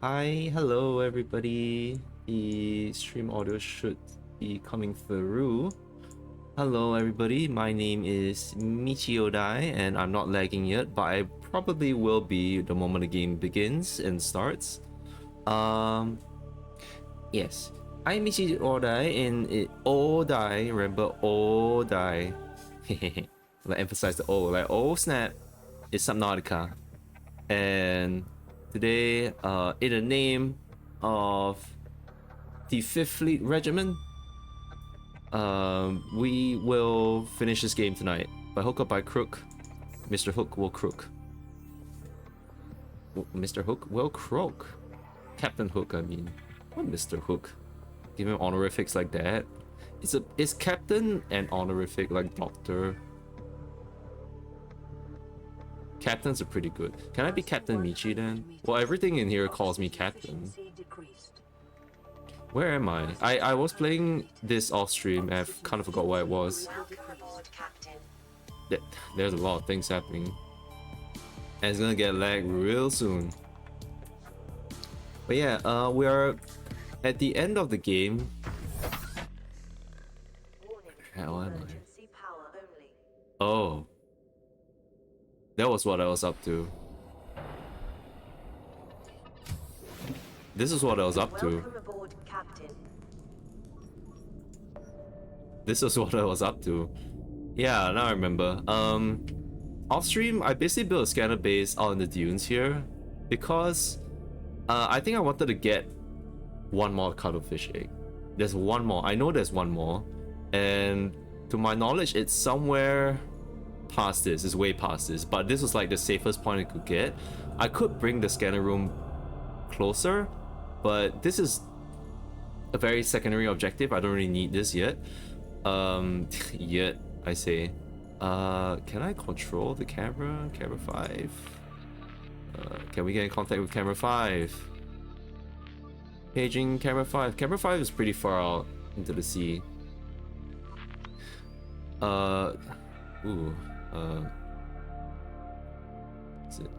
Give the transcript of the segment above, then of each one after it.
Hi, hello everybody. The stream audio should be coming through. Hello everybody, my name is Michiodai and I'm not lagging yet, but I probably will be the moment the game begins and starts. Um, yes. I'm Michiodai and Odai, remember Odai. Like emphasize the O, like oh snap, it's Subnautica. And today, in the name of the 5th Fleet Regiment, we will finish this game tonight. By hook or by crook, Mr. Hook will crook. Mr. Hook will croak. Captain Hook, I mean. What Mr. Hook? Give him honorifics like that? Is Captain an honorific like Doctor? Captains are pretty good. Can I be Captain Michi then? Well, everything in here calls me Captain. Where am I? I was playing this off stream and I've kind of forgot why it was. There's a lot of things happening. And it's gonna get lag real soon. But yeah, we are at the end of the game. How am I? Oh. That was what I was up to. This is what I was up to. This is what I was up to. Yeah, now I remember. Off stream, I basically built a scanner base out in the dunes here because I think I wanted to get one more cuttlefish egg. There's one more. I know there's one more, and to my knowledge, it's somewhere past this. It's way past this, but this was like the safest point I could get. I could bring the scanner room closer, but this is a very secondary objective. I don't really need this yet. Yet I say. Can I control the camera? Camera 5. Can we get in contact with camera 5? Paging camera 5. Camera 5 is pretty far out into the sea. Is it?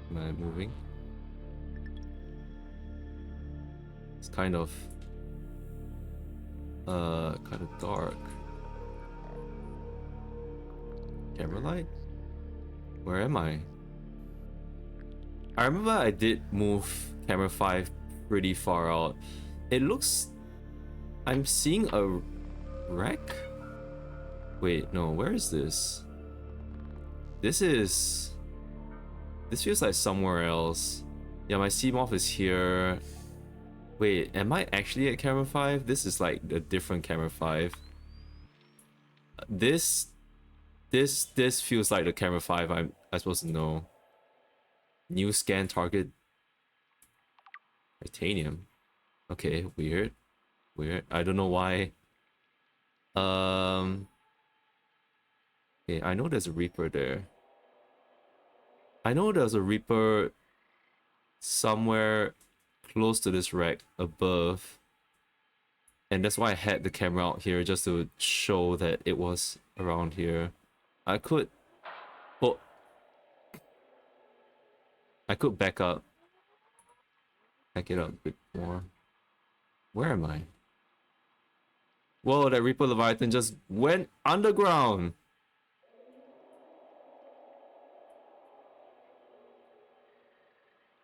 Am I moving? It's kind of dark. Camera light? Where am I? I remember I did move camera 5 pretty far out. It looks... I'm seeing a wreck? Wait, no, where is this? This feels like somewhere else. Yeah, my Seamoth is here. Wait, am I actually at camera 5? This is like a different camera 5. This feels like the camera 5 I'm supposed to know. New scan target. Titanium. Okay, weird. Weird. I don't know why. Okay, I know there's a Reaper there. I know there's a Reaper somewhere close to this wreck above. And that's why I had the camera out here, just to show that it was around here. I could... Oh. I could back up. Back it up a bit more. Where am I? Whoa, that Reaper Leviathan just went underground!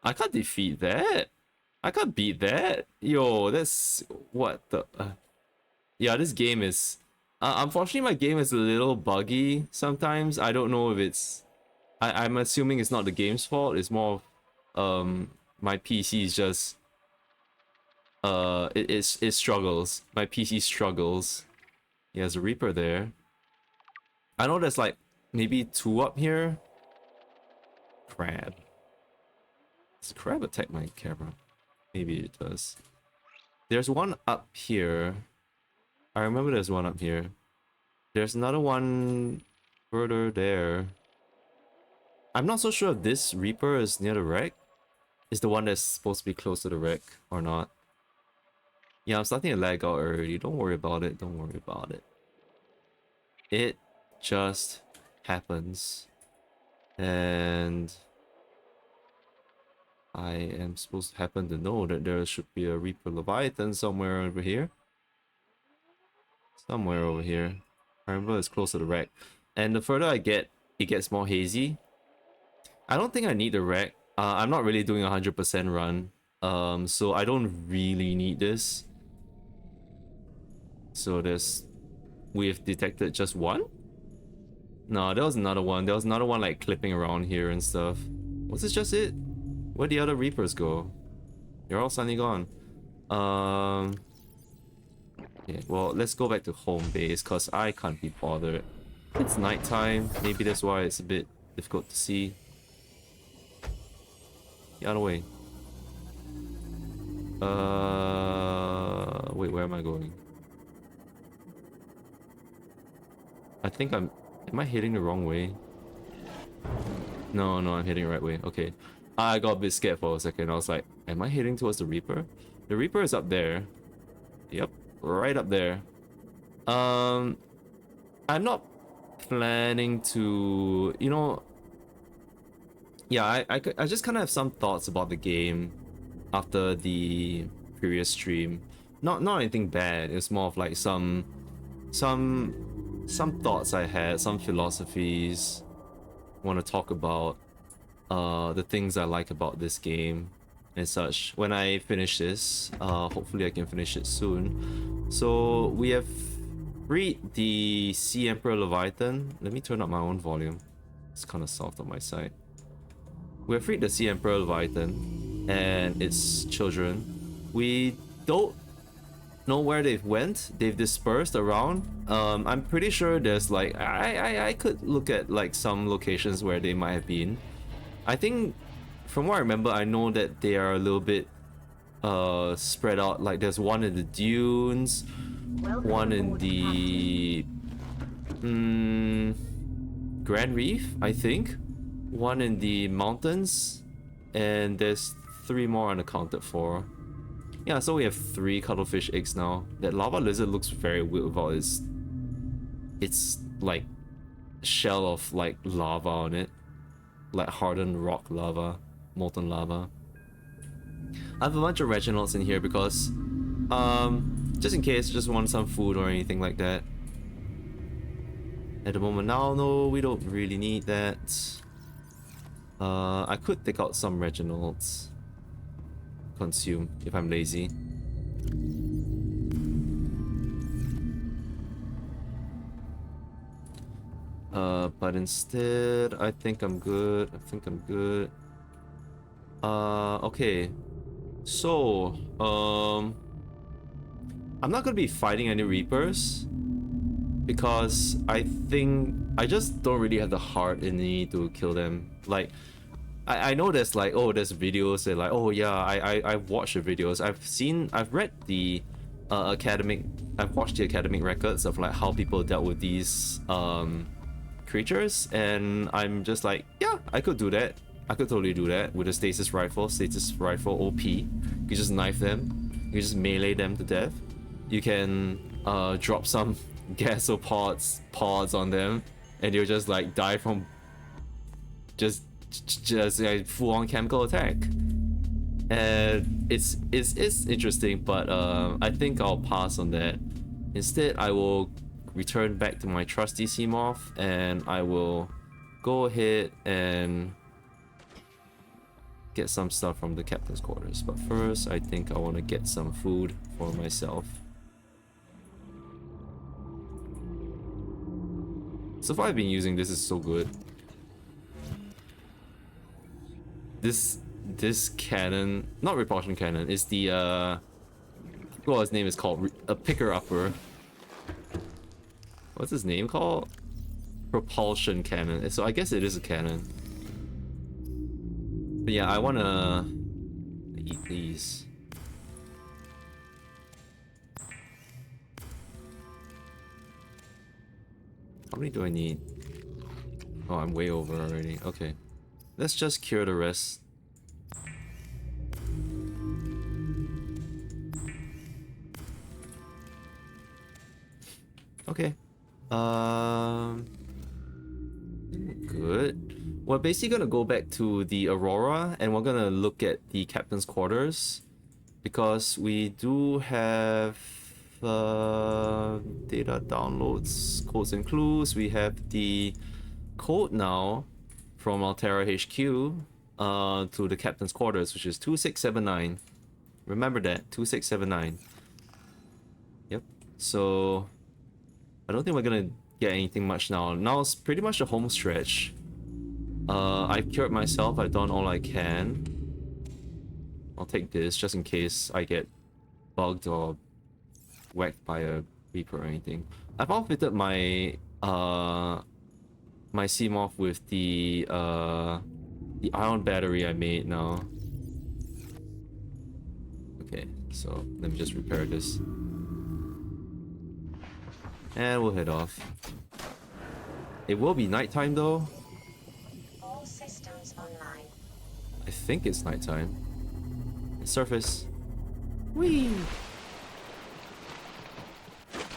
I can't defeat that! I can't beat that! Yo, that's... What the... Yeah, this game is... unfortunately, my game is a little buggy sometimes. I don't know if it's... I'm assuming it's not the game's fault. It's more of... my PC is just... It struggles. My PC struggles. Yeah, there's a Reaper there. I know there's like maybe 2 up here. Crab. Does crab attack my camera? Maybe it does. There's one up here. I remember there's one up here. There's another one further there. I'm not so sure if this Reaper is near the wreck. Is the one that's supposed to be close to the wreck or not? Yeah, I'm starting to lag out already. Don't worry about it. Don't worry about it. It just happens. And... I am supposed to happen to know that there should be a Reaper Leviathan somewhere over here. Somewhere over here. I remember it's close to the wreck. And the further I get, it gets more hazy. I don't think I need the wreck. I'm not really doing a 100% run. So I don't really need this. So we've detected just one? No, there was another one. There was another one like clipping around here and stuff. Was this just it? Where'd the other Reapers go? They're all suddenly gone. Yeah, well, let's go back to home base because I can't be bothered. It's nighttime. Maybe that's why it's a bit difficult to see. Get out of the way. Wait, where am I going? I think am I heading the wrong way? No, I'm heading the right way. Okay. I got a bit scared for a second. I was like, am I heading towards the Reaper? The Reaper is up there. Yep, right up there. I'm not planning to, you know, yeah, I just kind of have some thoughts about the game after the previous stream. Not anything bad. It's more of like some thoughts I had, some philosophies. Want to talk about the things I like about this game and such. When I finish this, hopefully I can finish it soon. So we have freed the Sea Emperor Leviathan. Let me turn up my own volume. It's kind of soft on my side. We have freed the Sea Emperor Leviathan and its children. We don't know where they've went. They've dispersed around. I'm pretty sure there's like I could look at like some locations where they might have been. I think from what I remember, I know that they are a little bit spread out. Like there's one in the dunes, one in the Grand Reef, I think, one in the mountains, and there's 3 more unaccounted for. Yeah, so we have 3 cuttlefish eggs now. That lava lizard looks very weird without its like shell of like lava on it, like hardened rock lava, molten lava. I have a bunch of Reginalds in here because just in case, just want some food or anything like that. At the moment now, no, we don't really need that. I could take out some Reginalds. Consume if I'm lazy. But instead, I think I'm good. Okay. So, I'm not gonna be fighting any Reapers because I think I just don't really have the heart in me to kill them. Like, I know there's like, oh, there's videos that like, oh yeah, I've watched the videos. I've read the I've watched the academic records of like how people dealt with these creatures, and I'm just like, yeah, I could do that. I could totally do that with a stasis rifle OP. You just knife them, you just melee them to death. You can drop some gasopods on them, and they'll just like die from just a full-on chemical attack. And it's interesting, but I think I'll pass on that. Instead, I will return back to my trusty Seamoth, and I will go ahead and get some stuff from the captain's quarters. But first, I think I want to get some food for myself. So far I've been using this is so good. This cannon, not repulsion cannon, is the well, his name is called a picker upper. What's his name called? Propulsion cannon. So I guess it is a cannon. But yeah, I wanna eat these. How many do I need? Oh, I'm way over already. Okay. Let's just cure the rest. Okay. Good. we're basically gonna go back to the Aurora and we're gonna look at the captain's quarters because we do have data downloads, codes and clues. We have the code now from Altera HQ to the captain's quarters, which is 2679. Remember that, 2679. Yep. So I don't think we're gonna get anything much now. Now it's pretty much the home stretch. I've cured myself. I've done all I can. I'll take this just in case I get bugged or whacked by a Reaper or anything. I've outfitted my my Seamoth with the ion battery I made now. Okay, so let me just repair this. And we'll head off. It will be nighttime though. All systems online. I think it's nighttime. Surface. Whee!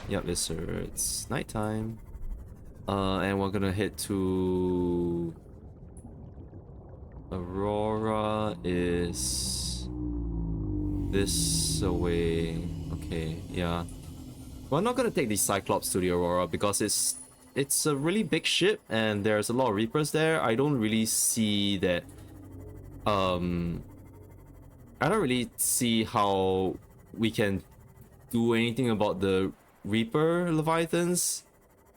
Yep, yes sir, it's nighttime. And we're gonna head to... Aurora is... this away. Okay, yeah. We're not gonna take the Cyclops to the Aurora because it's a really big ship and there's a lot of Reapers there. I don't really see that... I don't really see how we can do anything about the Reaper Leviathans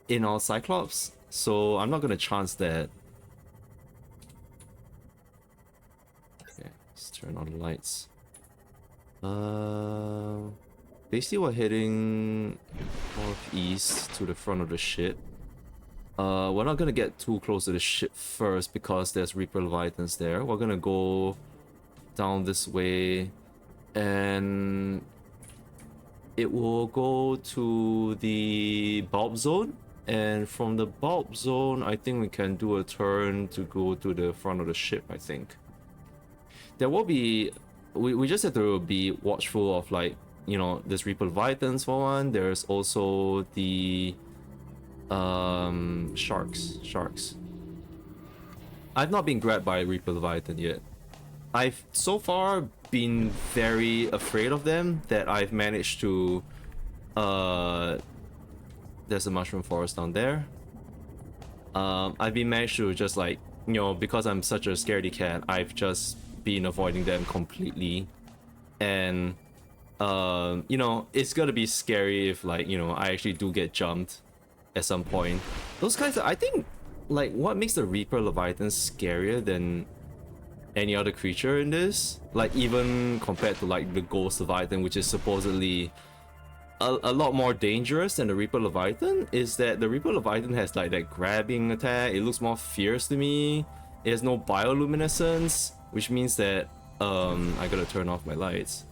in our Cyclops, so I'm not gonna chance that. Okay, let's turn on the lights. Basically we're heading northeast to the front of the ship. We're not gonna get too close to the ship first because there's Reaper Leviathans there. We're gonna go down this way and it will go to the bulb zone, and from the bulb zone I think we can do a turn to go to the front of the ship. I think there will be we just have to be watchful of, like, you know, there's Reaper Leviathans for one. There's also the sharks. I've not been grabbed by a Reaper Leviathan yet. I've so far been very afraid of them that I've managed to there's a mushroom forest down there. I've been managed to just, like, you know, because I'm such a scaredy cat, I've just been avoiding them completely. And you know, it's gonna be scary if, like, you know, I actually do get jumped at some point. Those guys, I think, like, what makes the Reaper Leviathan scarier than any other creature in this, like, even compared to, like, the Ghost Leviathan, which is supposedly a lot more dangerous than the Reaper Leviathan, is that the Reaper Leviathan has, like, that grabbing attack. It looks more fierce to me. It has no bioluminescence, which means that I gotta turn off my lights.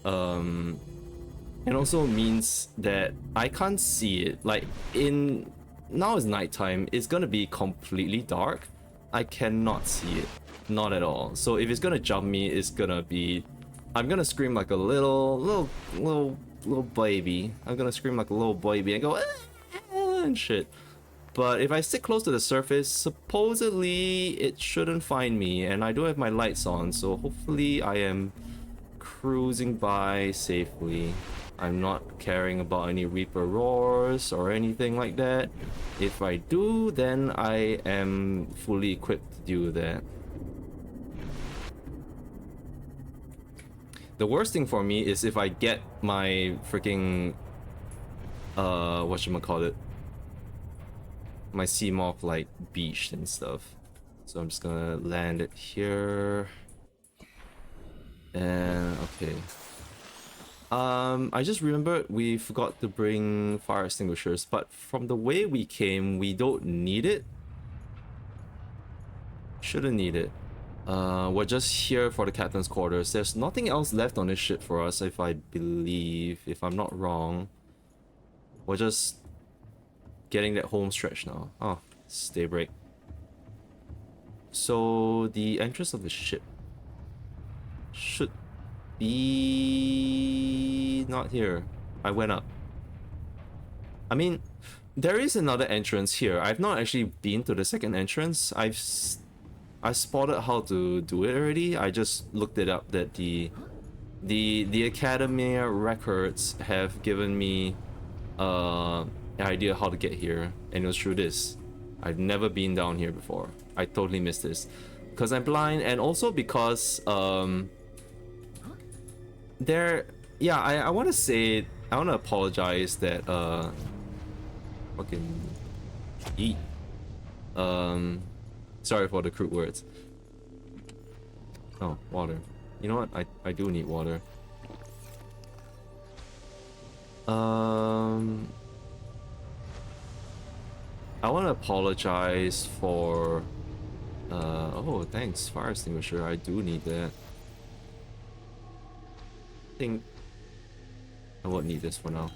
It also means that I can't see it. Like, now it's nighttime, it's gonna be completely dark. I cannot see it, not at all. So if it's gonna jump me, it's gonna be, I'm gonna scream like a little baby. I'm gonna scream like a little baby and go and shit. But if I sit close to the surface, supposedly it shouldn't find me, and I do have my lights on, so hopefully I am cruising by safely. I'm not caring about any Reaper roars or anything like that. If I do, then I am fully equipped to do that. The worst thing for me is if I get my freaking whatchamacallit, my Seamoth, like, beached and stuff. So I'm just gonna land it here. And okay. I just remembered we forgot to bring fire extinguishers, but from the way we came, we don't need it. Shouldn't need it. We're just here for the captain's quarters. There's nothing else left on this ship for us, if I believe, if I'm not wrong. We're just getting that home stretch now. Oh, it's daybreak. So the entrance of the ship should be not here. I went up. I mean, there is another entrance here. I've not actually been to the second entrance. I spotted how to do it already. I just looked it up that the Academia records have given me an idea how to get here, and it was through this. I've never been down here before. I totally missed this because I'm blind, and also because yeah, I want to say, I want to apologize that fucking eat. Sorry for the crude words. Oh, water. You know what? I do need water. I want to apologize for oh, thanks, fire extinguisher. I do need that. I think I won't need this for now.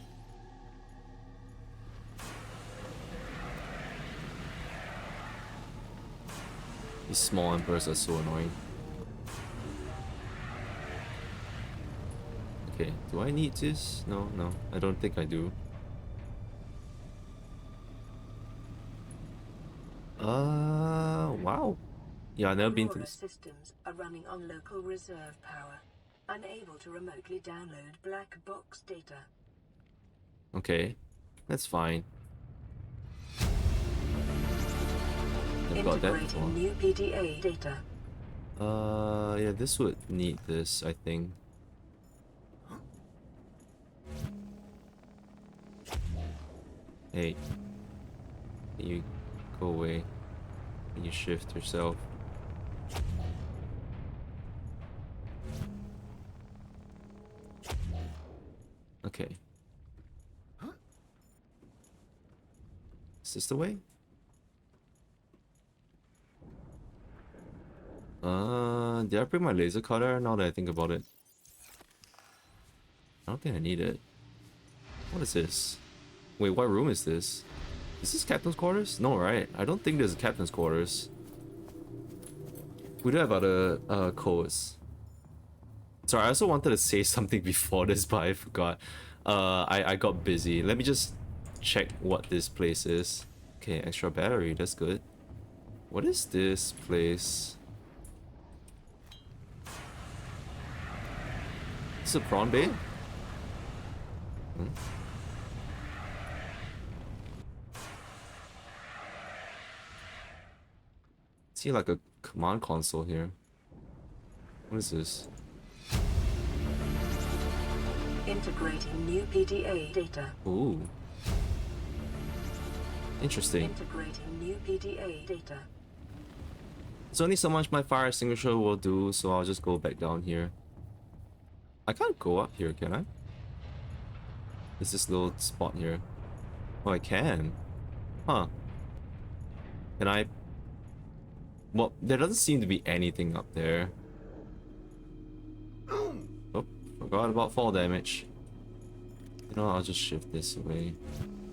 These small emperors are so annoying. Okay, do I need this? No, I don't think I do. Wow. Yeah, I've never been to this. Systems are running on local reserve power, unable to remotely download black box data. Okay, that's fine. I've got that before. New PDA data. Yeah, this would need this, I think. Hey, can you go away? Can you shift yourself? Okay. Is this the way? Did I bring my laser cutter now that I think about it? I don't think I need it. What is this? Wait, what room is this? Is this captain's quarters? No, right? I don't think there's a captain's quarters. We do have other codes. Sorry, I also wanted to say something before this, but I forgot. I got busy. Let me just check what this place is. Okay, extra battery, that's good. What is this place? Is it prawn bay? See like a command console here. What is this? Integrating new PDA data. Ooh. Interesting. Integrating new PDA data. There's only so much my fire extinguisher will do, so I'll just go back down here. I can't go up here, can I? There's this little spot here. Oh, I can. Huh. Can I? Well, there doesn't seem to be anything up there. Oh, forgot about fall damage. You know, I'll just shift this away.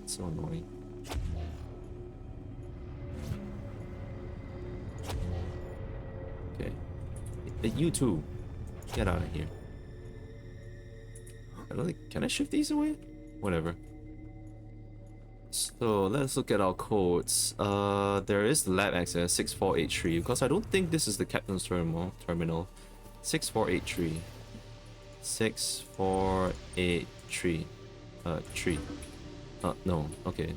It's so annoying. Okay. You too. Get out of here. I don't think, can I shift these away? Whatever. So let's look at our codes. There is the lab access 6483 because I don't think this is the captain's terminal. 6483. 6483. Tree. No. Okay.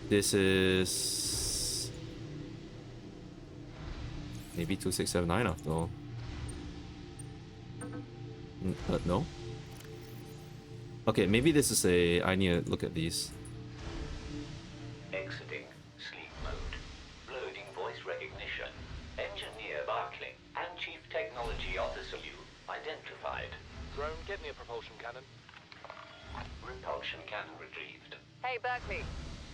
This is maybe 2679 after all. No. Okay, maybe this is a... I need to look at these. Exiting sleep mode. Loading voice recognition. Engineer Barclay and Chief Technology Officer you identified. Drone, get me a propulsion cannon. Repulsion cannon retrieved. Hey, Berkeley.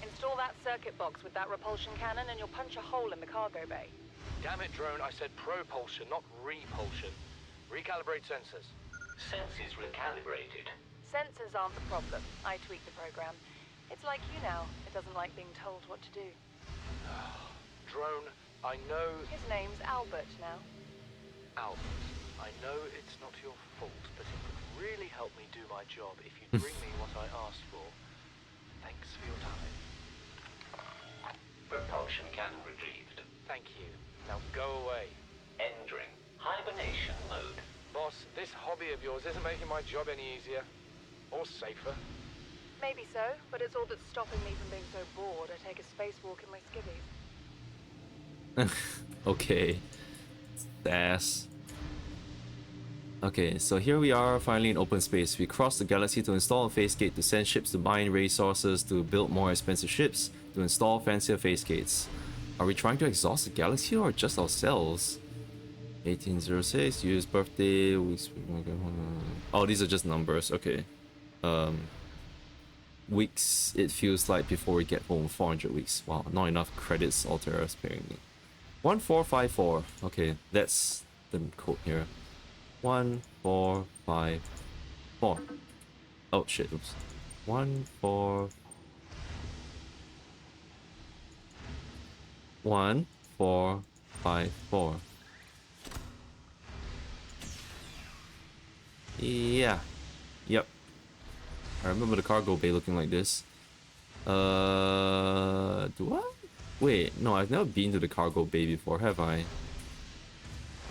Install that circuit box with that repulsion cannon and you'll punch a hole in the cargo bay. Damn it, Drone, I said propulsion, not repulsion. Recalibrate sensors. Senses recalibrated. Sensors aren't the problem. I tweaked the program. It's like you now. It doesn't like being told what to do. Drone, I know... His name's Albert now. Albert, I know it's not your fault, but it would really help me do my job if you'd bring me what I asked for. Thanks Thanks for your time. Propulsion cannon retrieved. Thank you. Now go away. Entering hibernation mode. Boss, this hobby of yours isn't making my job any easier. Or safer. Maybe so, but it's all that's stopping me from being so bored I take a spacewalk in my skivvies. Okay. Ass. Okay, so here we are, finally in open space. We crossed the galaxy to install a phase gate, to send ships to mine resources, to build more expensive ships, to install fancier phase gates. Are we trying to exhaust the galaxy or just ourselves? 1806, use birthday, weeks. Oh, these are just numbers, okay. Weeks, it feels like before we get home, 400 weeks. Wow, not enough credits Altera's paying me. 1454, okay, that's the code here. 1454. Oh shit, oops. 1454. Yeah. Yep. I remember the cargo bay looking like this. Do I? Wait, no, I've never been to the cargo bay before, have I?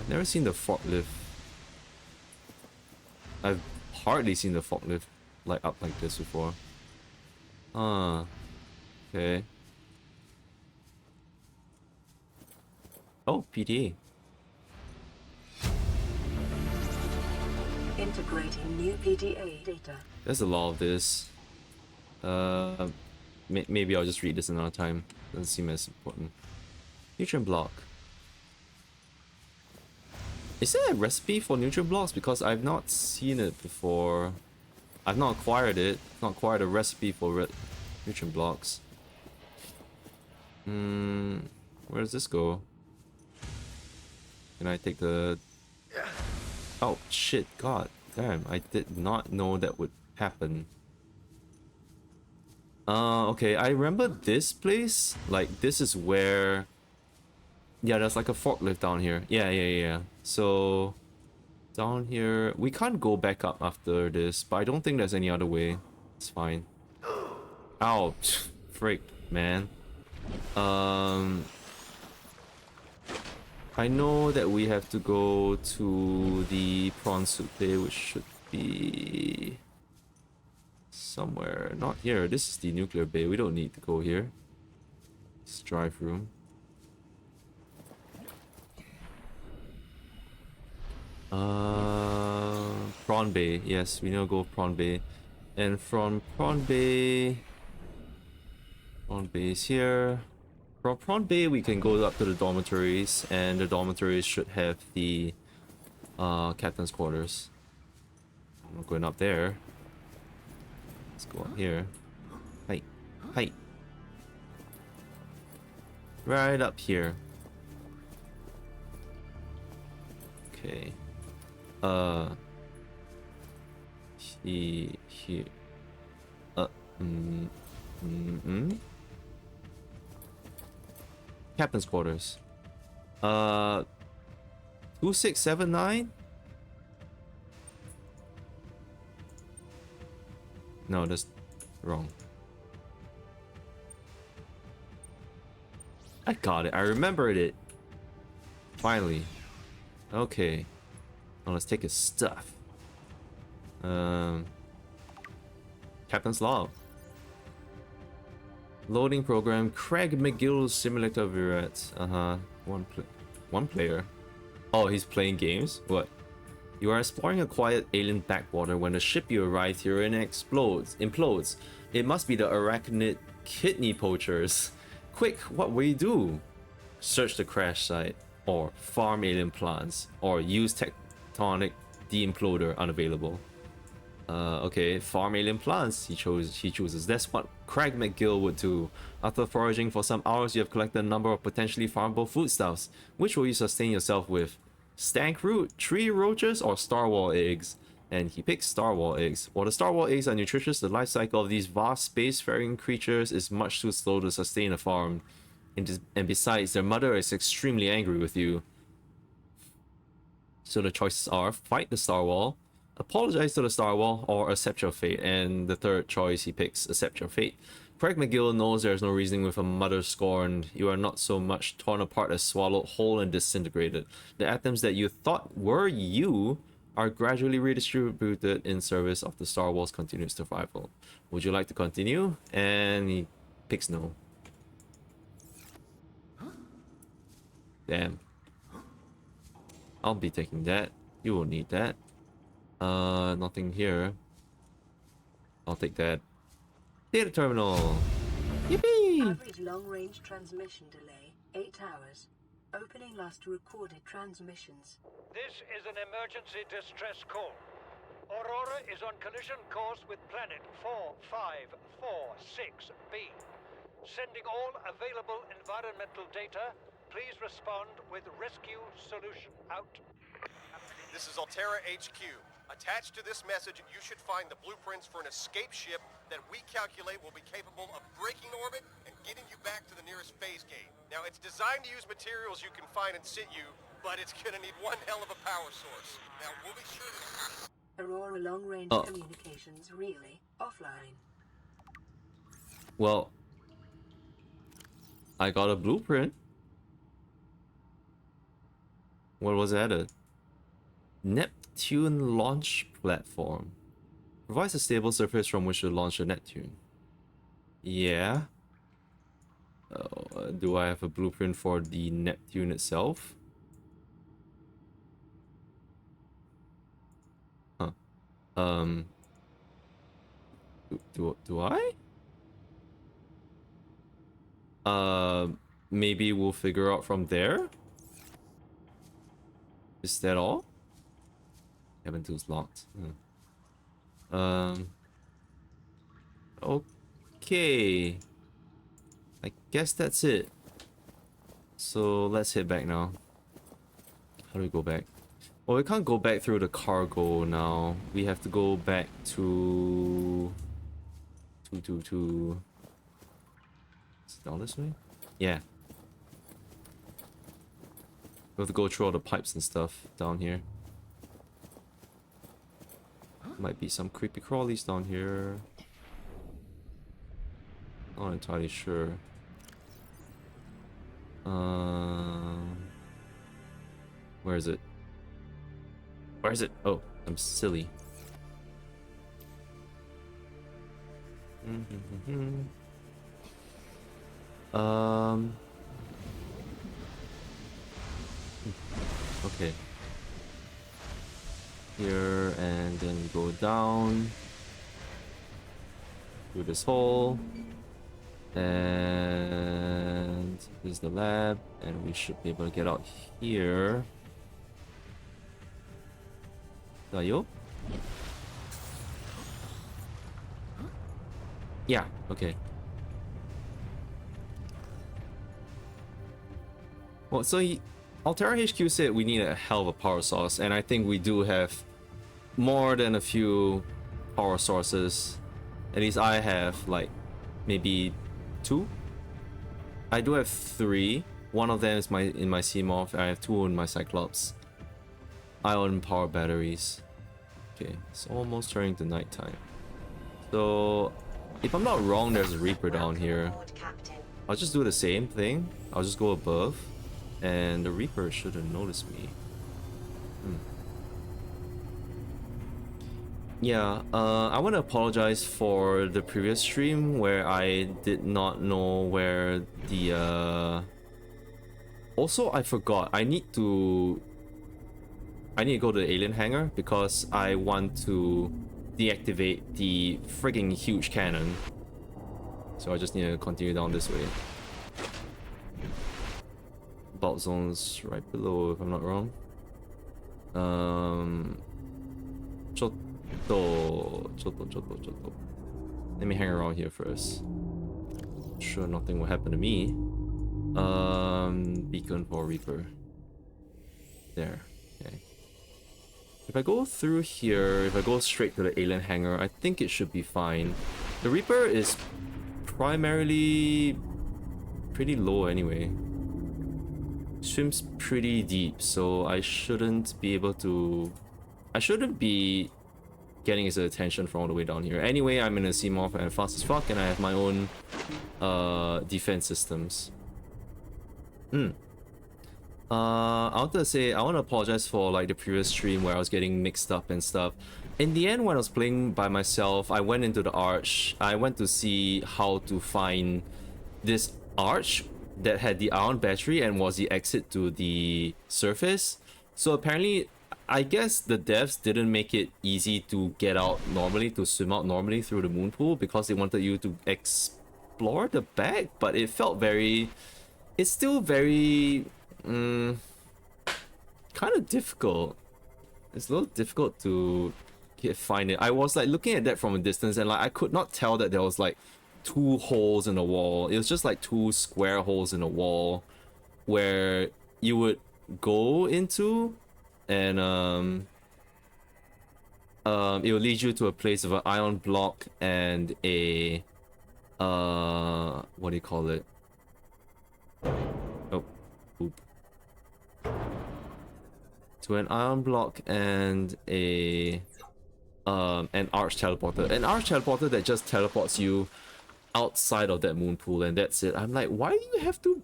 I've never seen the forklift. I've hardly seen the forklift light up like this before. Okay. Oh, PDA. Integrating new PDA data. There's a lot of this. Maybe I'll just read this another time. Doesn't seem as important. Nutrient block. Is there a recipe for nutrient blocks? Because I've not seen it before. I've not acquired it. Not acquired a recipe for nutrient blocks. Where does this go? Can I take the... Oh shit, god damn, I did not know that would happen. Okay, I remember this place. Like, this is where... Yeah, there's like a forklift down here. Yeah. So, down here... We can't go back up after this, but I don't think there's any other way. It's fine. Ow, frick, man. I know that we have to go to the prawn soup bay, which should be... somewhere. Not here. This is the nuclear bay. We don't need to go here. It's drive room. Prawn bay. Yes, we need to go prawn bay. And from prawn bay... Prawn bay is here. From prawn bay we can go up to the dormitories, and the dormitories should have the captain's quarters. I'm not going up there. Let's go up here. Hey. Right up here. Okay. Here. Captain's quarters. 2679? No, that's wrong. I got it. I remembered it. Finally. Okay. Now let's take his stuff. Captain's log. Loading program. Craig McGill's Simulator Virat. One player. Oh, he's playing games? What? You are exploring a quiet alien backwater when the ship you arrive here in implodes. It must be the arachnid kidney poachers. Quick, what will you do? Search the crash site, or farm alien plants, or use tectonic de-imploder unavailable. Okay, farm alien plants, he chooses. That's what Craig McGill would do. After foraging for some hours, you have collected a number of potentially farmable foodstuffs. Which will you sustain yourself with? Stank root, tree roaches, or Starwall eggs? And he picks Starwall eggs. While the Starwall eggs are nutritious, the life cycle of these vast spacefaring creatures is much too slow to sustain a farm. And besides, their mother is extremely angry with you. So the choices are fight the Starwall, apologize to the Starwall, or accept your fate. And the third choice he picks, accept your fate. Craig McGill knows there is no reasoning with a mother scorned. You are not so much torn apart as swallowed whole and disintegrated. The atoms that you thought were you are gradually redistributed in service of the Star Wars' continued survival. Would you like to continue? And he picks no. Damn. I'll be taking that. You will need that. Nothing here. I'll take that. Data terminal. Yippee! Average long-range transmission delay, 8 hours. Opening last recorded transmissions. This is an emergency distress call. Aurora is on collision course with planet 4546b. Sending all available environmental data. Please respond with rescue solution. Out. This is Altera HQ. Attached to this message, you should find the blueprints for an escape ship that we calculate will be capable of breaking orbit and getting you back to the nearest phase gate. Now, it's designed to use materials you can find in situ, but it's gonna need one hell of a power source. Now, we'll be sure to... Aurora long-range communications really offline. Well, I got a blueprint. What was added? Neptune launch platform. Provides a stable surface from which to launch a Neptune. Yeah. Do I have a blueprint for the Neptune itself? Huh. Do I? Maybe we'll figure out from there. Is that all? Cabin 2 is locked. Okay. I guess that's it. So let's head back now. How do we go back? Well, we can't go back through the cargo now. We have to go back to... Is it down this way? Yeah. We have to go through all the pipes and stuff down here. Might be some creepy crawlies down here. Not entirely sure. Where is it? Where is it? Oh, I'm silly. Okay. Here, and then we go down through this hole, and here's the lab, and we should be able to get out here. Dayo? Yeah, okay. Well, so Altera HQ said we need a hell of a power source, and I think we do have more than a few power sources. At least I have like maybe 2. I do have 3. One of them is in my Seamorph. I have 2 in my Cyclops. Ion power batteries. Okay, it's almost turning to nighttime. So if I'm not wrong, there's a Reaper down here. I'll just do the same thing. I'll just go above, and the Reaper shouldn't notice me. Yeah, I want to apologize for the previous stream where I did not know where the also I forgot I need to go to the alien hangar because I want to deactivate the frigging huge cannon. So I just need to continue down this way. Bulk zone's right below, if I'm not wrong. Choto. Let me hang around here first. Sure, nothing will happen to me. Beacon for Reaper. There. Okay. If I go through here, if I go straight to the alien hangar, I think it should be fine. The Reaper is primarily pretty low anyway. Swims pretty deep, so I shouldn't be able to... I shouldn't be getting his attention from all the way down here. Anyway, I'm in a Seamoth and fast as fuck, and I have my own defense systems. I wanted to say, I want to apologize for like the previous stream where I was getting mixed up and stuff. In the end, when I was playing by myself, I went into the arch. I went to see how to find this arch that had the ion battery and was the exit to the surface. So apparently, I guess the devs didn't make it easy to get out normally, to swim out normally through the moon pool, because they wanted you to explore the back, but it felt very... It's still very... kind of difficult. It's a little difficult to find it. I was like looking at that from a distance, and like I could not tell that there was like 2 holes in the wall. It was just like 2 square holes in the wall where you would go into, and it will lead you to a place of an ion block and a what do you call it? Oh, oop. To an ion block and a an arch teleporter. An arch teleporter that just teleports you outside of that moon pool, and that's it. I'm like, why do you have to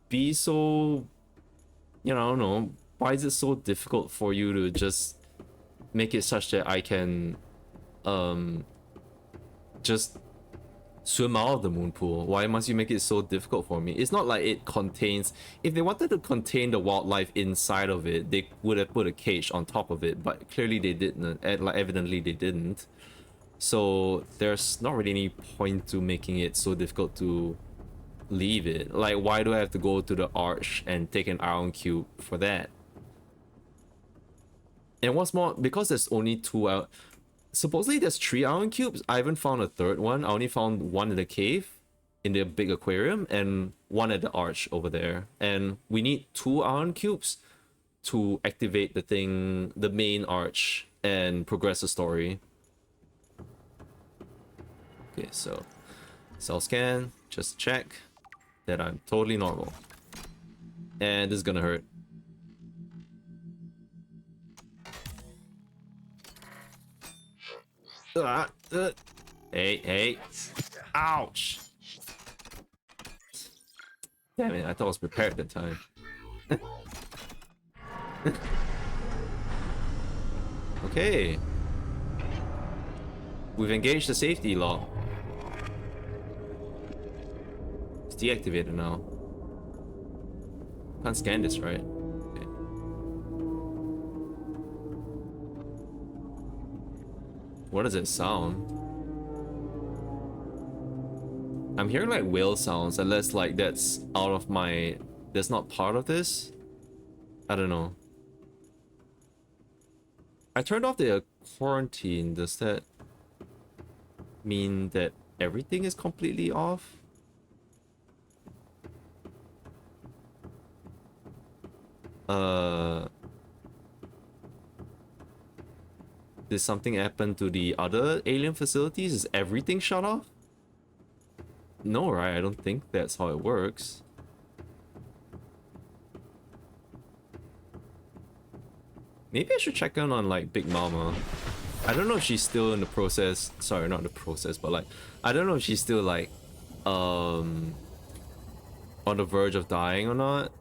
be so, you know, I don't know, why is it so difficult for you to just make it such that I can just swim out of the moon pool? Why must you make it so difficult for me? It's not like it contains... If they wanted to contain the wildlife inside of it, they would have put a cage on top of it, but clearly they didn't. Like, evidently they didn't. So there's not really any point to making it so difficult to leave it. Like, why do I have to go to the arch and take an ion cube for that? And what's more, because there's only 2 supposedly there's 3 ion cubes. I haven't found a 3rd one. I only found 1 in the cave, in the big aquarium, and 1 at the arch over there. And we need 2 ion cubes to activate the thing, the main arch, and progress the story. Okay, so cell scan, just check that I'm totally normal. And this is gonna hurt. Hey. Ouch. Damn it, I thought I was prepared that time. Okay. We've engaged the safety lock. It's deactivated now. Can't scan this, right? Okay. What does it sound? I'm hearing like whale sounds, unless like that's out of my... That's not part of this? I don't know. I turned off the quarantine. Does that mean that everything is completely off? Did something happen to the other alien facilities? Is everything shut off? No, right? I don't think that's how it works. Maybe I should check in on like Big Mama. I don't know if she's still in the process. Sorry, not the process, but like I don't know if she's still like on the verge of dying or not.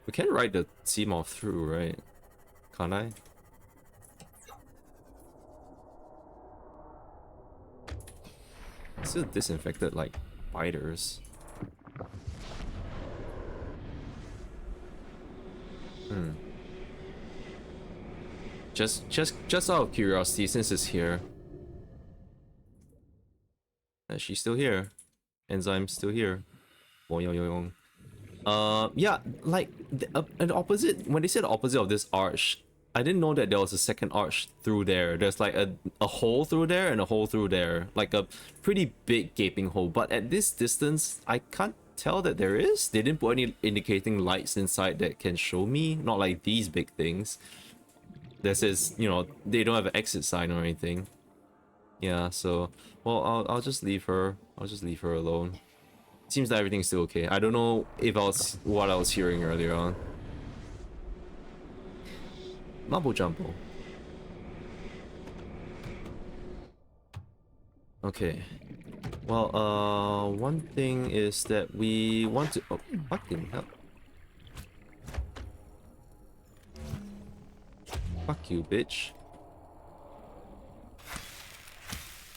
We can't ride the Seamoth through, right? Can't I? Still disinfected like spiders. Just out of curiosity, since it's here. She's still here. Enzyme's still here. Yeah, like an opposite. When they said the opposite of this arch, I didn't know that there was a second arch through there. There's like a hole through there and a hole through there, like a pretty big gaping hole. But at this distance, I can't tell that there is. They didn't put any indicating lights inside that can show me. Not like these big things. This is, you know, they don't have an exit sign or anything. Yeah, so well, I'll just leave her. I'll just leave her alone. Seems that everything's still okay. I don't know if what I was hearing earlier on. Mumbo jumbo. Okay. Well, one thing is that we want to. Oh, fucking hell. Fuck you, bitch.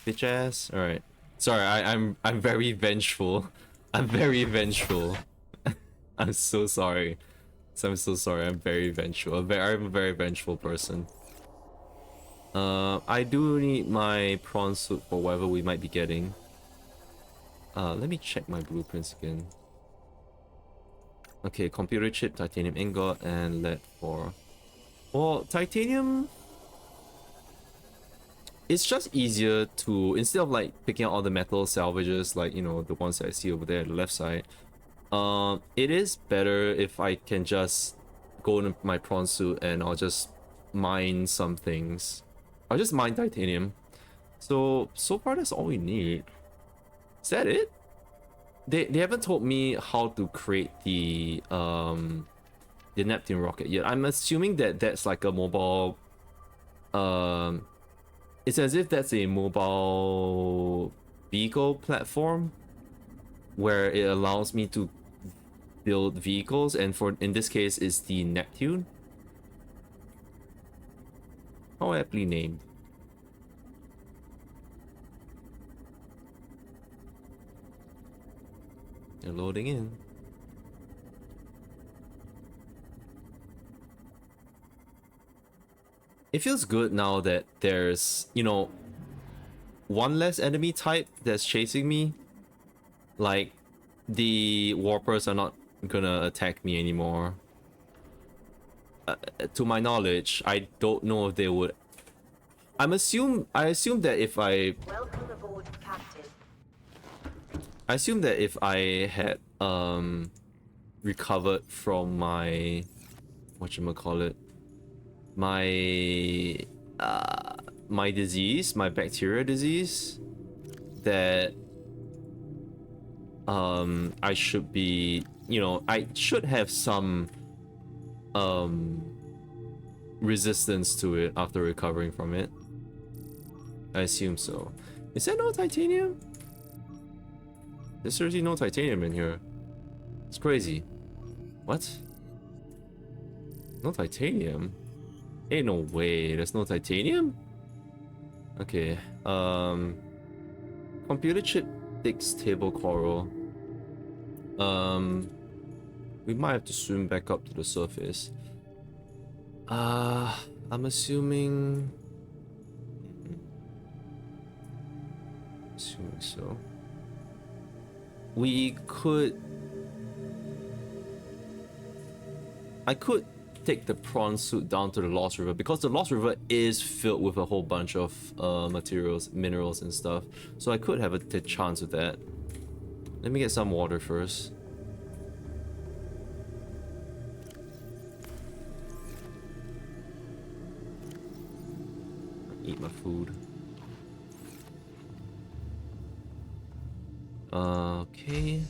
Bitch ass. All right. Sorry, I'm very vengeful. I'm very vengeful. I'm so sorry. I'm so sorry. I'm very vengeful. I'm a very vengeful person. I do need my prawn suit for whatever we might be getting. Let me check my blueprints again. Okay, computer chip, titanium ingot, and lead 4. Well, titanium... It's just easier to, instead of like picking out all the metal salvages, like, you know, the ones that I see over there on the left side, it is better if I can just go into my prawn suit and I'll just mine some things. I'll just mine titanium. So far that's all we need. Is that it? They haven't told me how to create the Neptune rocket yet. I'm assuming that that's like a mobile, it's as if that's a mobile vehicle platform where it allows me to build vehicles, and for in this case is the Neptune. How aptly named. They're loading in. It feels good now that there's, you know, one less enemy type that's chasing me. Like, the warpers are not gonna attack me anymore. To my knowledge, I don't know if they would. I assume that if I... Welcome aboard, Captain. I assume that if I had recovered from my whatchamacallit, my my disease, my bacteria disease, that I should be, you know, I should have some resistance to it after recovering from it. I assume so. Is there no titanium? There's seriously no titanium in here. It's crazy. What? No titanium? Ain't no way. There's no titanium? Okay. Computer chip fixed table coral. We might have to swim back up to the surface. I'm assuming so. I could take the prawn suit down to the Lost River, because the Lost River is filled with a whole bunch of minerals and stuff. So I could have a chance with that. Let me get some water first. Eat my food. Okay.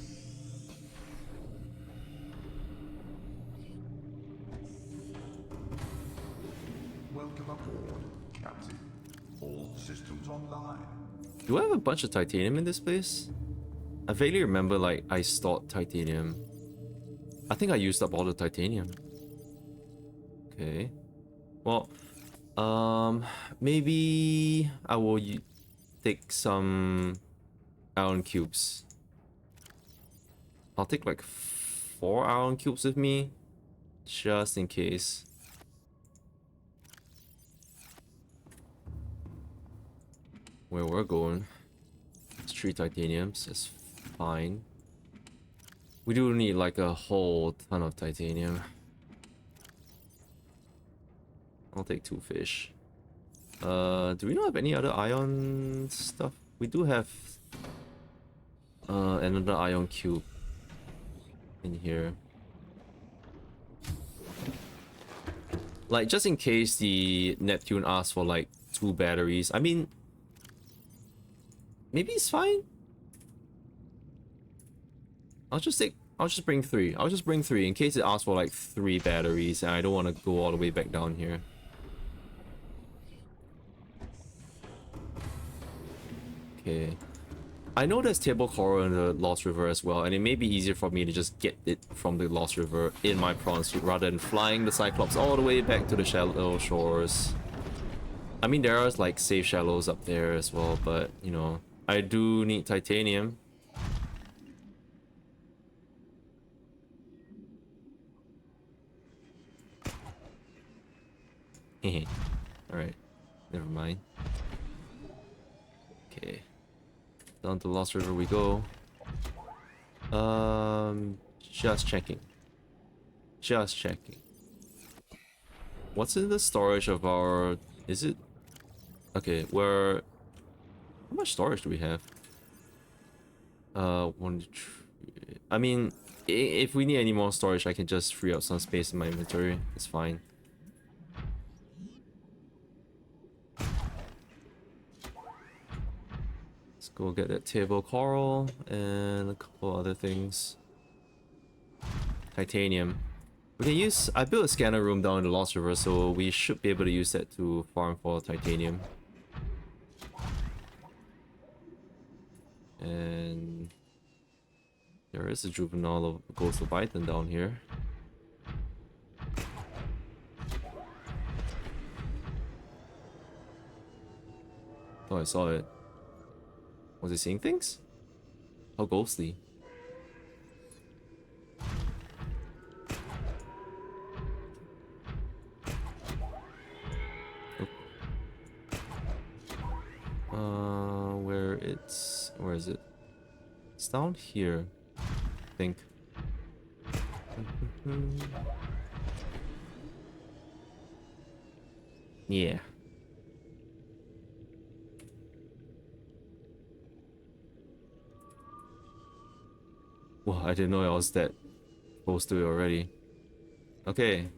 Welcome aboard, Captain. All systems online. Do I have a bunch of titanium in this place? I vaguely remember, like, I stored titanium. I think I used up all the titanium. Okay. Well, maybe I will take some iron cubes. I'll take like 4 iron cubes with me, just in case. Where we're going, it's 3 titaniums. That's fine. We do need like a whole ton of titanium. I'll take 2 fish. Do we not have any other ion stuff? We do have another ion cube in here. Like, just in case the Neptune asks for like 2 batteries. I mean, maybe it's fine. I'll just bring 3. I'll just bring 3 in case it asks for like 3 batteries and I don't want to go all the way back down here. Okay. I know there's table coral in the Lost River as well, and it may be easier for me to just get it from the Lost River in my prawn suit rather than flying the Cyclops all the way back to the shallow shores. I mean, there are like safe shallows up there as well, but you know, I do need titanium. Hehe. Alright. Never mind. Okay. Down to Lost River we go. Just checking. Just checking. What's in the storage of our... Is it... Okay, we're... How much storage do we have? I mean, if we need any more storage, I can just free up some space in my inventory. It's fine. Let's go get that table coral and a couple other things. Titanium. We can use... I built a scanner room down in the Lost River, so we should be able to use that to farm for titanium. And... there is a juvenile of Ghost of Python down here. Oh, I saw it. Was it seeing things? How ghostly. Where is it? It's down here, I think. Yeah. Well, I didn't know I was that close to it already. Okay.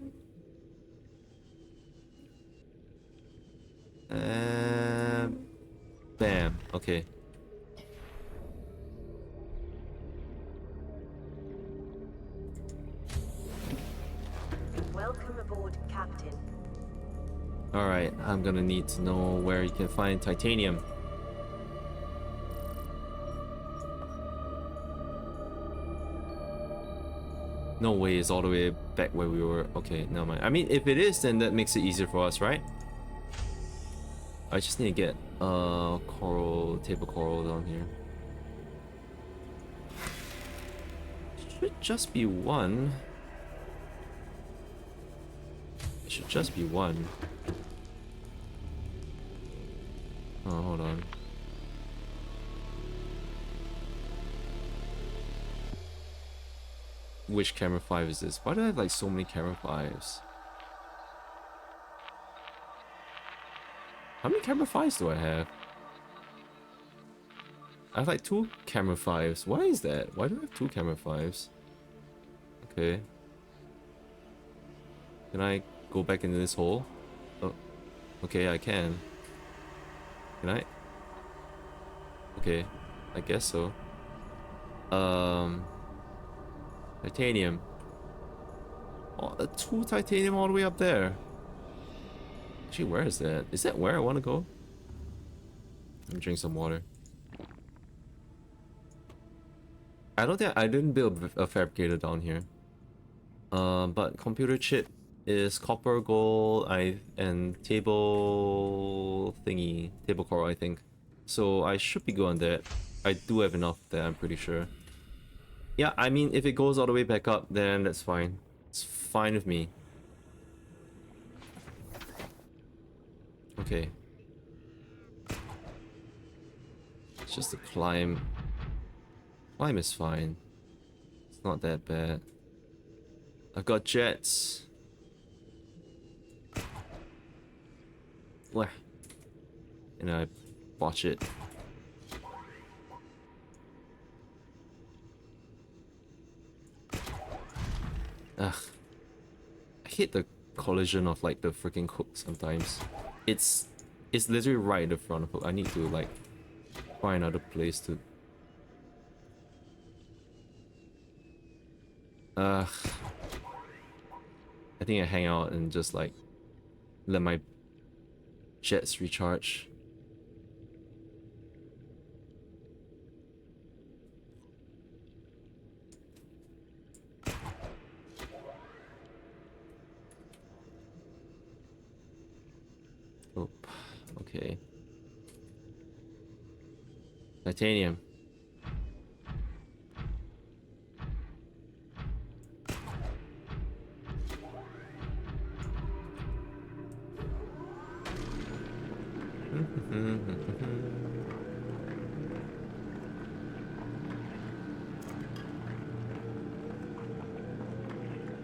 Bam. Okay. Welcome aboard, Captain. Alright, I'm gonna need to know where you can find titanium. No way it's all the way back where we were. Okay, never mind. I mean, if it is, then that makes it easier for us, right? I just need to get coral, table coral down here. Should just be one. It should just be one. Oh, hold on. Which camera 5 is this? Why do I have like so many camera 5s? How many camera 5s do I have? I have like 2 camera 5s. Why is that? Why do I have 2 camera 5s? Okay. Can I go back into this hole? Oh, okay, I can. Can I? Okay, I guess so. Titanium. Oh, 2 titanium all the way up there. Actually, where is that? Is that where I want to go? Let me drink some water. I don't think I didn't build a fabricator down here. But computer chip is copper, gold, and table thingy, table coral, I think. So I should be good on that. I do have enough there, I'm pretty sure. Yeah, I mean, if it goes all the way back up, then that's fine. It's fine with me. Okay. It's just a climb. Climb is fine. It's not that bad. I've got jets. Wah. And I botch it. Ugh. I hate the collision of like the freaking hook sometimes. It's literally right in the front of hook. I need to like find another place to... I think I hang out and just like let my jets recharge. Oh, okay. Titanium.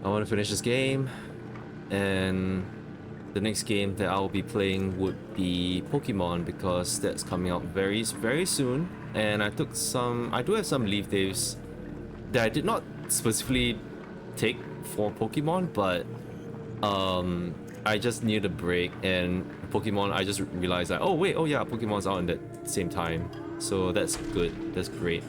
I want to finish this game, and the next game that I'll be playing would be Pokemon, because that's coming out very soon. And I do have some leave days that I did not specifically take for Pokemon, but I just needed a break, and Pokemon, I just realized that, oh yeah, Pokemon's out at that same time, so that's good, that's great.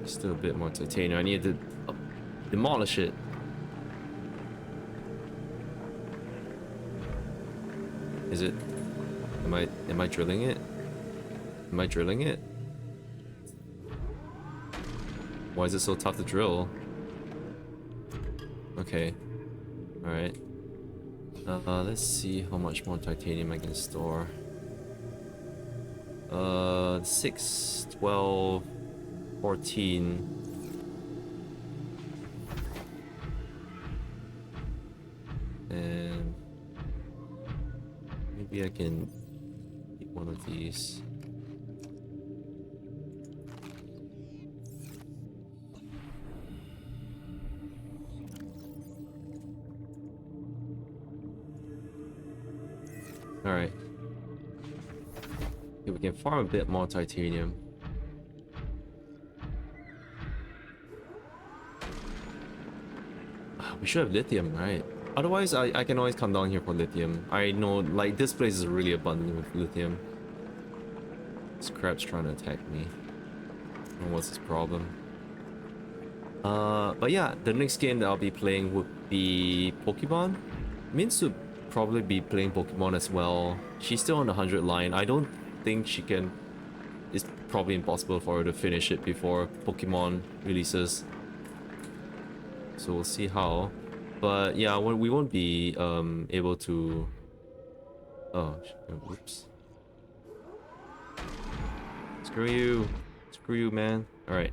Still a bit more titanium. I need to demolish it. Is it? Am I drilling it? Am I drilling it? Why is it so tough to drill? Okay. Alright. Let's see how much more titanium I can store. 6, 12, 14. And maybe I can eat one of these. Alright. Okay, we can farm a bit more titanium. We should have lithium, right? Otherwise, I can always come down here for lithium. I know, like, this place is really abundant with lithium. This crab's trying to attack me. I don't know what's his problem. But yeah, the next game that I'll be playing would be Pokemon. Min's would probably be playing Pokemon as well. She's still on the 100 line. I don't think she can... It's probably impossible for her to finish it before Pokemon releases. So we'll see how. But yeah, we won't be able to... Oh, whoops. Screw you. Screw you, man. Alright.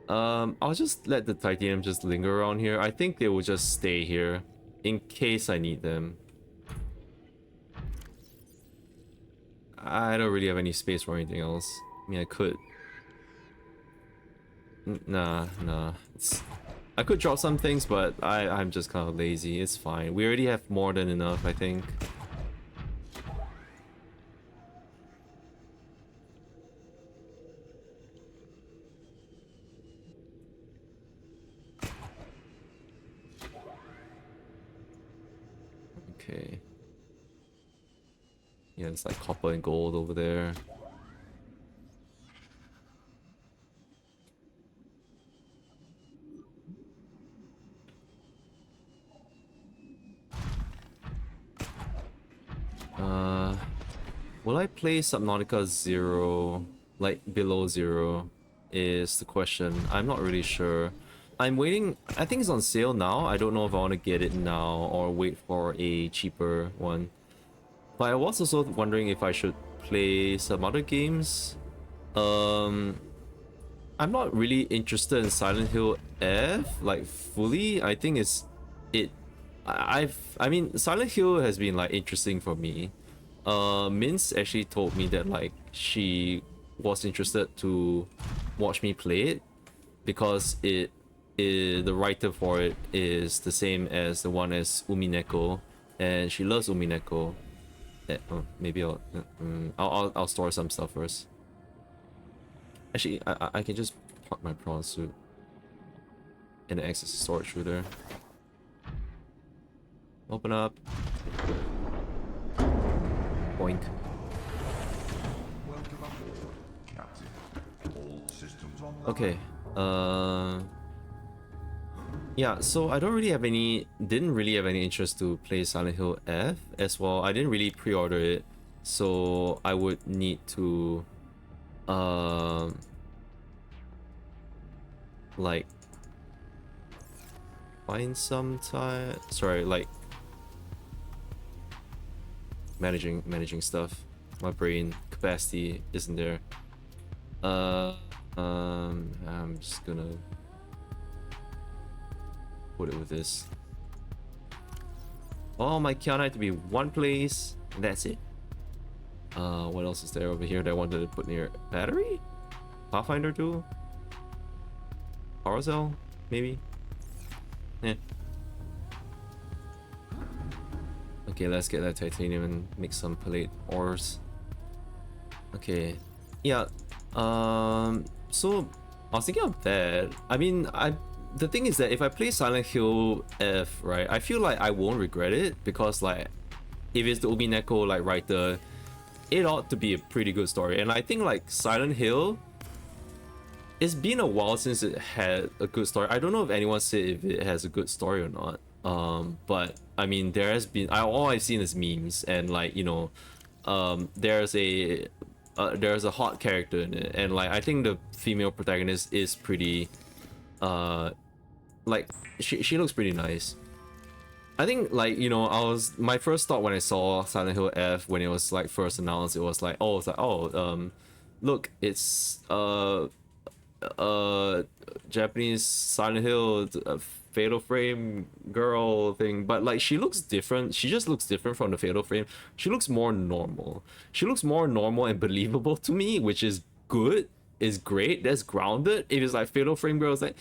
I'll just let the titanium just linger around here. I think they will just stay here in case I need them. I don't really have any space for anything else. I mean, I could. Nah. I could drop some things, but I'm just kind of lazy. It's fine. We already have more than enough, I think. Okay. Yeah, it's like copper and gold over there. Will I play Subnautica 0, like below 0, is the question. I'm not really sure. I'm waiting, I think it's on sale now. I don't know if I want to get it now or wait for a cheaper one. But I was also wondering if I should play some other games. I'm not really interested in Silent Hill F, like fully. I think I mean, Silent Hill has been like interesting for me. Mince actually told me that like she was interested to watch me play it because the writer for it is the same as the one as Umineko, and she loves Umineko. Maybe I'll store some stuff first. Actually, I can just park my prawn suit and access the storage through there. Open up. Boink. Welcome aboard, Captain. All systems online. Okay. Yeah, so I didn't really have any interest to play Silent Hill F as well. I didn't really pre-order it, so I would need to like find some time. Sorry, like managing stuff. My brain capacity isn't there. I'm just gonna put it with this. Oh, my counter had to be one place, and that's it. What else is there over here that I wanted to put near? Battery? Pathfinder tool? Power cell? Maybe? Eh. Okay, let's get that titanium and make some plate ores. Okay. Yeah. So I was thinking of that. I mean, the thing is that if I play Silent Hill F, right, I feel like I won't regret it, because like if it's the Ubineko like writer, it ought to be a pretty good story. And I think like Silent Hill, it's been a while since it had a good story. I don't know if anyone said if it has a good story or not. But I mean, there has been, all I've seen is memes, and like, you know, there's a hot character in it, and like I think the female protagonist is pretty, like she looks pretty nice. I think like, you know, my first thought when I saw Silent Hill F when it was like first announced, it was like, look, it's Japanese Silent Hill, Fatal Frame girl thing, but like she looks different. She just looks different from the Fatal Frame. She looks more normal. She looks more normal and believable to me, which is good. Is great. That's grounded. If it's like Fatal Frame girl, it's like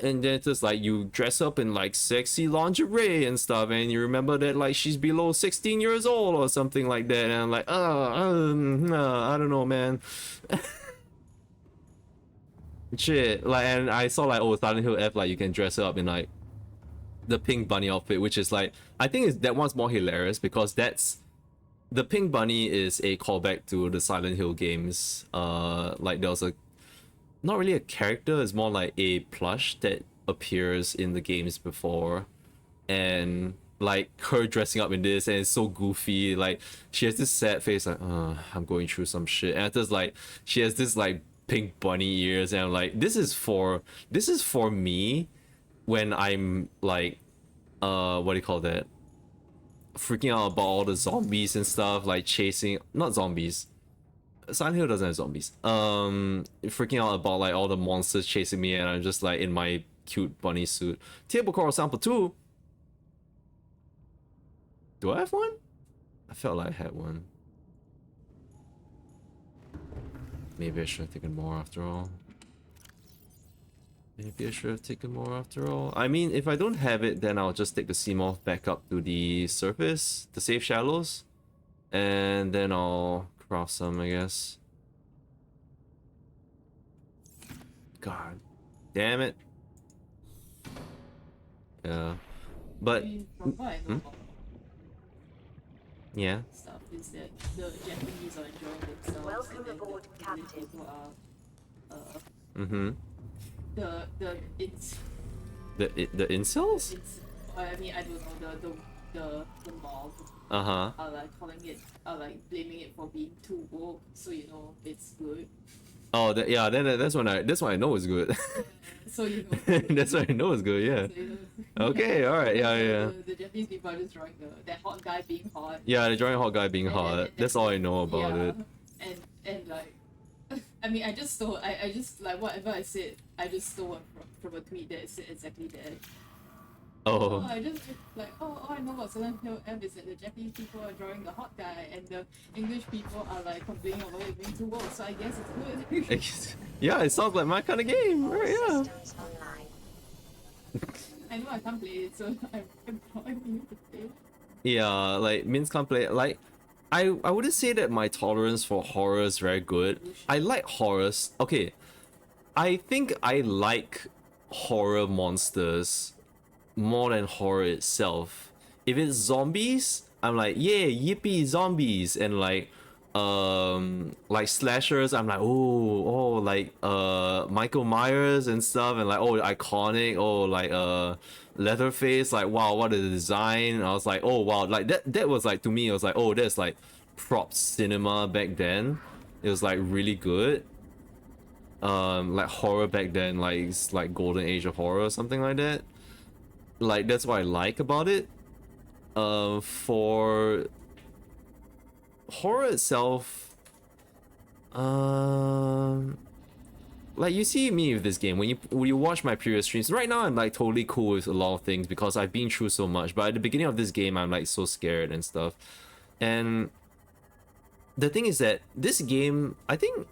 and then it's just like you dress up in like sexy lingerie and stuff, and you remember that like she's below 16 years old or something like that, and I'm like, I don't know, man. Shit, like, and I saw like, oh, Silent Hill F, like you can dress up in like the pink bunny outfit, which is like, I think that one's more hilarious because the pink bunny is a callback to the Silent Hill games. Like there was not really a character, it's more like a plush that appears in the games before, and like her dressing up in this, and it's so goofy. Like she has this sad face, like, I'm going through some shit, and it's just like she has this like pink bunny ears, and I'm like, this is for me when I'm like, what do you call that, freaking out about all the zombies and stuff, like chasing, not zombies, Silent Hill doesn't have zombies, freaking out about like all the monsters chasing me, and I'm just like in my cute bunny suit. Table Coral Sample 2. Do I have one? I felt like I had one. Maybe I should have taken more after all. Maybe I should have taken more after all. I mean, if I don't have it, then I'll just take the Seamoth back up to the surface, the safe shallows, and then I'll craft some, I guess. God damn it. Yeah. But from what I know about yeah. stuff is that the Japanese are enjoying themselves. Welcome aboard, Captain. The incels? I mean, I don't know, the mob Uh-huh. are like calling it, are like blaming it for being too woke, so you know it's good. Oh, yeah, then that's when I know it's good. So you know. That's when I know it's good, yeah. So, you know, Okay, alright, yeah. The Japanese people are just drawing that hot guy being hot. Yeah, they're drawing hot guy being hot. That's all I know about it. And like, I mean, I just like whatever I said, I just stole one from a tweet that said exactly that. Oh. I just like, all I know about Silent Hill M is that the Japanese people are drawing the hot guy, and the English people are like complaining about it being too woke. So I guess it's good. Yeah, it sounds like my kind of game, right? Yeah. I know I can't play it, so I'm employing you to play it. Yeah, like Min's can't play. Like, I wouldn't say that my tolerance for horror is very good. I like horrors. Okay, I think I like horror monsters more than horror itself. If it's zombies, I'm like, yeah, yippee zombies, and like slashers, I'm like, like Michael Myers and stuff, and like, oh, iconic, oh, like Leatherface, like, wow, what a design. And I was like, oh wow, like that was like, to me, it was like, oh, that's like prop cinema back then. It was like really good. like horror back then, like it's like golden age of horror or something like that. Like that's what I like about it. For horror itself, like you see me with this game when you watch my previous streams. Right now I'm like totally cool with a lot of things because I've been through so much, but at the beginning of this game I'm like so scared and stuff. And the thing is that this game, I think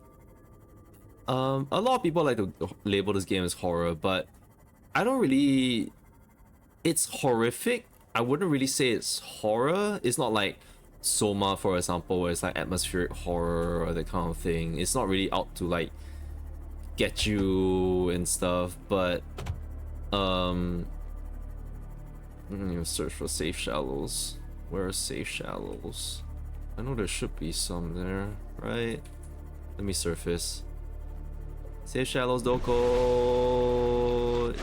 a lot of people like to label this game as horror, but I don't really. It's horrific. I wouldn't really say it's horror. It's not like Soma, for example, where it's like atmospheric horror or that kind of thing. It's not really out to like get you and stuff, but search for safe shallows. Where are safe shallows? I know there should be some there, right? Let me surface. Safe shallows, Doko.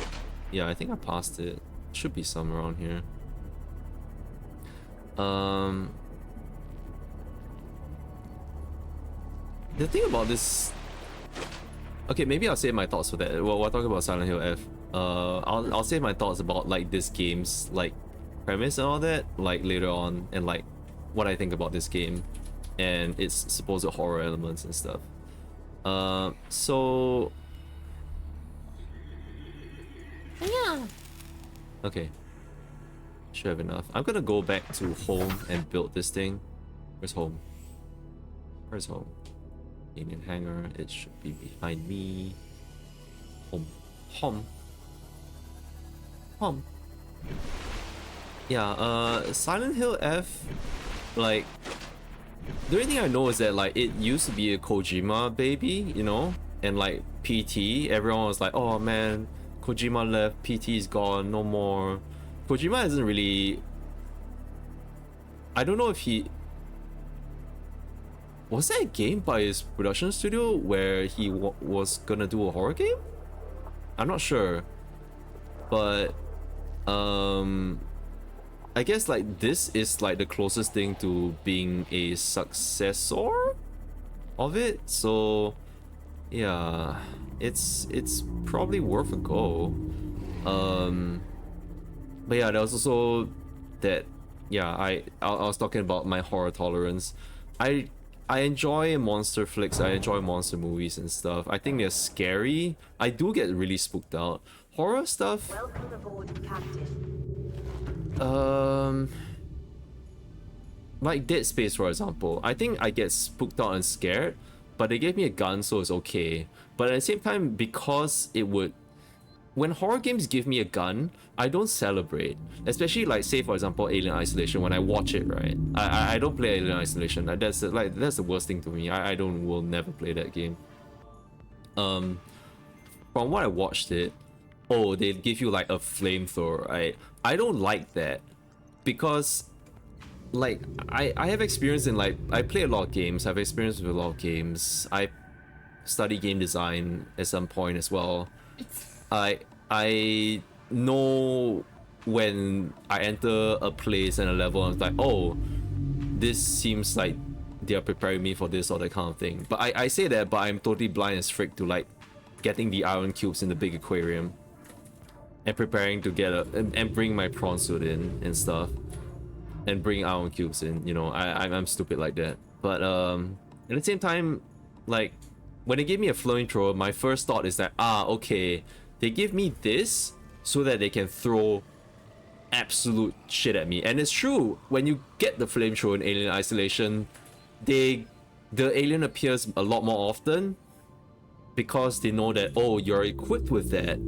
Yeah, I think I passed it. Should be some around here. The thing about this. Okay, maybe I'll save my thoughts for that. Well, we're talking about Silent Hill F. I'll save my thoughts about like this game's like premise and all that like later on, and like what I think about this game and its supposed horror elements and stuff. So yeah. Okay. Should have enough. I'm gonna go back to home and build this thing. Where's home? Where's home? Alien hangar. It should be behind me. Home. Home. Home. Yeah, Silent Hill F, like, the only thing I know is that like it used to be a Kojima baby, you know? And like PT, everyone was like, oh man, Kojima left, PT's gone, no more. Kojima hasn't really... I don't know if he... Was there a game by his production studio where he was gonna do a horror game? I'm not sure. But... I guess like this is like the closest thing to being a successor of it. So... yeah, it's probably worth a go. But yeah, there was also that, yeah, I was talking about my horror tolerance. I enjoy monster flicks, I enjoy monster movies and stuff. I think they're scary. I do get really spooked out. Horror stuff. Welcome aboard, Captain. Like Dead Space, for example. I think I get spooked out and scared, but they gave me a gun, so it's okay. But at the same time, because it would... when horror games give me a gun, I don't celebrate. Especially like, say for example, Alien Isolation. When I watch it, right, I don't play Alien Isolation. That's the worst thing to me. I will never play that game. From what I watched it, oh, they give you like a flamethrower, right? I don't like that because like I have experience in like, I play a lot of games. I've experience with a lot of games. I study game design at some point as well. I know when I enter a place and a level, I'm like, oh, this seems like they are preparing me for this or that kind of thing. But I say that, but I'm totally blind as frick to like getting the iron cubes in the big aquarium and preparing to get and bring my prawn suit in and stuff and bring iron cubes in. You know, I'm stupid like that. But at the same time, like when they give me a flamethrower, my first thought is that, okay, they give me this so that they can throw absolute shit at me. And it's true, when you get the flamethrower in Alien Isolation, the alien appears a lot more often because they know that, oh, you're equipped with that.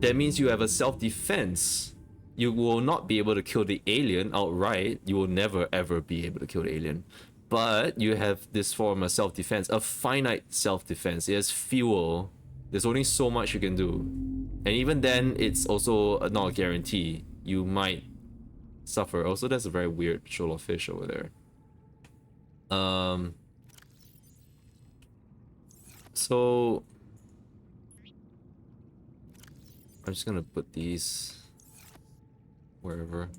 That means you have a self-defense. You will not be able to kill the alien outright. You will never ever be able to kill the alien. But you have this form of self-defense, a finite self-defense. It has fuel. There's only so much you can do. And even then, it's also not a guarantee. You might suffer. Also, that's a very weird shoal of fish over there. So I'm just gonna put these wherever.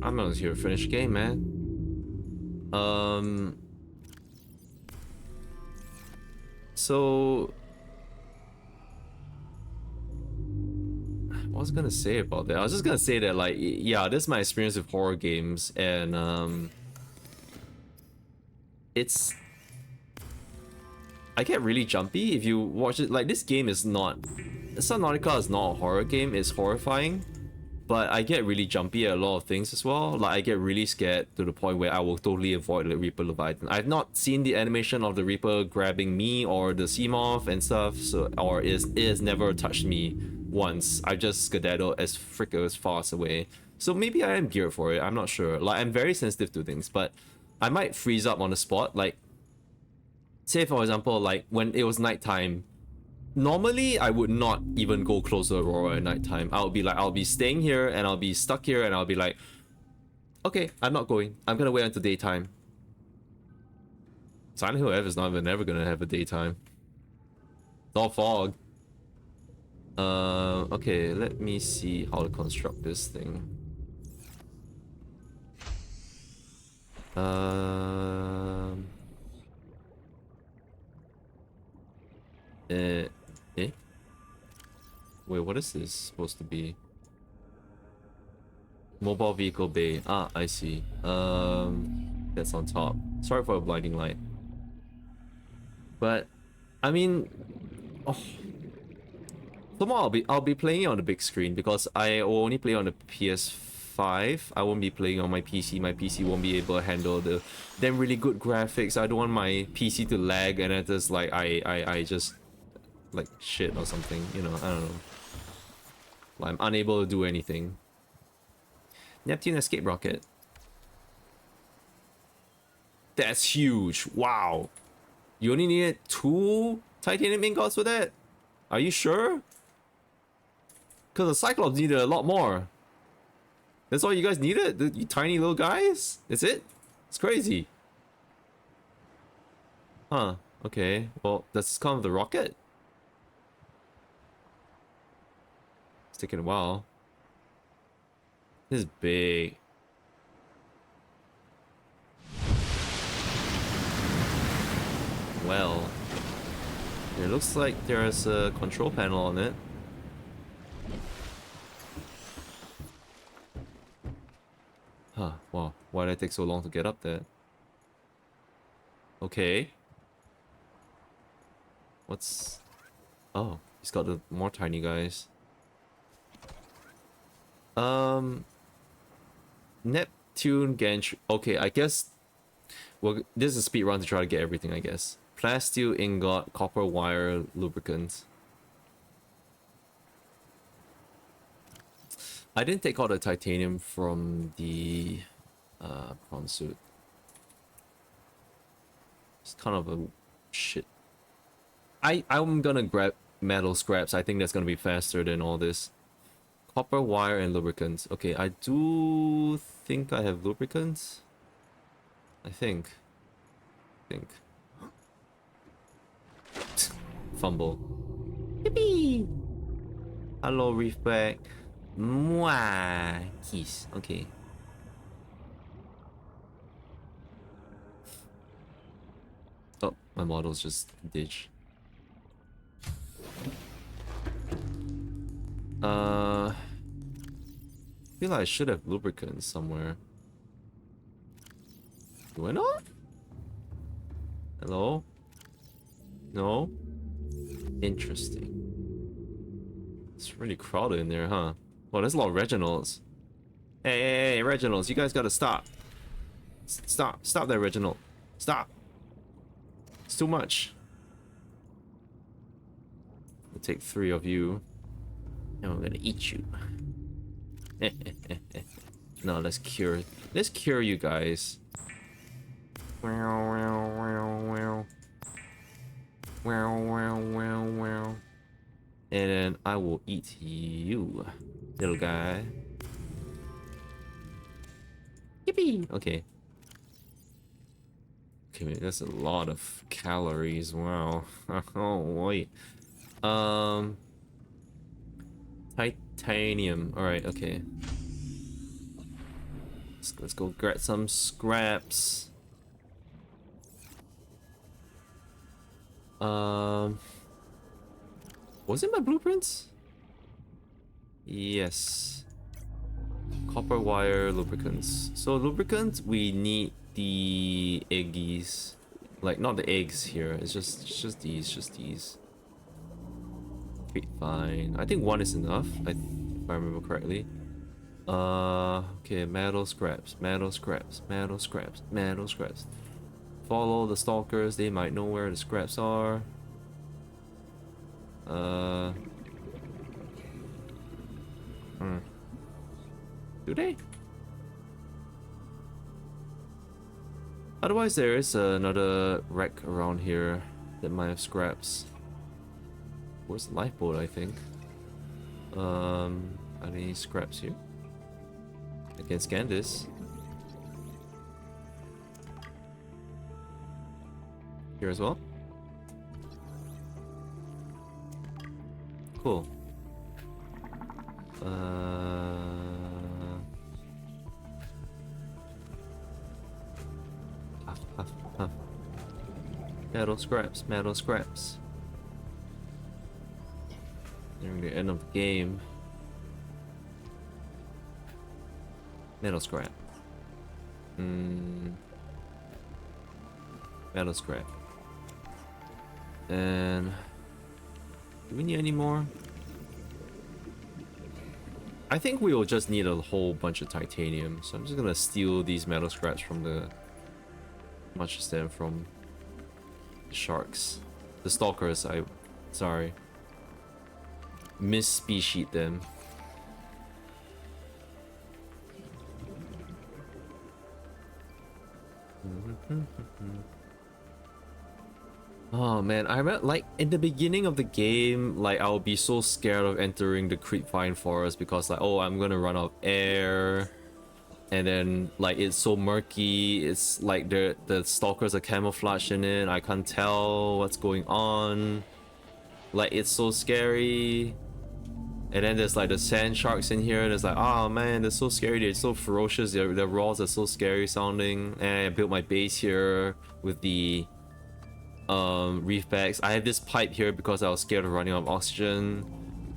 I'm not here to finish the game, man. So what was I gonna say about that? I was just gonna say that, like, yeah, this is my experience with horror games, and it's, I get really jumpy if you watch it. Like, this game is not, Subnautica is not a horror game, it's horrifying, but I get really jumpy at a lot of things as well. Like, I get really scared to the point where I will totally avoid the Reaper Leviathan. I've not seen the animation of the Reaper grabbing me or the Seamoth and stuff, so, or it has never touched me once. I just skedaddle as fast away. So maybe I am geared for it, I'm not sure. Like, I'm very sensitive to things, but I might freeze up on the spot. Like, say for example, like when it was nighttime, normally I would not even go close to Aurora at nighttime. I'll be staying here and I'll be stuck here and I'll be like, okay, I'm not going. I'm gonna wait until daytime. Silent Hill F is not even ever gonna have a daytime. It's all fog. Okay, let me see how to construct this thing. Eh? Wait, what is this supposed to be? Mobile vehicle bay. Ah, I see. That's on top. Sorry for a blinding light. But, I mean, oh, tomorrow I'll be playing it on the big screen because I will only play on the PS5. I won't be playing on my PC. My PC won't be able to handle the damn really good graphics. I don't want my PC to lag and it just like I just like shit or something, you know, I don't know. Like, I'm unable to do anything. Neptune escape rocket. That's huge. Wow. You only needed 2 titanium ingots for that? Are you sure? Because the Cyclops needed a lot more. That's all you guys needed? You tiny little guys? That's it? It's crazy. Huh. Okay. Well, that's kind of the rocket. It's taking a while. This is big. Well, it looks like there's a control panel on it. Huh, wow, why did it take so long to get up there? Okay. What's... Oh, he's got the more tiny guys. Neptune Gantry. Okay, I guess... Well, this is a speed run to try to get everything, I guess. Plasteel ingot, copper wire, lubricant. I didn't take all the titanium from the prawn suit. It's kind of a shit. I'm gonna grab metal scraps. I think that's gonna be faster than all this. Copper wire and lubricants. Okay, I do think I have lubricants. I think. Fumble. Yippee! Hello, Reefback. Mwah! Kiss. Okay. Oh, my model's just ditch. I feel like I should have lubricants somewhere. Do I not? Hello? No? Interesting. It's really crowded in there, huh? Well, there's a lot of Reginalds. Hey, Reginalds, you guys gotta stop. Stop there, Reginald. Stop. It's too much. I'll take 3 of you. And we're gonna eat you. No, let's cure you guys. And then I will eat you, little guy. Yippee! Okay. Okay, wait, that's a lot of calories. Wow. Oh wait. Titanium. All right. Okay. Let's go grab some scraps. Was it my blueprints? Yes. Copper wire lubricants. So lubricants, we need the eggies. Like, not the eggs here. It's just these. Okay, fine. I think one is enough, if I remember correctly. Okay, metal scraps. Follow the stalkers, they might know where the scraps are. Do they? Otherwise, there is another wreck around here that might have scraps. Where's the lifeboat, I think? Are there any scraps here? I can scan this. Here as well. Cool. Metal scraps. Nearing the end of the game. Metal scrap. Metal scrap. And do we need any more? I think we will just need a whole bunch of titanium, so I'm just gonna steal these metal scraps from the much of them from the sharks, the stalkers. Sorry, misspecied them. Oh man, I remember like in the beginning of the game, like I would be so scared of entering the creepvine forest because like, oh, I'm gonna run out of air, and then like it's so murky. It's like the stalkers are camouflaged in it. I can't tell what's going on. Like it's so scary. And then there's like the sand sharks in here. And it's like, oh man, they're so scary. They're so ferocious. Their roars are so scary sounding. And I built my base here with the reef bags. I have this pipe here because I was scared of running out of oxygen.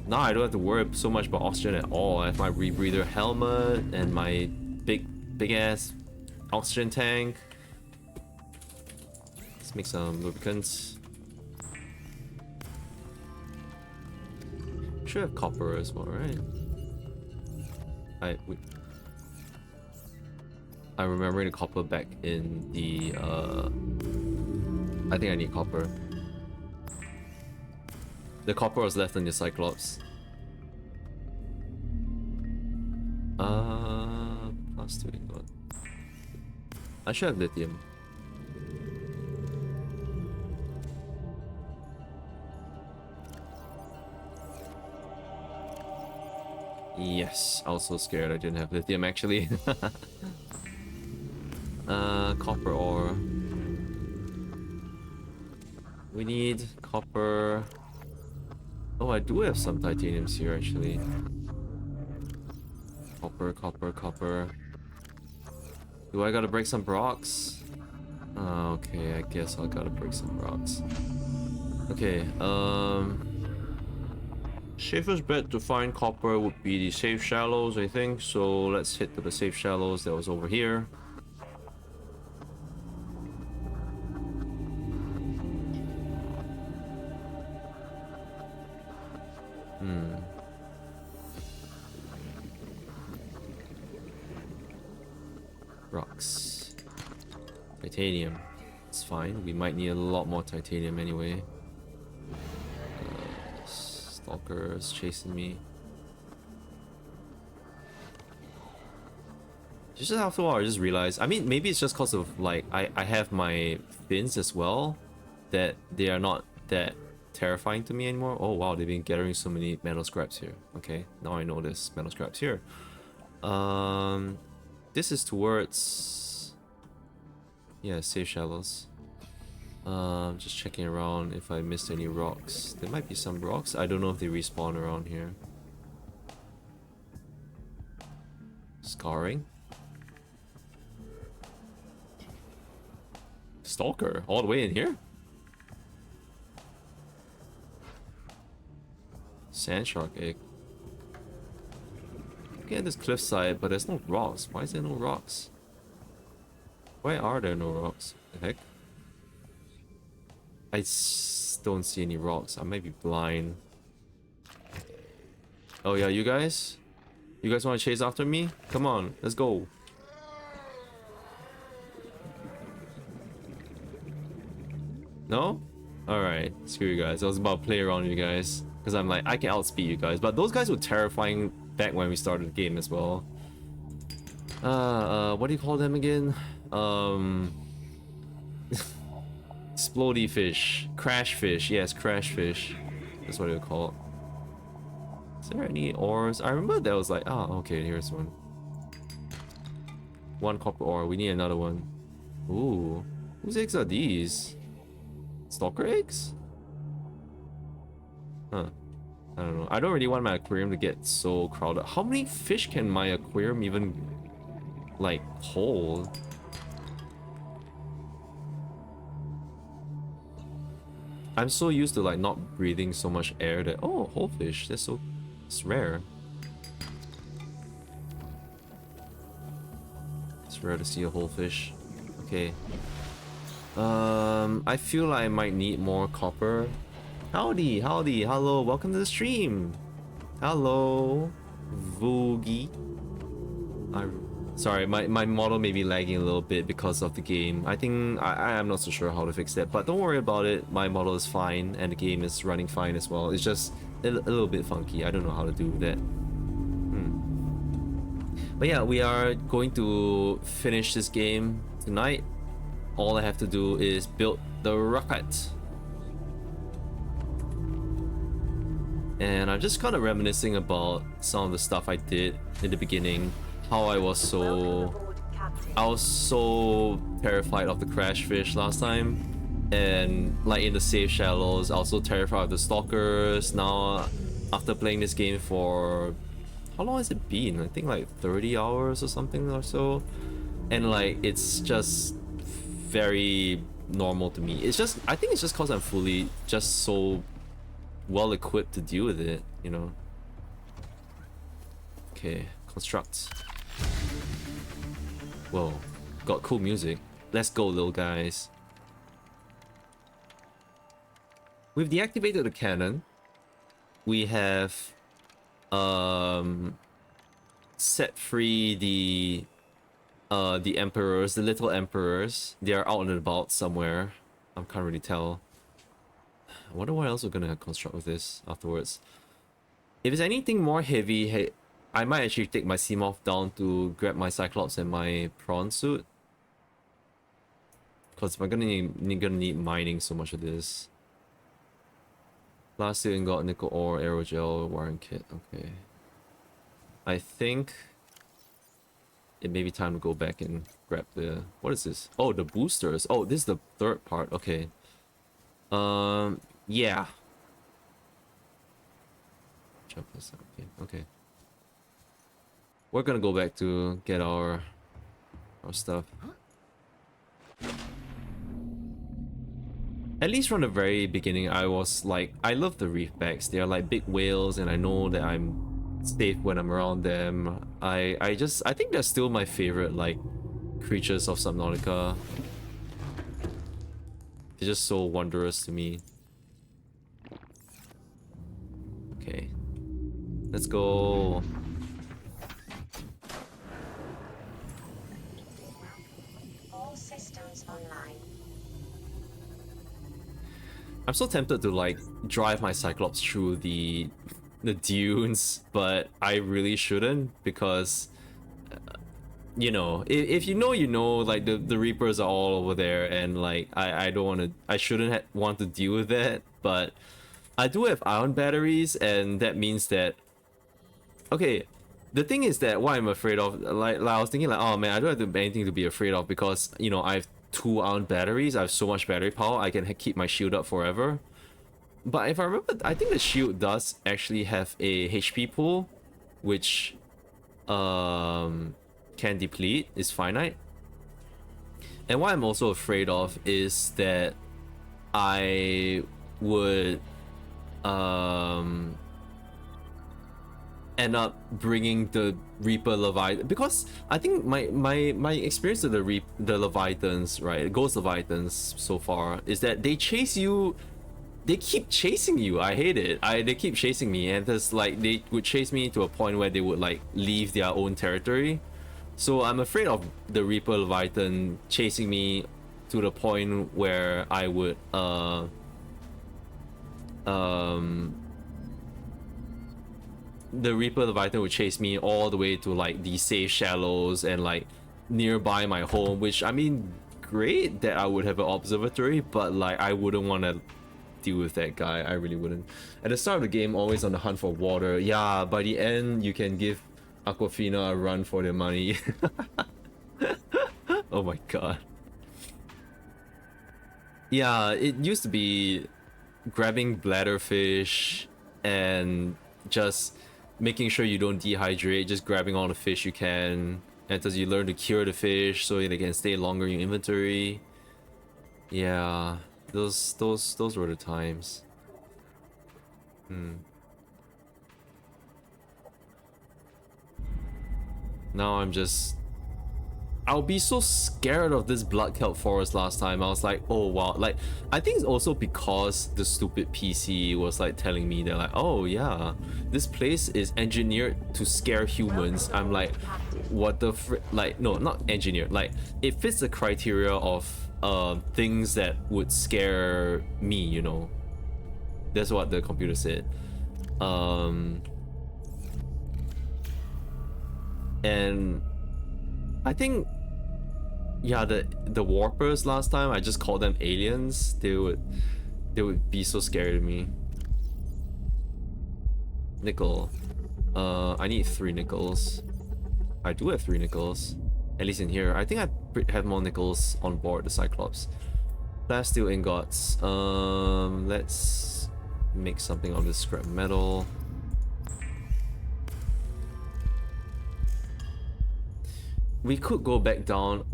Now I don't have to worry so much about oxygen at all. I have my rebreather helmet and my big ass oxygen tank. Let's make some lubricants. Should have copper as well, right? I'm remembering the copper back in the I think I need copper. The copper was left in the Cyclops. Plus 2 ingot. I should have lithium. Yes, I was so scared I didn't have lithium actually. Copper ore. We need copper. Oh, I do have some titaniums here actually. Copper. Do I gotta break some rocks? Okay, I guess I gotta break some rocks. Okay, safest bet to find copper would be the safe shallows, I think. So let's hit to the safe shallows that was over here. Rocks. Titanium. It's fine. We might need a lot more titanium anyway. Stalkers chasing me. Just after a while, I just realized. I mean, maybe it's just because of like I have my fins as well, that they are not that terrifying to me anymore. Oh wow, they've been gathering so many metal scraps here. Okay, now I know there's metal scraps here. This is towards, yeah, safe shallows. Just checking around if I missed any rocks. There might be some rocks. I don't know if they respawn around here. Scarring. Stalker all the way in here? Sand shark egg. Okay, this cliffside, but there's no rocks. Why is there no rocks? Why are there no rocks? The heck? I don't see any rocks. I might be blind. Oh yeah, you guys? You guys want to chase after me? Come on, let's go. No? Alright, screw you guys. I was about to play around with you guys. Because I'm like, I can outspeed you guys. But those guys were terrifying back when we started the game as well. What do you call them again? Explodey fish. Crash fish. Yes, crash fish. That's what they're called. Is there any ores? I remember there was like, oh, okay, here's one. One copper ore. We need another one. Ooh. Whose eggs are these? Stalker eggs? Huh. I don't know. I don't really want my aquarium to get so crowded. How many fish can my aquarium even, like, hold? I'm so used to, like, not breathing so much air that... Oh, whole fish. That's so... It's rare. It's rare to see a whole fish. Okay. I feel like I might need more copper. Howdy, howdy, hello, welcome to the stream. Hello, Voogie. Sorry, my model may be lagging a little bit because of the game. I think I'm not so sure how to fix that, but don't worry about it. My model is fine, and the game is running fine as well. It's just a little bit funky. I don't know how to do that. But yeah, we are going to finish this game tonight. All I have to do is build the rocket. And I'm just kind of reminiscing about some of the stuff I did in the beginning. How I was so terrified of the crash fish last time. And like in the safe shallows, I was so terrified of the stalkers. Now, after playing this game for... How long has it been? I think like 30 hours or something or so. And like, it's just very normal to me. It's just, I think it's just because I'm fully just so well equipped to deal with it, you know. Okay, construct. Whoa, got cool music. Let's go, little guys. We've deactivated the cannon. We have set free the emperors, the little emperors. They are out and about somewhere. I can't really tell. I wonder what else we're gonna construct with this afterwards. If it's anything more heavy, hey, I might actually take my Seamoth down to grab my Cyclops and my prawn suit. Because I'm gonna need mining so much of this. Last year got nickel ore, aerogel, wiring kit. Okay. I think it may be time to go back and grab the... What is this? Oh, the boosters. Oh, this is the third part. Okay. Yeah. Jump this up. Okay. Okay. We're gonna go back to get our stuff. At least from the very beginning, I was like, I love the reefbacks. They are like big whales, and I know that I'm safe when I'm around them. I think they're still my favorite like creatures of Subnautica. They're just so wondrous to me. Okay, let's go. All systems online. I'm so tempted to like drive my Cyclops through the dunes, but I really shouldn't, because you know, if you know, like the Reapers are all over there, and like I don't want to, I shouldn't want to deal with that. But I do have ion batteries, and that means that, okay, the thing is that what I'm afraid of, like I was thinking like, oh man, I don't have anything to be afraid of, because you know, I have 2 ion batteries. I have so much battery power, I can keep my shield up forever. But if I remember, I think the shield does actually have a HP pool, which can deplete, is finite. And what I'm also afraid of is that I would end up bringing the Reaper Leviathan, because I think my experience with the Leviathans, right, Ghost Leviathans so far, is that they chase you. They keep chasing you. I hate it. They keep chasing me, and there's like they would chase me to a point where they would like leave their own territory. So I'm afraid of the Reaper Leviathan chasing me to the point where I would the Reaper Leviathan would chase me all the way to like the safe shallows and like nearby my home, which I mean, great that I would have an observatory, but like I wouldn't want to deal with that guy. I really wouldn't. At the start of the game, always on the hunt for water. Yeah, by the end, you can give Aquafina a run for their money. Oh my god. Yeah, it used to be grabbing bladderfish and just making sure you don't dehydrate, just grabbing all the fish you can until you learn to cure the fish so they can stay longer in your inventory. Yeah, those were the times. Now I'll be so scared of this blood kelp forest last time. I was like, oh wow. Like, I think it's also because the stupid PC was like telling me, they're like, oh yeah, this place is engineered to scare humans. I'm like, what the like, no, not engineered. Like, it fits the criteria of things that would scare me, you know. That's what the computer said. And I think, yeah, the warpers last time, I just called them aliens. They would be so scary to me. Nickel. I need 3 nickels. I do have 3 nickels, at least in here. I think I have more nickels on board the Cyclops. Plasteel ingots. Let's make something of this scrap metal. We could go back down,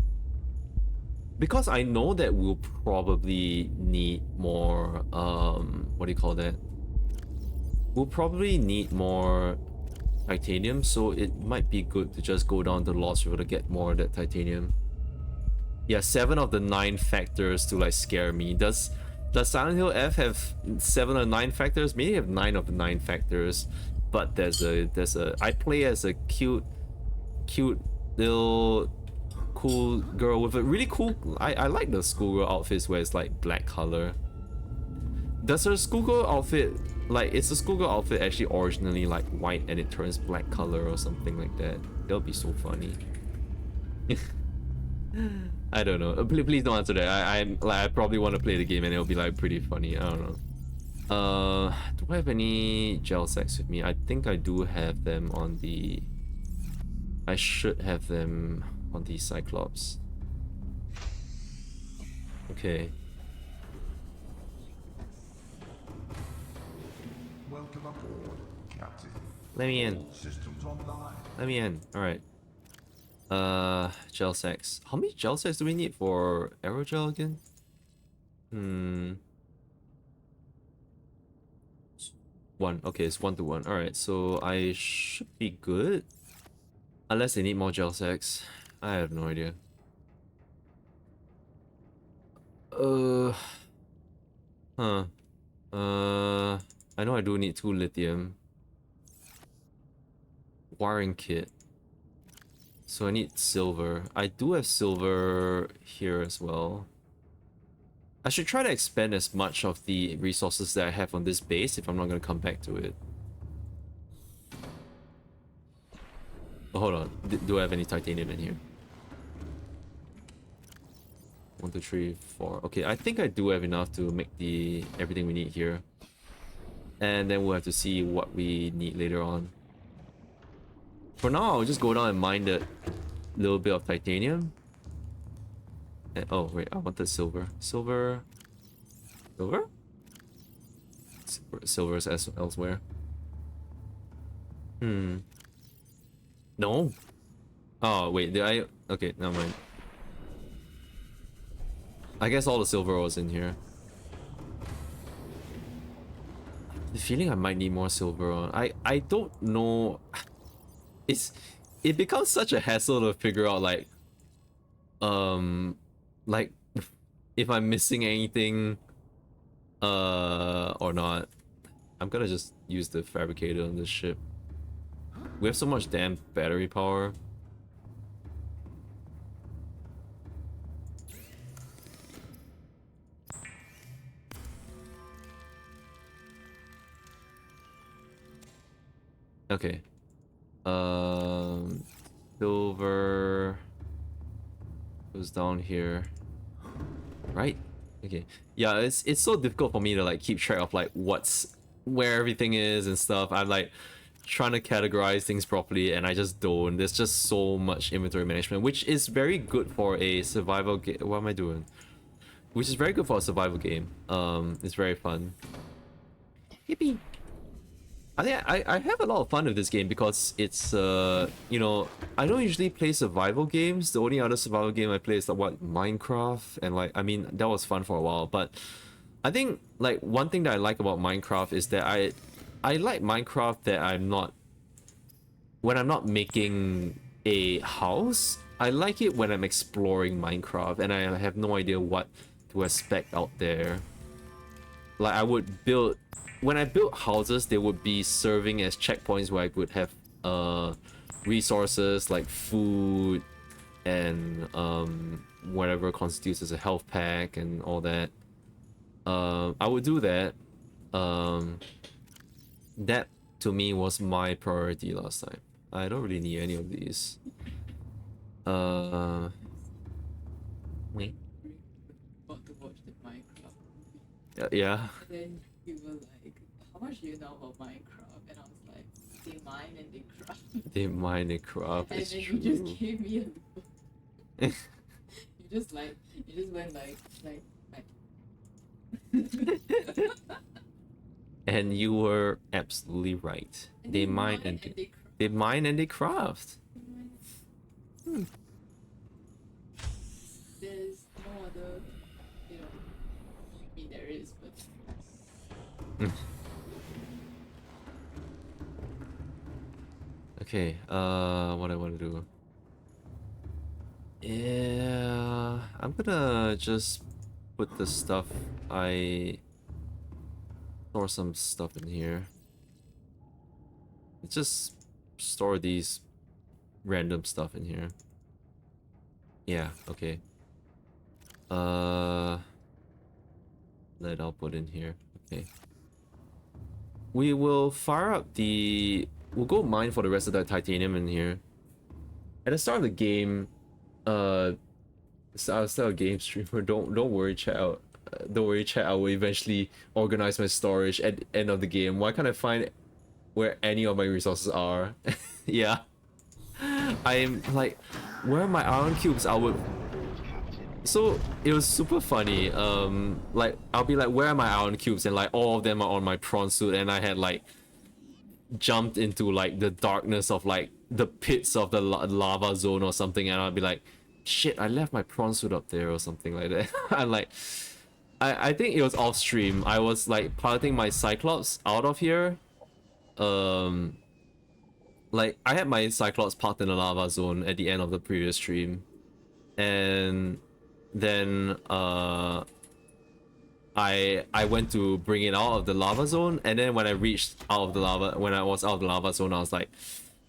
because I know that we'll probably need more, what do you call that? We'll probably need more titanium, so it might be good to just go down to the Lost River to get more of that titanium. Yeah, 7 of the 9 factors to like scare me. Does Silent Hill F have 7 or 9 factors? Maybe have 9 of the 9 factors, but there's a I play as a cute little cool girl with a really cool, I like the schoolgirl outfits where it's like black color. Does her schoolgirl outfit, like, it's a schoolgirl outfit actually originally like white and it turns black color or something like that? That would be so funny. I don't know. Please don't answer that. I probably want to play the game and it'll be like pretty funny. I don't know. Do I have any gel sacks with me? I think I do have them on the, I should have them on the Cyclops. Okay. Welcome aboard, Captain. Let me in. All systems online. Let me in. Alright. Gel sacks. How many gel sacks do we need for aerogel again? 1. Okay, it's 1 to 1. Alright, so I should be good. Unless they need more gel sacks. I have no idea. I know I do need 2 lithium. Wiring kit. So I need silver. I do have silver here as well. I should try to expend as much of the resources that I have on this base if I'm not going to come back to it. Oh, hold on. Do I have any titanium in here? 1, 2, 3, 4. Okay, I think I do have enough to make everything we need here. And then we'll have to see what we need later on. For now, I'll just go down and mine that little bit of titanium. And, oh, wait, I wanted silver. Silver? Silver? Silver is elsewhere. No? Oh, wait, did I? Okay, never mind. I guess all the silver was in here. the feeling I might need more silver on. I don't know. It becomes such a hassle to figure out like if I'm missing anything or not. I'm gonna just use the fabricator on this ship. We have so much damn battery power. Okay. Silver goes down here. Right? Okay. Yeah, it's so difficult for me to like keep track of like where everything is and stuff. I'm like trying to categorize things properly and I just don't. There's just so much inventory management, which is very good for a survival game. What am I doing? Which is very good for a survival game. It's very fun. Yippee! I think I have a lot of fun with this game because it's you know, I don't usually play survival games. The only other survival game I play is like what, Minecraft, and like I mean that was fun for a while, but I think like one thing that I like about Minecraft is that I like Minecraft that when I'm not making a house, I like it when I'm exploring Minecraft and I have no idea what to expect out there. Like I would build, when I built houses, they would be serving as checkpoints where I would have resources like food and whatever constitutes as a health pack and all that. I would do that. That to me was my priority last time. I don't really need any of these. Wait. Got to watch the Minecraft. Yeah. And then you were like, how much do you know about Minecraft? And I was like, they mine and they craft. They mine and craft. And It's then true. you just gave me a book. you just went like. And you were absolutely right. And They mine and they mine and they craft. There's no other, you know, I mean there is, but Okay, what I want to do. Yeah, I'm gonna just put the stuff store some stuff in here. Just store these random stuff in here. Yeah, okay. Lead I'll put in here. Okay. We will fire up we'll go mine for the rest of the titanium in here. At the start of the game, start of game streamer, don't worry, chat out. Don't worry, chat. I will eventually organize my storage at the end of the game. Why can't I find where any of my resources are? Yeah. I'm like, where are my iron cubes? So it was super funny. Like I'll be like, where are my iron cubes? And like all of them are on my prawn suit, and I had like jumped into like the darkness of like the pits of the lava zone or something, and I'll be like, shit, I left my prawn suit up there or something like that. I'm like, I think it was off stream. I was like piloting my Cyclops out of here. Like I had my Cyclops parked in the lava zone at the end of the previous stream, and then I went to bring it out of the lava zone, and then when I was out of the lava zone, I was like,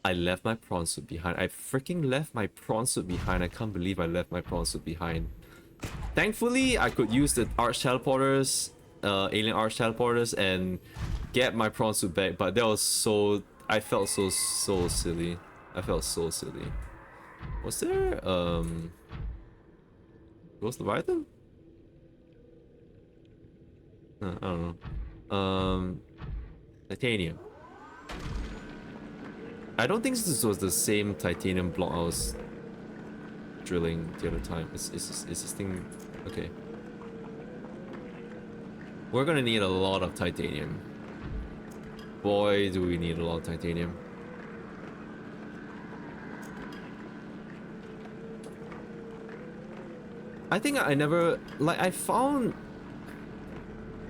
I left my prawn suit behind. I freaking left my prawn suit behind. I can't believe I left my prawn suit behind. Thankfully, I could use the arch teleporters, alien arch teleporters, and get my prawn suit back. But that was so, I felt so silly. I felt so silly. Was there Ghost Leviathan? I don't know. Titanium. I don't think this was the same titanium block I was drilling the other time. Is this thing okay? We're gonna need a lot of titanium. Boy, do we need a lot of titanium. I think I never, like, I found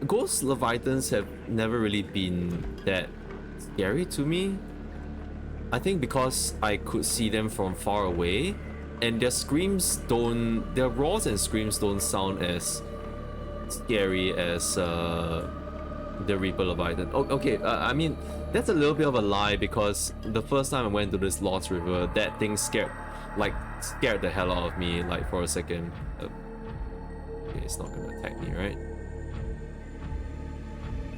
Ghost Leviathans have never really been that scary to me. I think because I could see them from far away, and their roars and screams don't sound as scary as the Reaper Leviathan. Okay, I mean, that's a little bit of a lie, because the first time I went to this Lost River, that thing scared the hell out of me, like, for a second. Okay, it's not gonna attack me, right?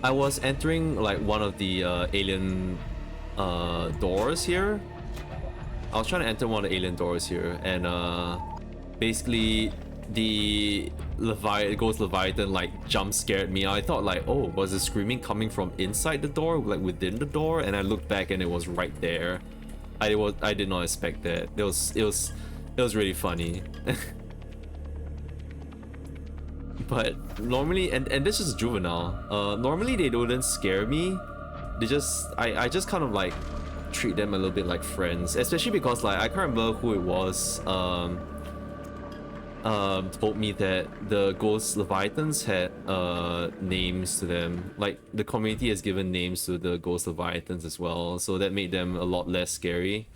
I was entering like one of the alien doors here. I was trying to enter one of the alien doors here, and basically the Ghost Leviathan like jump scared me. I thought like, oh, was the screaming coming from inside the door, like within the door? And I looked back and it was right there. I did not expect that. It was really funny. But normally, and this is juvenile. Normally they don't scare me. They just I just kind of like treat them a little bit like friends, especially because like I can't remember who it was. Told me that the Ghost Leviathans had names to them. Like the community has given names to the Ghost Leviathans as well, so that made them a lot less scary.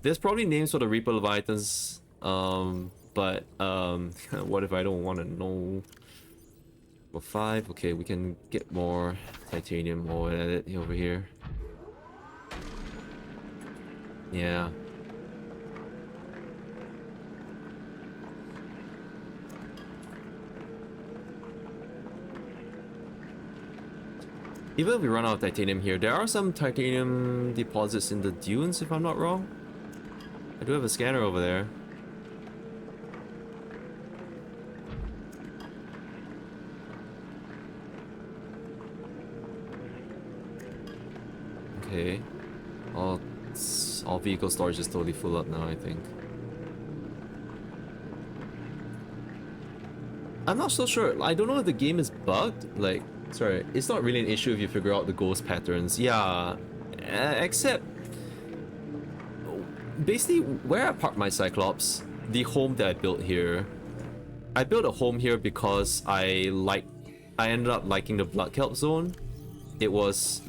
There's probably names for the Reaper Leviathans, but what if I don't want to know? For 5, okay, we can get more titanium or over here. Yeah. Even if we run out of titanium here, there are some titanium deposits in the dunes, if I'm not wrong. I do have a scanner over there. Okay. All vehicle storage is totally full up now, I think. I'm not so sure. I don't know if the game is bugged. Like, sorry, it's not really an issue if you figure out the ghost patterns. Yeah, except basically where I parked my Cyclops, the home that I built here. I built a home here because I ended up liking the Blood Kelp zone. It's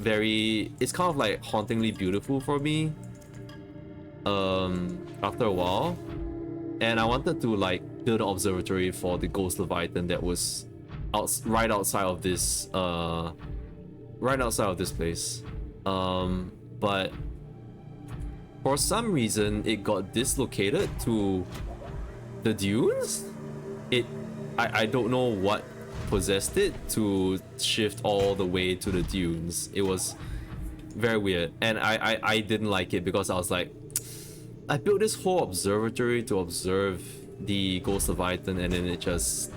kind of like hauntingly beautiful for me after a while, and I wanted to like build an observatory for the Ghost Leviathan that was right outside of this place, but for some reason it got dislocated to the dunes. I don't know what possessed it to shift all the way to the dunes. It was very weird, and I didn't like it because I was like, I built this whole observatory to observe the Ghost Leviathan, and then it just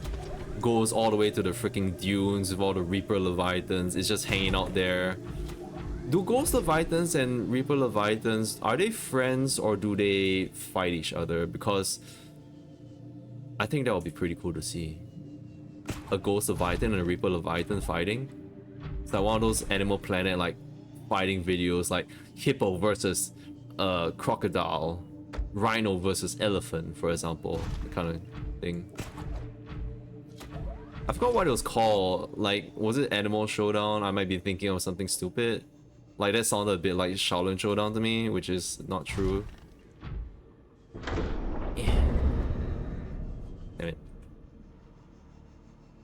goes all the way to the freaking dunes with all the Reaper Leviathans. It's just hanging out there. Do Ghost Leviathans and Reaper Leviathans, are they friends or do they fight each other? Because I think that would be pretty cool to see. A Ghost Leviathan and a Reaper Leviathan fighting. It's like one of those Animal Planet like fighting videos, like hippo versus crocodile, rhino versus elephant, for example, the kind of thing. I forgot what it was called. Like, was it Animal Showdown? I might be thinking of something stupid. Like, that sounded a bit like Shaolin Showdown to me, which is not true. Yeah. Damn it.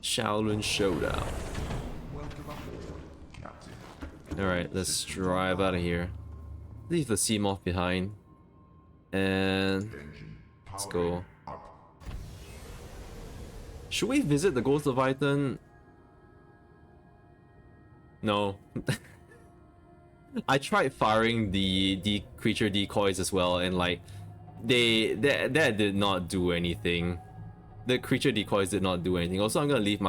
Shaolin Showdown. Alright, let's drive out of here. Leave the Seamoth behind. And let's go. Should we visit the Ghost Leviathan? No. I tried firing the creature decoys as well, and like that did not do anything. The creature decoys did not do anything. Also, I'm gonna leave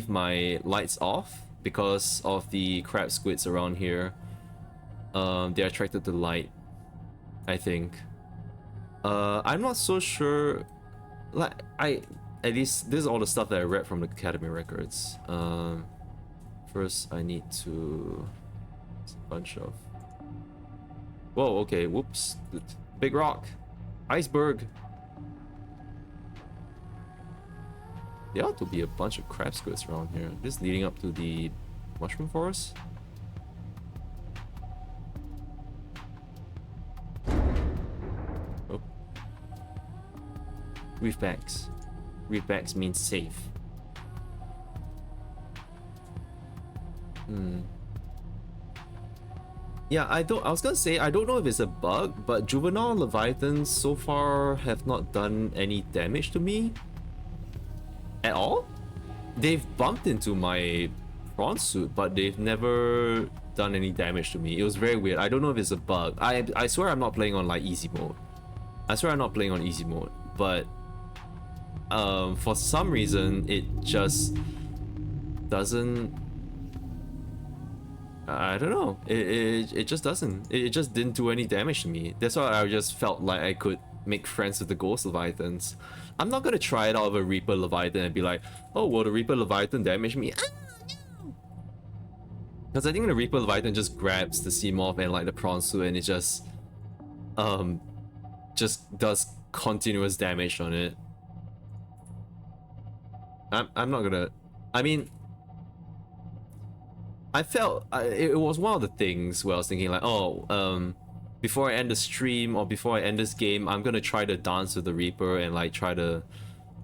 my lights off because of the crab squids around here. They're attracted to light, I think. I'm not so sure. Like, at least this is all the stuff that I read from the Academy records. First I need to... It's a bunch of... Whoa, okay, whoops. Big rock. Iceberg. There ought to be a bunch of crab squids around here. This leading up to the mushroom forest. Oh. Reef bags. Reef bags means safe. Yeah, I was gonna say, I don't know if it's a bug, but juvenile leviathans so far have not done any damage to me at all. They've bumped into my prawn suit, but they've never done any damage to me. It was very weird. I don't know if it's a bug. I swear I'm not playing on like easy mode. I swear I'm not playing on easy mode, but for some reason it just doesn't. I don't know. It just doesn't. It just didn't do any damage to me. That's why I just felt like I could make friends with the ghost leviathans. I'm not gonna try it out of a Reaper Leviathan and be like, oh, will the Reaper Leviathan damage me? No! Because I think the Reaper Leviathan just grabs the Seamoth and like the prawn suit and it just does continuous damage on it. I'm not gonna. I mean, I felt it was one of the things where I was thinking like, oh, before I end the stream or before I end this game, I'm gonna try to dance with the Reaper and like try to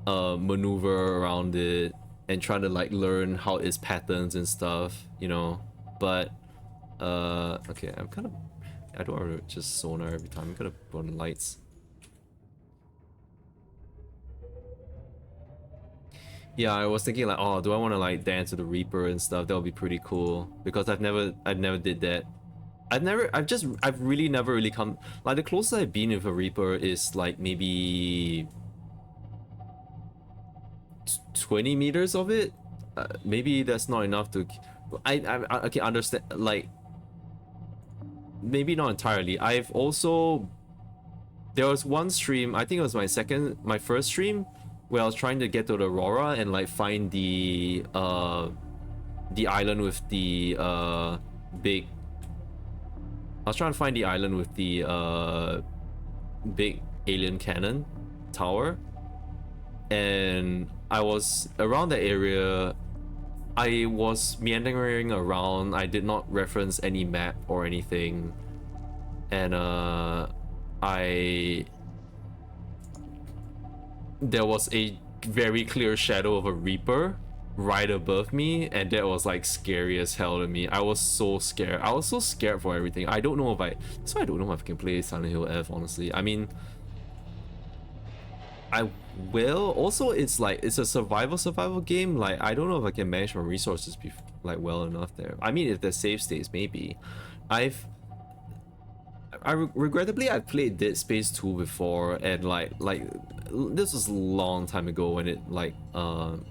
maneuver around it and try to like learn how its patterns and stuff, you know. But okay, I don't want to just sonar every time. I'm gonna put on lights. Yeah, I was thinking like, oh, do I want to like dance with the Reaper and stuff? That would be pretty cool because I've never did that. I've really never come, like the closest I've been with a Reaper is like maybe 20 meters of it. Maybe that's not enough to, I okay, understand, like maybe not entirely. I've also, there was one stream, I think it was my first stream, where I was trying to get to the Aurora and like find the island with the big. I was trying to find the island with the big alien cannon tower, and I was around the area. I was meandering around. I did not reference any map or anything, and there was a very clear shadow of a Reaper right above me, and that was like scary as hell to me. I was so scared. I was so scared for everything. I don't know if that's why I don't know if I can play Silent Hill F, honestly. I mean, I will. Also, it's like, it's a survival game. Like, I don't know if I can manage my resources like well enough there. I mean, if there's save states, maybe. Regrettably, I've played Dead Space 2 before, and like this was a long time ago when it like when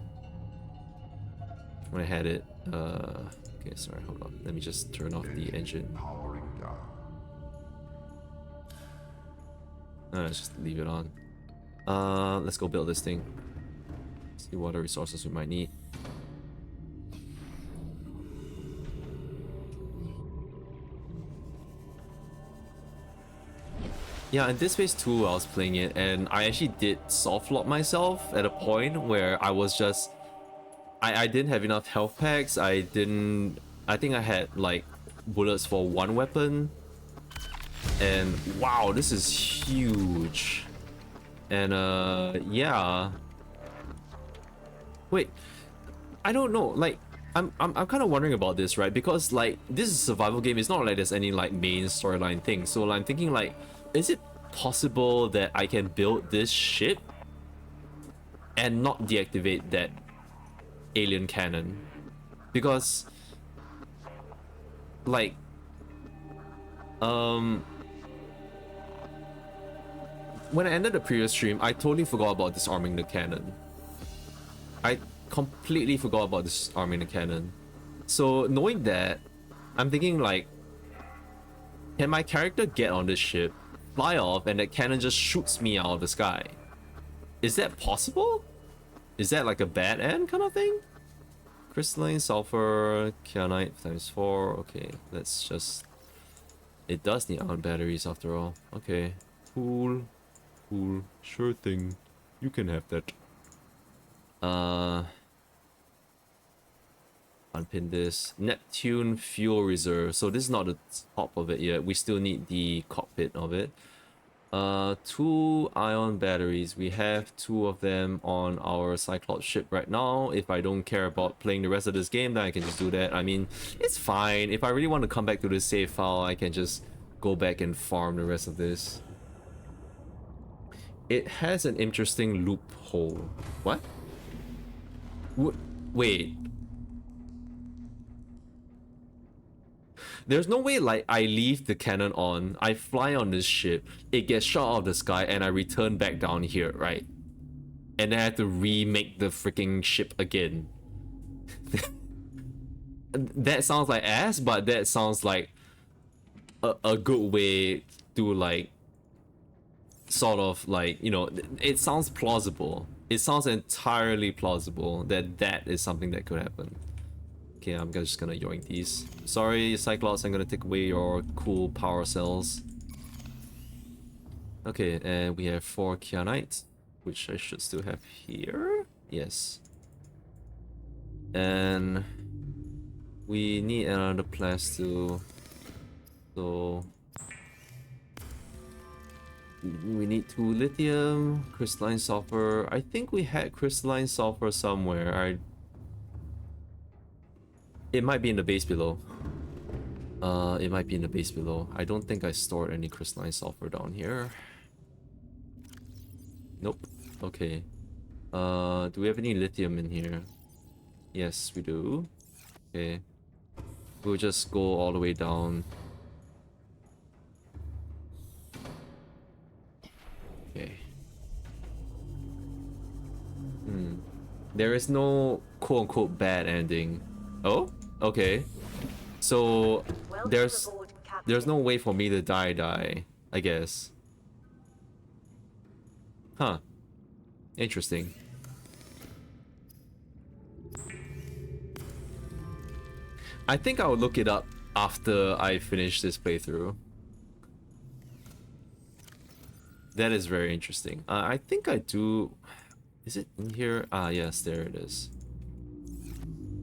I had it. Okay, sorry, hold on. Let me just turn off the engine. Powering down. Let's just leave it on. Let's go build this thing. See what other resources we might need. Yeah, in Dead Space 2 I was playing it, and I actually did soft lock myself at a point where I was just, I didn't have enough health packs. I think I had like bullets for one weapon, and wow, this is huge. And yeah, wait, I don't know, like I'm kind of wondering about this, right? Because like this is a survival game. It's not like there's any like main storyline thing, so I'm thinking like, is it possible that I can build this ship and not deactivate that alien cannon? Because like when I ended the previous stream, I totally forgot about disarming the cannon. I completely forgot about disarming the cannon. So knowing that, I'm thinking like, can my character get on this ship, fly off, and the cannon just shoots me out of the sky? Is that possible? Is that like a bad end kind of thing? Crystalline sulfur, kyanite ×4. Okay, let's just... It does need ion batteries after all. Okay, cool. Cool. Sure thing. You can have that. Unpin this. Neptune fuel reserve. So this is not the top of it yet. We still need the cockpit of it. 2 ion batteries. We have 2 of them on our Cyclops ship right now. If I don't care about playing the rest of this game, then I can just do that. I mean, it's fine. If I really want to come back to this save file, I can just go back and farm the rest of this. It has an interesting loophole. What? Wait. There's no way like I leave the cannon on, I fly on this ship, it gets shot out of the sky, and I return back down here, right? And then I have to remake the freaking ship again. That sounds like ass, but that sounds like a good way to like sort of like, you know, it sounds plausible. It sounds entirely plausible that that is something that could happen. Okay, I'm just gonna yoink these. Sorry, Cyclops, I'm gonna take away your cool power cells. Okay, and we have 4 Kyanite, which I should still have here. Yes. And we need another plasteel. So we need 2 lithium, crystalline sulfur. I think we had crystalline sulfur somewhere. It might be in the base below. It might be in the base below. I don't think I stored any crystalline sulfur down here. Nope. Okay. Do we have any lithium in here? Yes, we do. Okay. We'll just go all the way down. Okay. There is no quote-unquote bad ending. Oh? Okay. So there's no way for me to die, I guess. Huh. Interesting. I think I'll look it up after I finish this playthrough. That is very interesting. I think I do... Is it in here? Ah, yes, there it is.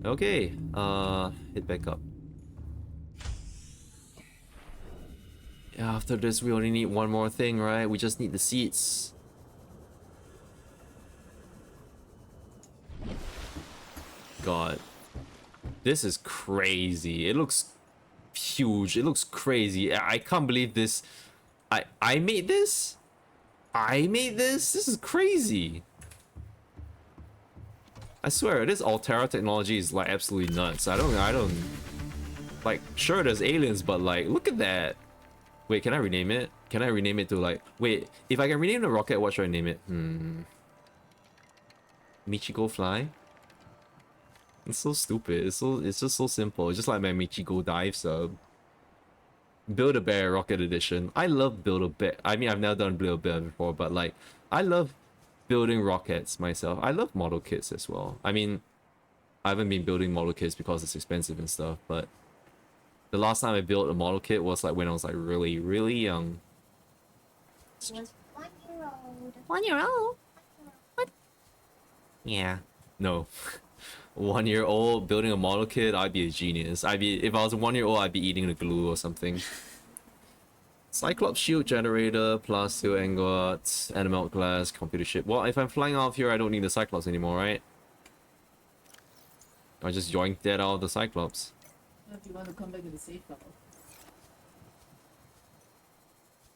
Okay, hit back up. After this, we only need one more thing, right? We just need the seats. God. This is crazy. It looks huge. It looks crazy. I can't believe this. I made this? I made this? This is crazy. I swear, this Altera technology is like absolutely nuts. I don't like, sure there's aliens, but like, look at that. Wait, can I rename it? Can I rename it to like, wait, if I can rename the rocket, what should I name it? Michiko Fly? It's so stupid. It's just so simple. It's just like my Michiko Dive sub. Build-A-Bear Rocket Edition. I love Build-A-Bear. I mean, I've never done Build-A-Bear before, but like, I love building rockets myself. I love model kits as well. I mean, I haven't been building model kits because it's expensive and stuff, but the last time I built a model kit was like when I was like really, really young. It was 1 year old. 1 year old? What? Yeah. No. 1 year old building a model kit, I'd be a genius. If I was a 1 year old, I'd be eating the glue or something. Cyclops shield generator, plasteel ingots, animal glass, computer chip. Well, if I'm flying out of here, I don't need the Cyclops anymore, right? I just yoink that out of the Cyclops. If you want to come back to the save file.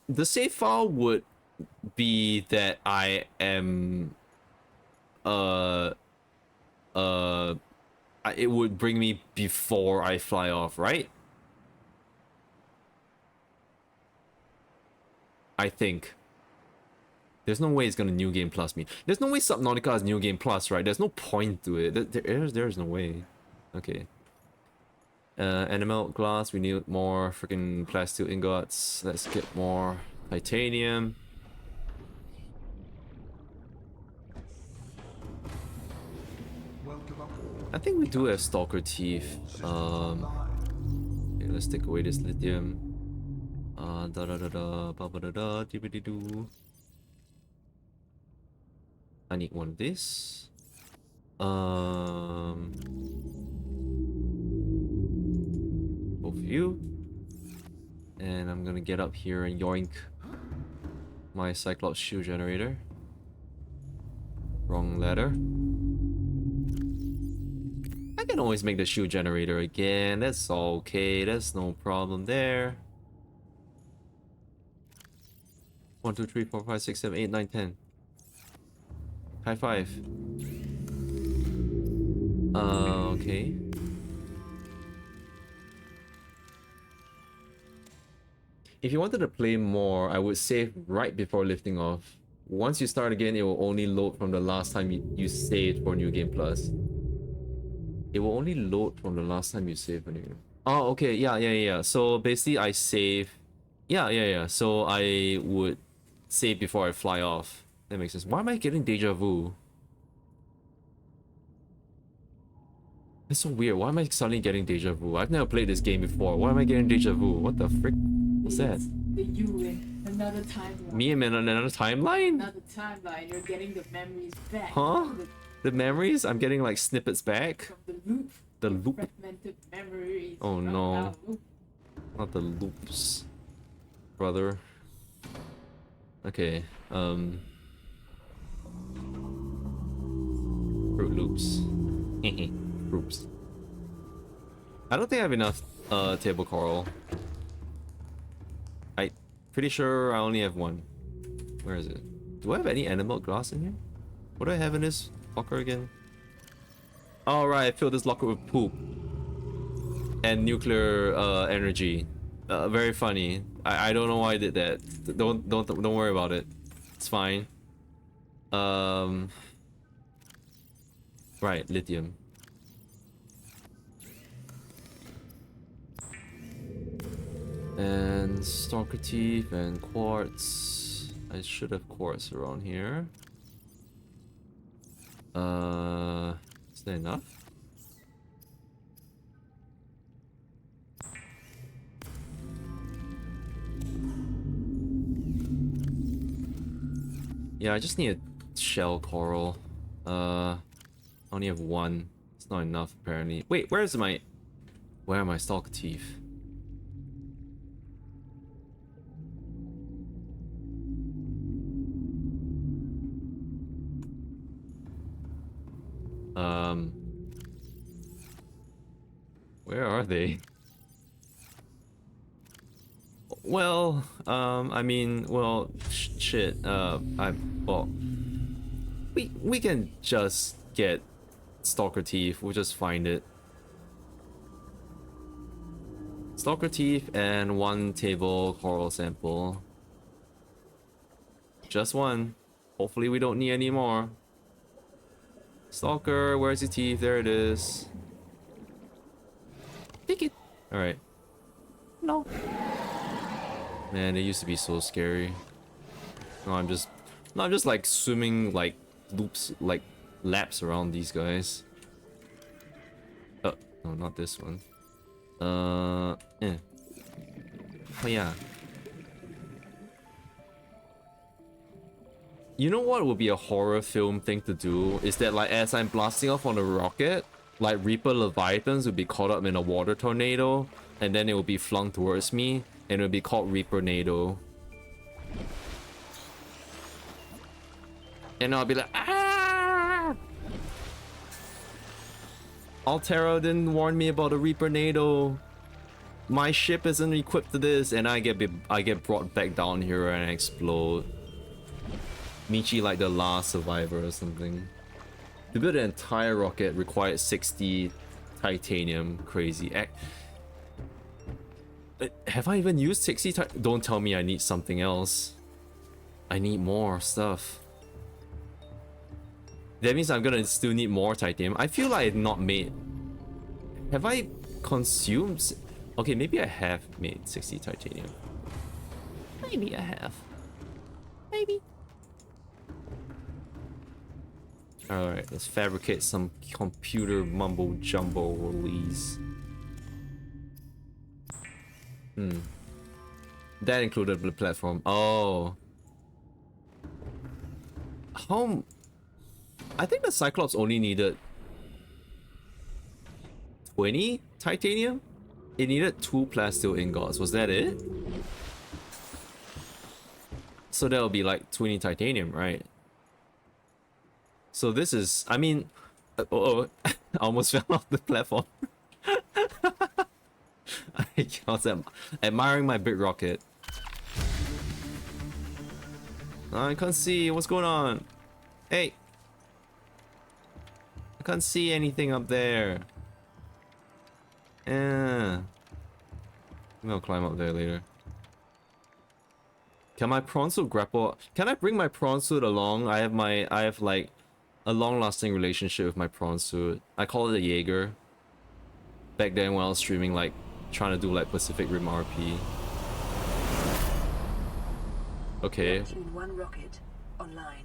The save file would be that I am it would bring me before I fly off, right? I think. There's no way it's gonna New Game Plus me. There's no way Subnautica has New Game Plus, right? There's no point to it. There's no way. Okay. Animal glass, we need more freaking plasteel ingots. Let's get more titanium. I think we do have stalker teeth. Okay, let's take away this lithium. Da da da da ba ba da da doo. I need one of this. Both of you. And I'm gonna get up here and yoink my Cyclops shield generator. Wrong ladder. I can always make the shield generator again. That's okay. That's no problem there. 1, 2, 3, 4, 5, 6, 7, 8, 9, 10. High five. Okay. If you wanted to play more, I would save right before lifting off. Once you start again, it will only load from the last time you saved for New Game Plus. It will only load from the last time you saved for New Game. Oh, okay. Yeah. So basically, I save. Yeah. So I would save before I fly off. That makes sense. Why am I getting deja vu? It's so weird. Why am I suddenly getting deja vu? I've never played this game before. Why am I getting deja vu? What the frick? What's that? You in another timeline. Me in another timeline? Another timeline. You're getting the memories back. Huh? The memories? I'm getting like snippets back? From the loop. The loop? Fragmented memories. Oh no. Not the loops. Brother. Okay. Fruit Loops. Oops. I don't think I have enough table coral. I pretty sure I only have one. Where is it? Do I have any animal glass in here? What do I have in this locker again? Oh right, I filled this locker with poop and nuclear energy. Very funny. I don't know why I did that. Don't worry about it. It's fine. Right, lithium. And stalker teeth and quartz. I should have quartz around here. Is that enough? Yeah, I just need a shell coral. I only have one. It's not enough apparently. Wait, where are my stalker teeth? Where are they? Well, I mean, well, shit. Well, we can just get stalker teeth. We'll just find it. Stalker teeth and one table coral sample. Just one. Hopefully we don't need any more. Stalker, where's your teeth? There it is. Take it. All right. No. Man, it used to be so scary. No, I'm just like swimming like loops, like laps around these guys. Oh, no, not this one. Oh yeah. You know what would be a horror film thing to do? Is that like as I'm blasting off on a rocket, like Reaper Leviathans would be caught up in a water tornado, and then it will be flung towards me, and it will be called Reaper-nado. And I'll be like, ah! Altera didn't warn me about a Reaper-nado. My ship isn't equipped to this, and I get brought back down here and explode. Michi like the last survivor or something. To build an entire rocket required 60 titanium. Crazy. Have I even used 60 Don't tell me I need something else. I need more stuff. That means I'm gonna still need more titanium. I feel like I've not made... Have I consumed... Okay, maybe I have made 60 titanium. Maybe I have. Maybe. Alright, let's fabricate some computer mumbo jumbo release. That included the platform. Oh. How... I think the Cyclops only needed 20 titanium? It needed 2 plasteel ingots. Was that it? So that'll be like 20 titanium, right? So this is, I mean, I almost fell off the platform. I was admiring my big rocket. I can't see. What's going on? Hey. I can't see anything up there. Yeah. Maybe I'll climb up there later. Can my prawn suit grapple? Can I bring my prawn suit along? I have like a long-lasting relationship with my prawn suit. I call it a Jaeger. Back then when I was streaming, like trying to do like Pacific Rim RP. Okay. Neptune 1 rocket online.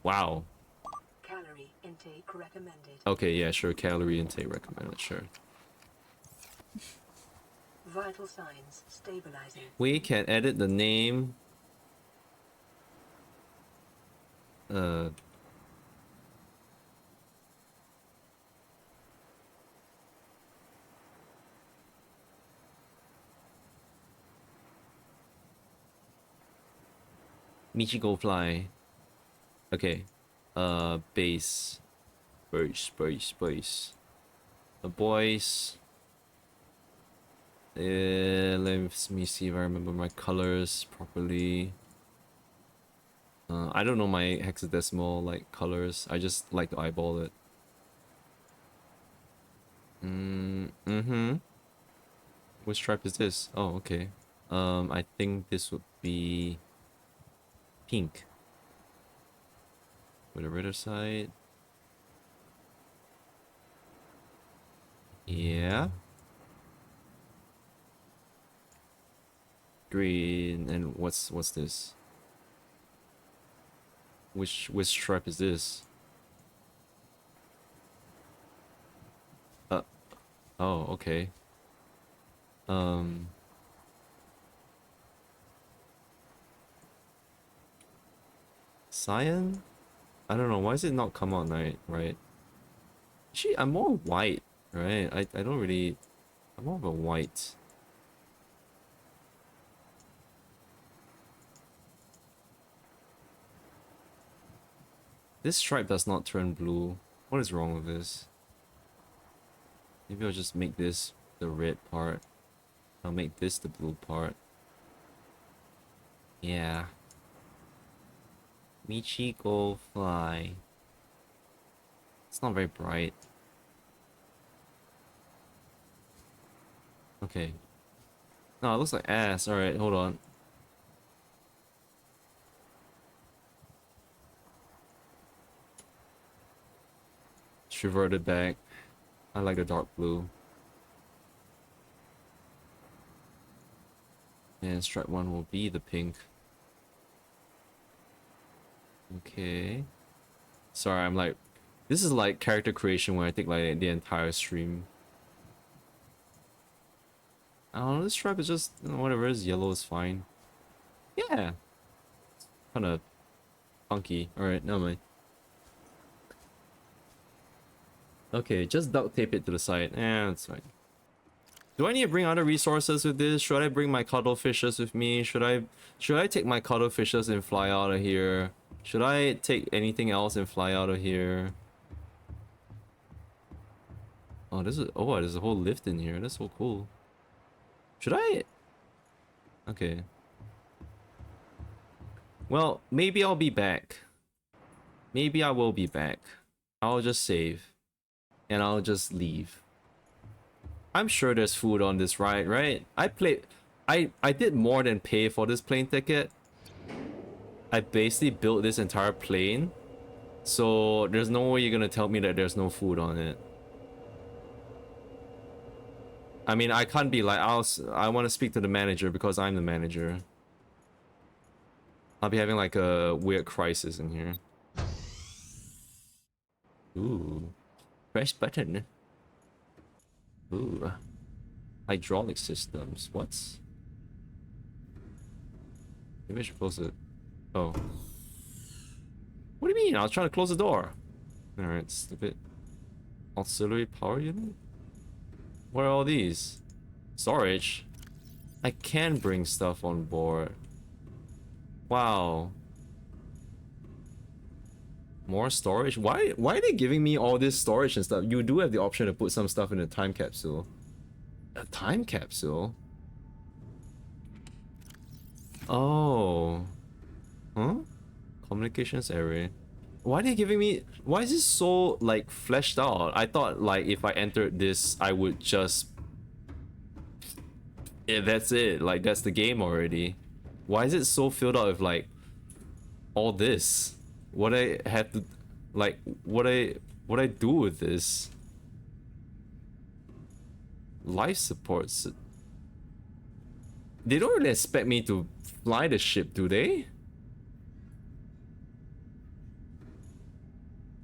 Wow. Calorie intake recommended. Okay, yeah, sure. Calorie intake recommended, sure. Vital signs stabilizing. We can edit the name. Michigo fly. Okay. Base. Base. The boys. Let me see if I remember my colors properly. I don't know my hexadecimal like colors. I just like to eyeball it. Which stripe is this? Oh, okay. I think this would be pink. With the other side. Yeah. Green, and what's this? Which stripe is this? Oh, okay. Cyan? I don't know, why is it not come out right? Actually, I'm more white, right? I don't really... I'm more of a white. This stripe does not turn blue. What is wrong with this? Maybe I'll just make this the red part. I'll make this the blue part. Yeah. Michiko fly. It's not very bright. Okay. No, it looks like ass. Alright, hold on. Revert it back. I like the dark blue. And stripe 1 will be the pink. Okay. Sorry, I'm like... This is like character creation where I take like the entire stream. I don't know, this stripe is just... You know, whatever it is, yellow is fine. Yeah! Kinda... funky. Alright, never mind. Okay, just duct tape it to the side. That's fine. Do I need to bring other resources with this? Should I bring my cuttlefishes with me? Should I take my cuttlefishes and fly out of here? Should I take anything else and fly out of here? Oh, there's a whole lift in here. That's so cool. Should I? Okay. Well, maybe I'll be back. Maybe I will be back. I'll just save. And I'll just leave. I'm sure there's food on this ride, right? I did more than pay for this plane ticket. I basically built this entire plane. So there's no way you're gonna tell me that there's no food on it. I mean, I can't be like, I want to speak to the manager because I'm the manager. I'll be having like a weird crisis in here. Ooh. Press button. Ooh. Hydraulic systems. What? Maybe I should close it. Oh. What do you mean? I was trying to close the door. Alright, stupid. Auxiliary power unit? What are all these? Storage? I can bring stuff on board. Wow. More storage? Why are they giving me all this storage and stuff? You do have the option to put some stuff in a time capsule. A time capsule? Oh. Huh? Communications area. Why are they giving me... Why is this so, like, fleshed out? I thought, like, if I entered this, I would just... Yeah, that's it. Like, that's the game already. Why is it so filled out with, like, all this? What I have to... Like, what I do with this? Life supports. They don't really expect me to fly the ship, do they?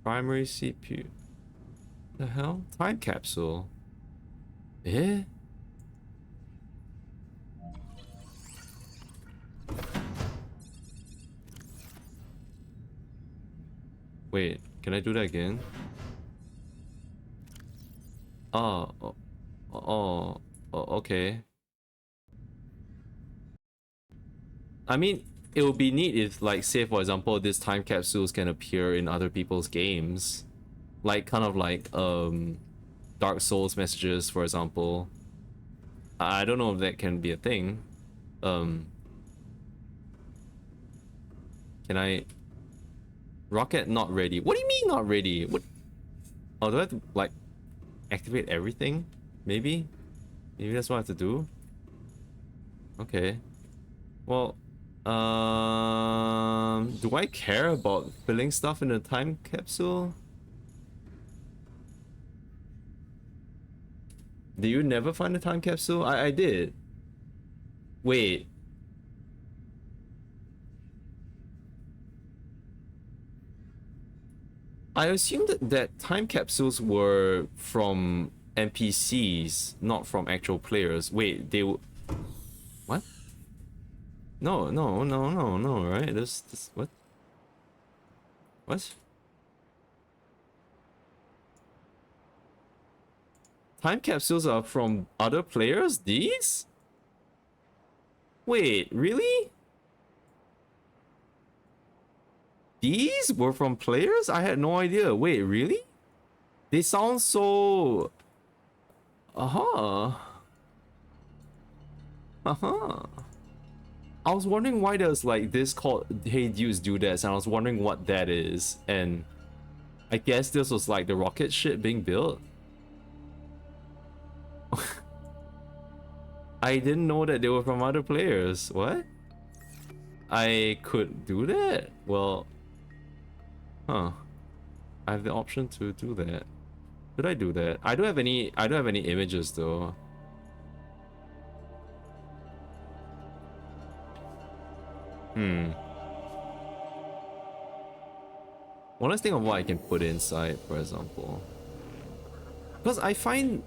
Primary CPU. The hell? Time capsule. Eh? Wait, can I do that again? Oh, okay. I mean, it would be neat if, like, say for example, these time capsules can appear in other people's games. Like, kind of like, Dark Souls messages, for example. I don't know if that can be a thing. Can I... Rocket not ready. What do you mean not ready? What? Oh, do I have to, like, activate everything? Maybe? Maybe that's what I have to do? Okay. Well, do I care about filling stuff in a time capsule? Do you never find a time capsule? I did. Wait. I assumed that time capsules were from NPCs, not from actual players. Wait, they were... What? No, right? This... What? What? Time capsules are from other players? These? Wait, really? These were from players? I had no idea. Wait, really? They sound so... Uh-huh. I was wondering why there's like this called Hey Dudes Do This, and I was wondering what that is. And I guess this was like the rocket ship being built. I didn't know that they were from other players. What? I could do that? Well... Huh. I have the option to do that. Should I do that? I don't have any images though. Well, let's think of what I can put inside, for example. Because I found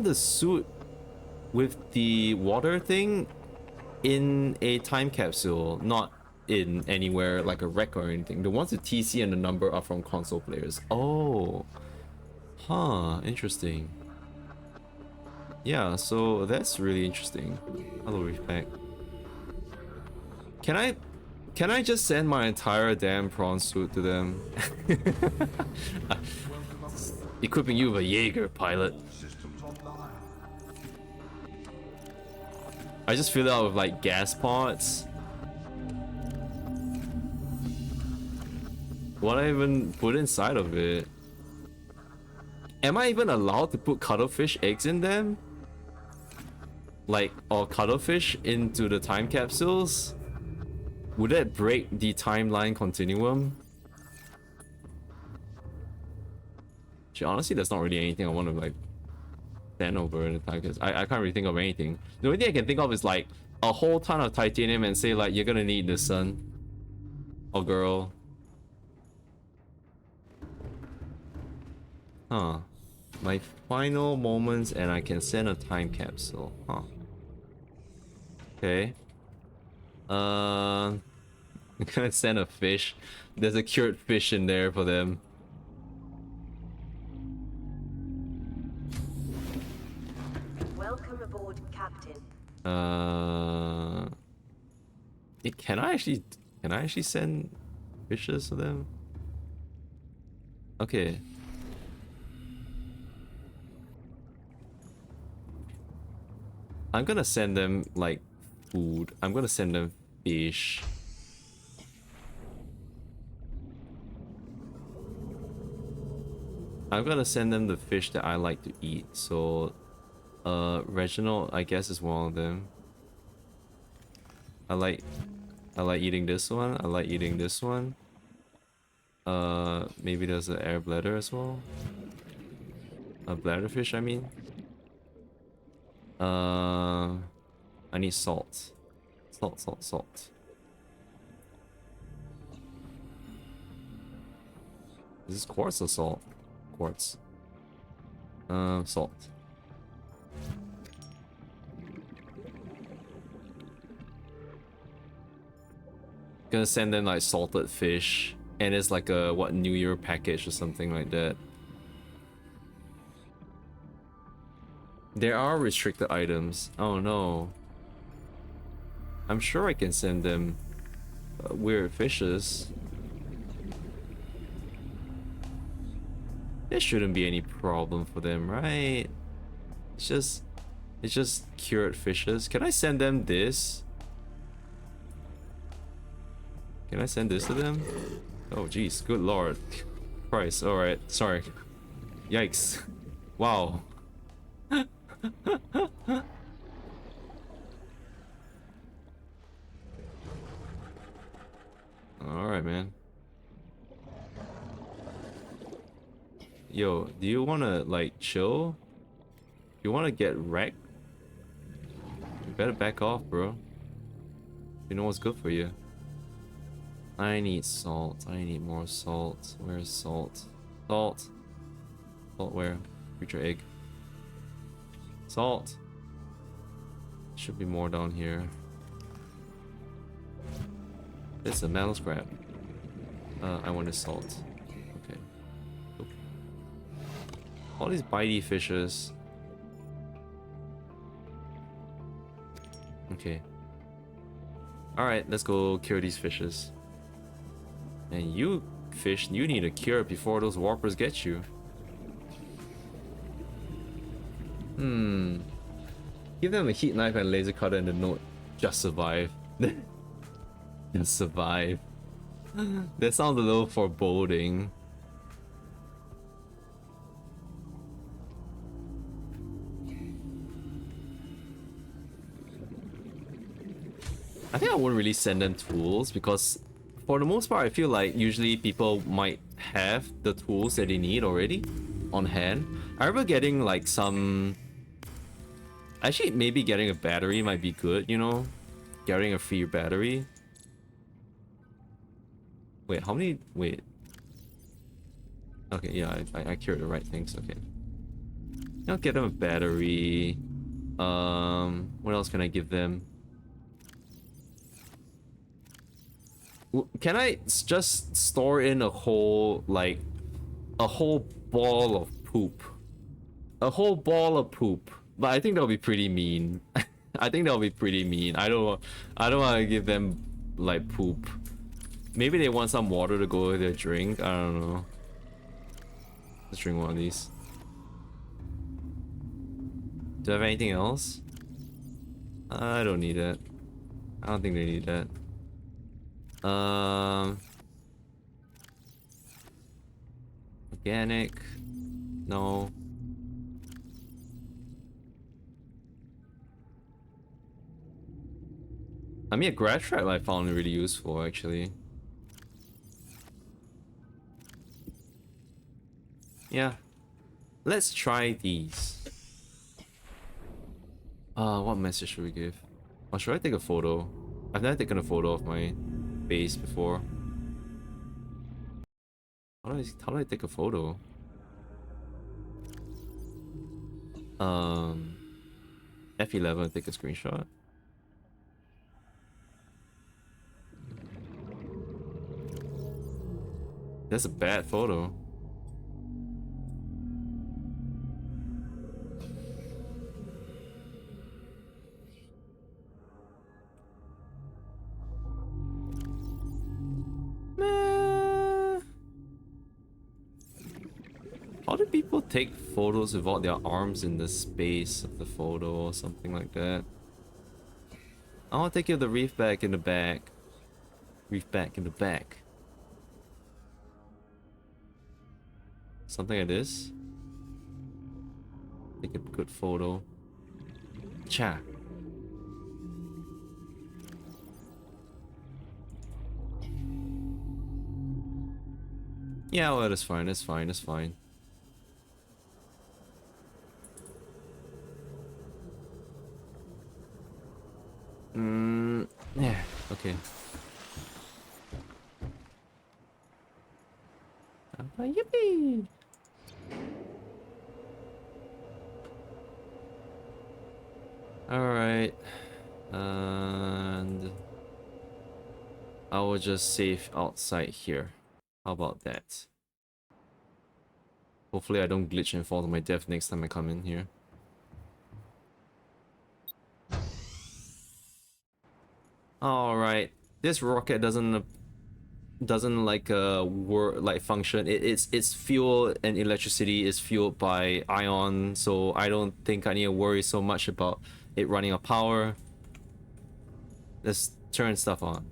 the suit with the water thing in a time capsule, not in anywhere like a wreck or anything. The ones with TC and the number are from console players. Oh. Huh, interesting. Yeah, so that's really interesting. Hello, Reef Pack. Can I just send my entire damn prawn suit to them? Equipping you with a Jaeger, pilot. I just fill it out with like gas pods. What I even put inside of it? Am I even allowed to put cuttlefish eggs in them? Like, or cuttlefish into the time capsules? Would that break the timeline continuum? Gee, honestly, that's not really anything I want to like stand over in the time capsule. I can't really think of anything. The only thing I can think of is like a whole ton of titanium and say like, you're gonna need this, son. Or girl. Huh. My final moments, and I can send a time capsule. Huh. Okay. I'm gonna send a fish. There's a cured fish in there for them. Can I actually send fishes to them? Okay. I'm gonna send them like food. I'm gonna send them fish. I'm gonna send them the fish that I like to eat. So, Reginald, I guess, is one of them. I like eating this one. I like eating this one. Maybe there's an air bladder as well. A bladderfish, I mean. I need salt. Salt. Is this quartz or salt? Quartz. Salt. Gonna send them like salted fish, and it's like a what, New Year package or something like that. There are restricted items. Oh no. I'm sure I can send them weird fishes. There shouldn't be any problem for them, right? It's just cured fishes. Can I send them this? Can I send this to them? Oh jeez, good lord. Christ, alright, sorry. Yikes. Wow. Alright, man. Yo, do you wanna like chill? You wanna get wrecked? You better back off, bro. You know what's good for you. I need salt. I need more salt. Where's salt? Salt. Salt where? Future egg. Salt. Should be more down here. It's a metal scrap. I want the salt. Okay. Cool. All these bitey fishes. Okay. Alright, let's go cure these fishes. And you, fish, you need a cure before those warpers get you. Give them a heat knife and laser cutter and the note, just survive. Just survive. That sounds a little foreboding. I think I wouldn't really send them tools because for the most part I feel like usually people might have the tools that they need already on hand. I remember getting like some... Actually, maybe getting a battery might be good, you know? Getting a free battery. Wait, how many... Wait. Okay, yeah, I cured the right things, okay. I'll get them a battery. What else can I give them? Can I just store in a whole, like... a whole ball of poop? A whole ball of poop. But I think that'll be pretty mean. I think that'll be pretty mean. I don't want to give them like poop. Maybe they want some water to go with their drink. I don't know. Let's drink one of these. Do I have anything else? I don't need that. I don't think they need that. Organic. No. I mean, a grad trap I found really useful, actually. Yeah. Let's try these. What message should we give? Or should I take a photo? I've never taken a photo of my base before. How do I take a photo? F11, take a screenshot. That's a bad photo. How do people take photos without their arms in the space of the photo or something like that? I want to take you the reef back in the back. Reef back in the back. Something like this. Take a good photo. Cha. Yeah, well, that's fine, that's fine, that's fine. Yeah, okay. Yippee! Alright. And I will just save outside here. How about that? Hopefully I don't glitch and fall to my death next time I come in here. Alright. This rocket doesn't like work like function. Its fuel and electricity is fueled by ion, so I don't think I need to worry so much about it running out of power. Let's turn stuff on.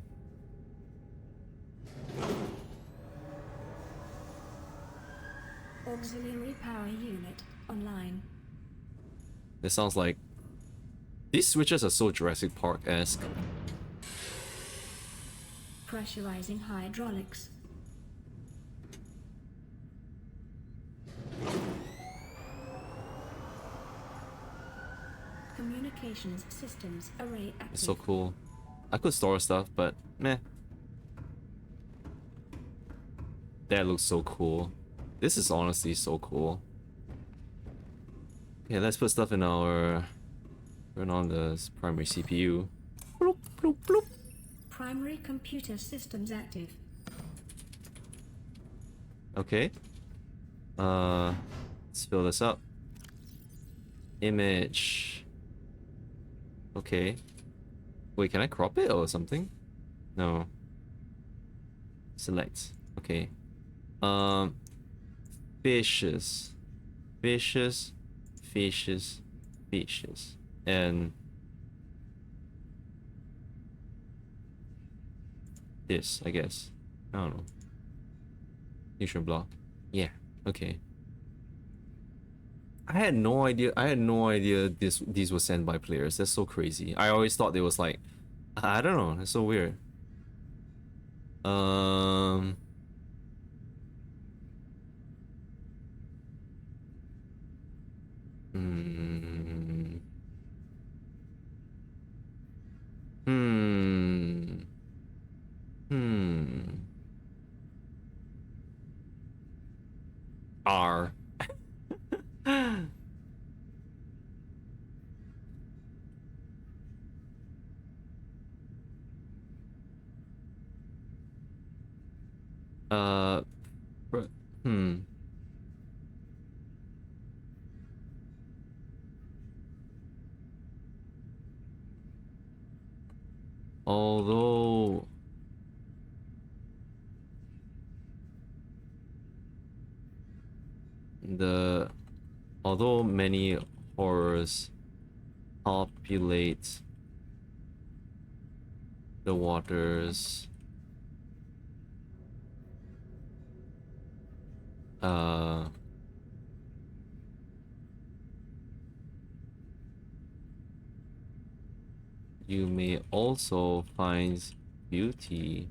Auxiliary power unit online. This sounds like these switches are so Jurassic Park-esque. Pressurizing hydraulics. Communications systems array active. It's so cool. I could store stuff, but meh. That looks so cool. This is honestly so cool. Okay, let's put stuff in our... Turn on the primary CPU. Bloop, bloop, bloop. Primary computer systems active. Okay. Let's fill this up. Image. Okay. Wait, can I crop it or something? No. Select. Okay. Fishes. Fishes. Fishes. Fishes. And this, I guess. I don't know. Neutron block. Yeah. Okay. I had no idea these were sent by players. That's so crazy. I always thought it was like, I don't know. That's so weird. R. Although many horrors populate the waters, you may also find beauty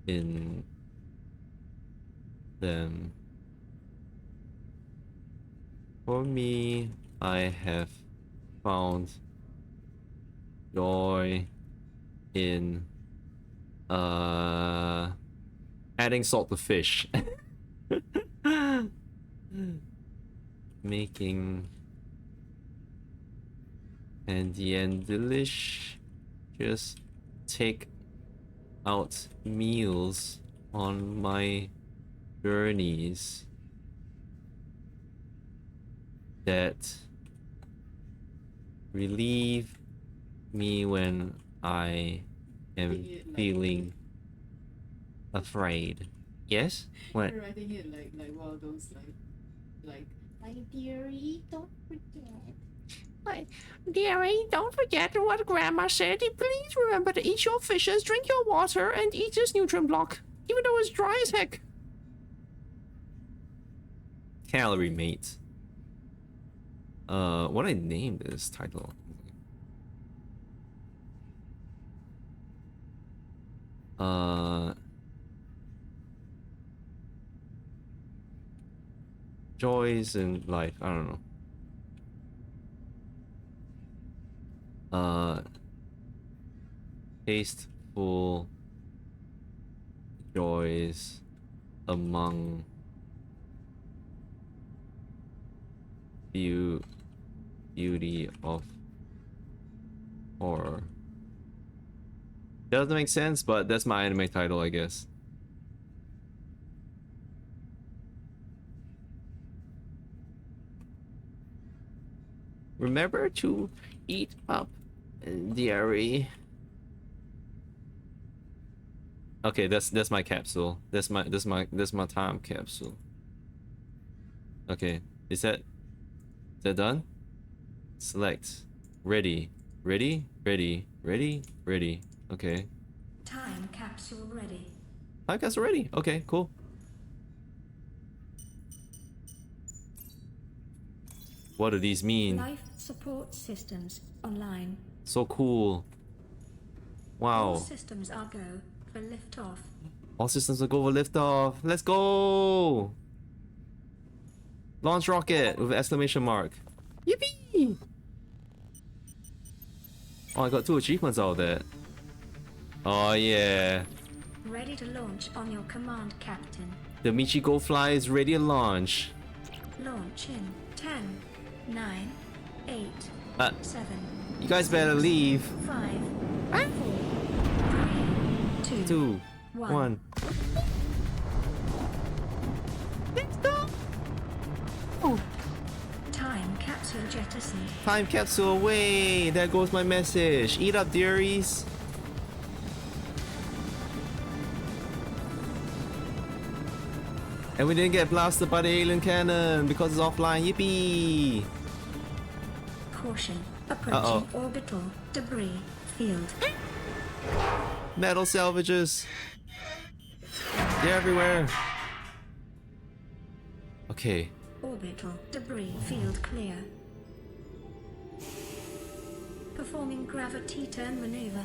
in them. For me, I have found joy in adding salt to fish. Making handy and delish. Just take out meals on my journeys that relieve me when I am feeling afraid. Yes? What? You're writing it like one of those like like, my dearie, don't forget. Dearie, don't forget what Grandma said. Please remember to eat your fishes, drink your water, and eat this nutrient block, even though it's dry as heck. Calorie mate. What I named this title? Joys in life. I don't know. Tasteful joys among beauty of horror. Doesn't make sense, but that's my anime title, I guess. Remember to eat up, dearie. Okay, that's my capsule. That's my time capsule. Okay, is that done? Select. Ready. Ready. Okay. Time capsule ready. Time capsule ready. Okay, cool. What do these mean? Life support systems online. So cool. Wow. All systems are go for liftoff. All systems are go for liftoff. Let's go! Launch rocket with an exclamation mark. Yippee! Oh, I got 2 achievements out of that. Oh yeah. Ready to launch on your command, Captain. The Michigo Fly is ready to launch. Launch in 10, 9, 8, 7. You guys better leave. 5, 4, 3, 2, 1. Let's go! Oh. Time capsule jettisoned. Time capsule away! There goes my message. Eat up, dearies. And we didn't get blasted by the alien cannon because it's offline. Yippee! Caution. Approaching orbital debris field. Metal salvages. They're everywhere. Okay. Orbital debris field clear. Performing gravity turn maneuver.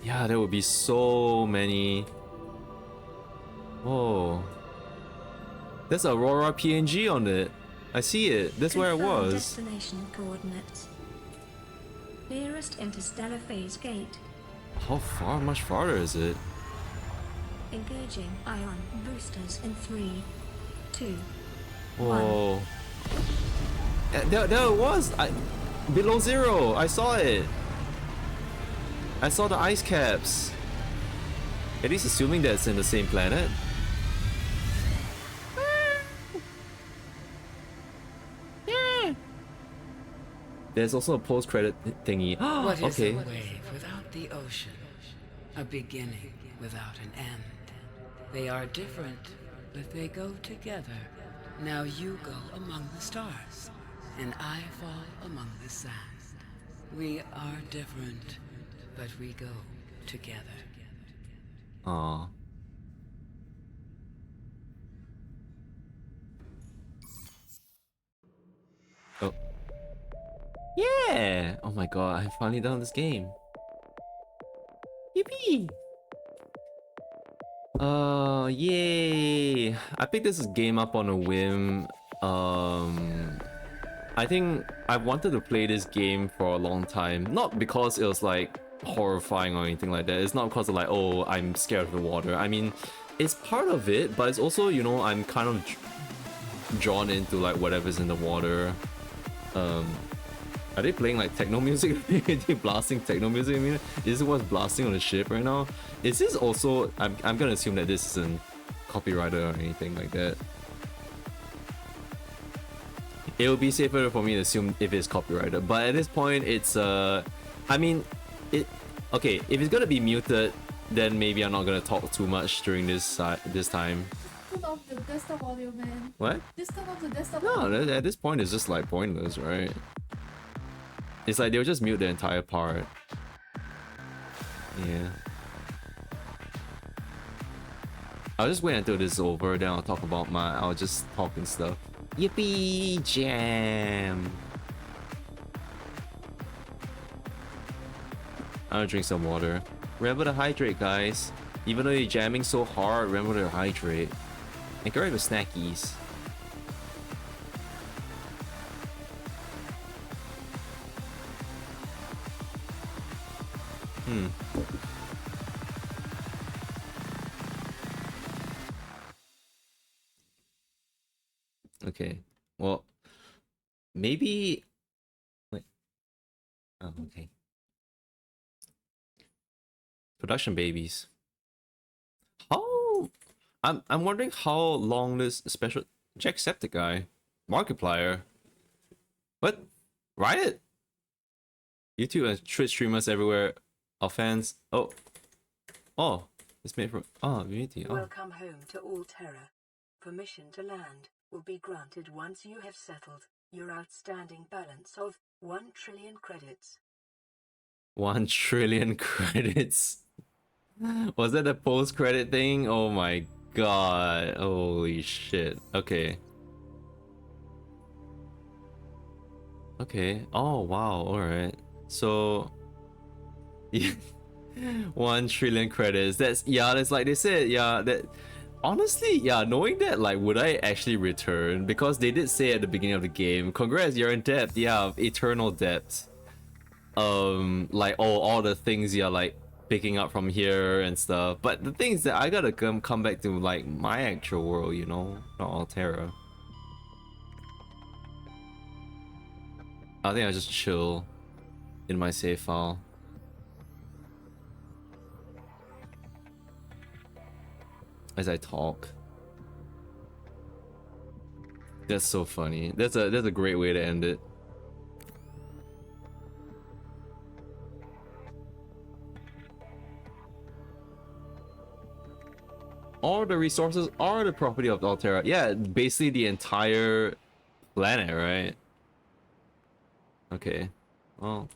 Yeah, there would be so many. Whoa. There's Aurora PNG on it. I see it. That's where it Confirm was. Destination coordinates. Nearest interstellar phase gate. How far? Much farther is it? Engaging ion boosters in 3, 2. Whoa. There it was. Below zero. I saw it. I saw the ice caps. At least assuming that it's in the same planet. There's also a post-credit thingy. What is okay. a wave without the ocean? A beginning without an end. They are different, but they go together. Now you go among the stars, and I fall among the sand. We are different, but we go together. Aww. Oh. Yeah! Oh my god, I finally done this game. Yippee! Yay! I picked this game up on a whim. I think I wanted to play this game for a long time. Not because it was like horrifying or anything like that. It's not because of like, oh, I'm scared of the water. I mean, it's part of it, but it's also, you know, I'm kind of drawn into like whatever's in the water. Are they playing like techno music? Are they blasting techno music? I mean, is it what's blasting on the ship right now? Is this also? I'm gonna assume that this isn't copyrighted or anything like that. It would be safer for me to assume if it's copyrighted, but at this point, it's I mean, okay. If it's gonna be muted, then maybe I'm not gonna talk too much during this time. Put off the desktop audio, man. What? Just turn off the desktop No, audio. at this point it's just like pointless, right? It's like they'll just mute the entire part. Yeah. I'll just wait until this is over, then I'll talk about I'll just talk and stuff. Yippee jam! I'll drink some water. Remember to hydrate, guys. Even though you're jamming so hard, remember to hydrate. And grab your snackies. Okay. Well, maybe. Wait. Oh, okay. Production babies. How? I'm wondering how long this special Jacksepticeye Markiplier. What? Riot? YouTube and Twitch streamers everywhere are fans. Oh. Oh. It's made from Unity. Oh. Welcome home to Alterra. Permission to land will be granted once you have settled your outstanding balance of 1 trillion credits. 1 trillion credits. Was that a post-credit thing? Oh my god. Holy shit. Okay. Okay. Oh wow. Alright. So 1 trillion credits. That's like they said, that honestly, knowing that, like, would I actually return? Because they did say at the beginning of the game, congrats, you're in debt. Yeah, eternal debt. Like all the things you're like picking up from here and stuff. But the thing is that I gotta come back to like my actual world, you know, not Alterra. I think I just chill in my save file. As I talk. That's so funny. That's a great way to end it. All the resources are the property of Alterra. Yeah, basically the entire planet, right? Okay. Well,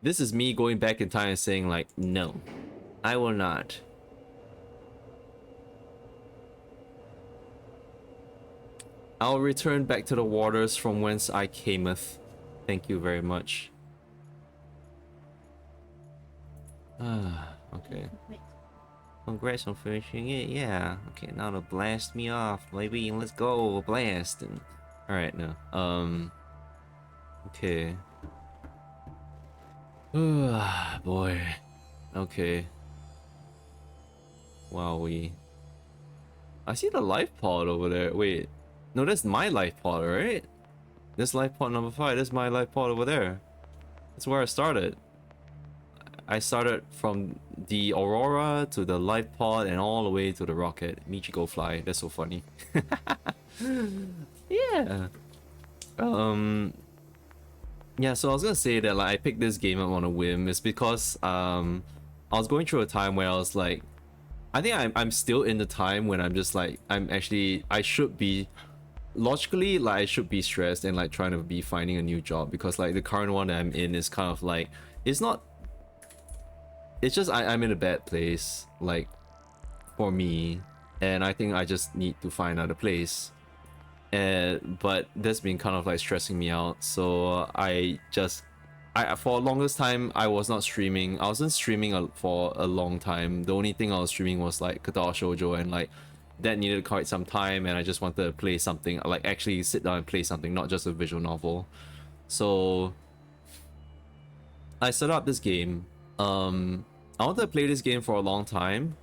this is me going back in time and saying like, no, I will not. I'll return back to the waters from whence I cameth. Thank you very much. Okay. Congrats on finishing it. Yeah. Okay, now to blast me off. Maybe let's go blast. And all right, no. Okay. Boy. Okay. Wowee. I see the life pod over there. Wait. No, that's my life pod, right? This life pod number 5. That's my life pod over there. That's where I started. I started from the Aurora to the life pod and all the way to the rocket. Michiko fly. That's so funny. Yeah. Yeah, so I was gonna say that like I picked this game up on a whim. It's because I was going through a time where I was like, I think I'm still in the time when I'm just like, I should be logically, like, I should be stressed and like trying to be finding a new job, because like the current one that I'm in is kind of like, it's just I'm in a bad place, like, for me, and I think I just need to find another place. But that's been kind of like stressing me out, so for the longest time I was not streaming. I wasn't streaming for a long time. The only thing I was streaming was like Katao Shoujo, and like that needed quite some time, and I just wanted to play something, like actually sit down and play something, not just a visual novel. So I set up this game. I wanted to play this game for a long time.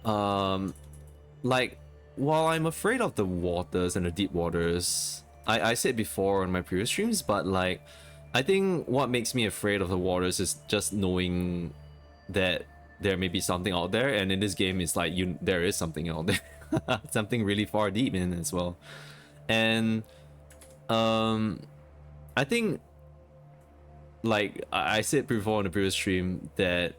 Like, while I'm afraid of the waters and the deep waters, I said before on my previous streams, but like, I think what makes me afraid of the waters is just knowing that there may be something out there, and in this game it's like there is something out there. Something really far deep in as well. And I think, like I said before on the previous stream, that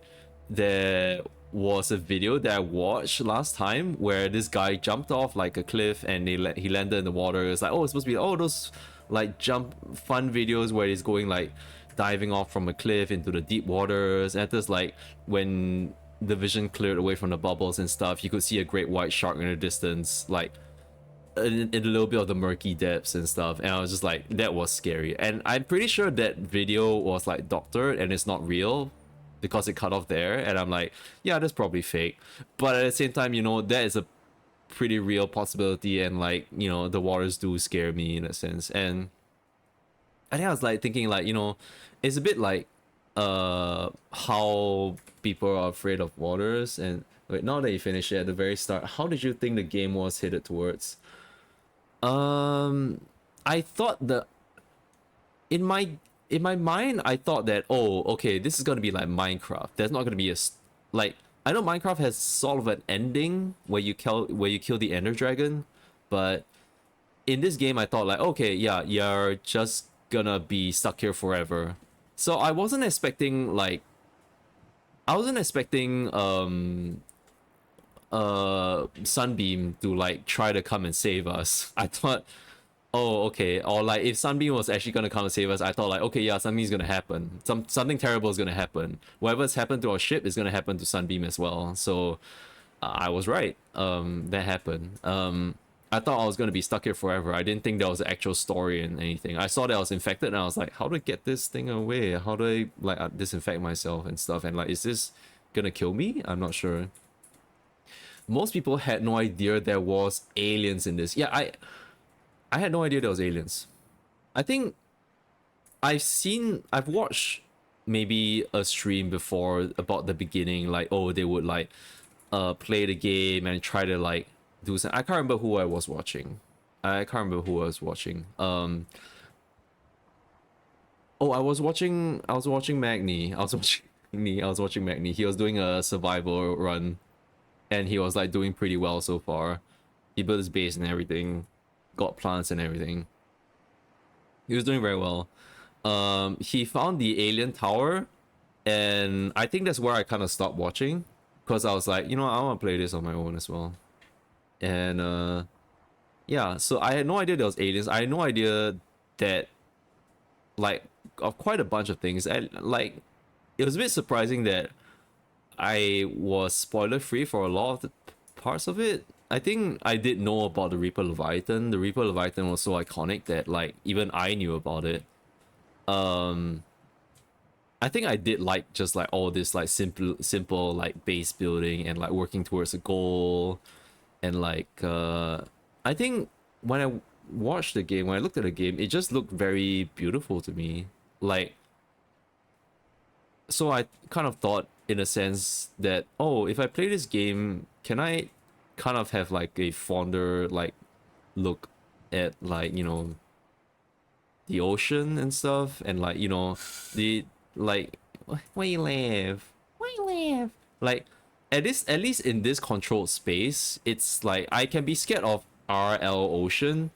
was a video that I watched last time where this guy jumped off like a cliff and he landed in the water. It's like, oh, it's supposed to be those like jump fun videos where he's going like diving off from a cliff into the deep waters. And just like when the vision cleared away from the bubbles and stuff, you could see a great white shark in the distance, like in a little bit of the murky depths and stuff. And I was just like, that was scary. And I'm pretty sure that video was like doctored and it's not real because it cut off there. And I'm like, yeah, that's probably fake. But at the same time, you know, that is a pretty real possibility, and like, you know, the waters do scare me in a sense. And I think I was like thinking like, you know, it's a bit like how people are afraid of waters. And wait, now that you finish it at the very start, how did you think the game was headed towards? I thought that in my mind, I thought that, oh, okay, this is gonna be like Minecraft. There's not gonna be a like, I know Minecraft has sort of an ending where you kill the Ender Dragon, but in this game, I thought like, okay, yeah, you're just gonna be stuck here forever. So I wasn't expecting like, Sunbeam to like try to come and save us. I thought, oh, okay, or like if Sunbeam was actually gonna come and save us, I thought like, okay, yeah, something's gonna happen. Something terrible is gonna happen. Whatever's happened to our ship is gonna happen to Sunbeam as well. So I was right. That happened. I thought I was gonna be stuck here forever. I didn't think there was an actual story and anything. I saw that I was infected and I was like, how do I get this thing away? How do I like disinfect myself and stuff? And like, is this gonna kill me? I'm not sure. Most people had no idea there was aliens in this. Yeah, I had no idea there was aliens. I think I've watched maybe a stream before about the beginning, like, oh, they would like play the game and try to like do something. I can't remember who I was watching. Oh, I was watching Magni. I was watching Magni. He was doing a survival run and he was like doing pretty well so far. He built his base and everything, got plants and everything. He was doing very well. He found the alien tower, and I think that's where I kind of stopped watching, because I was like, you know, I want to play this on my own as well. And yeah, so I had no idea there was aliens. I had no idea that, like, of quite a bunch of things. And like, it was a bit surprising that I was spoiler free for a lot of the parts of it. I think I did know about the Reaper Leviathan. The Reaper Leviathan was so iconic that like even I knew about it. I think I did like just like all this like simple like base building and like working towards a goal, and like I think when I watched the game, when I looked at the game, it just looked very beautiful to me. Like, so I kind of thought in a sense that, oh, if I play this game, can I kind of have like a fonder like look at like, you know, the ocean and stuff, and like, you know, the like, why you laugh? Like, at least in this controlled space, it's like I can be scared of RL Ocean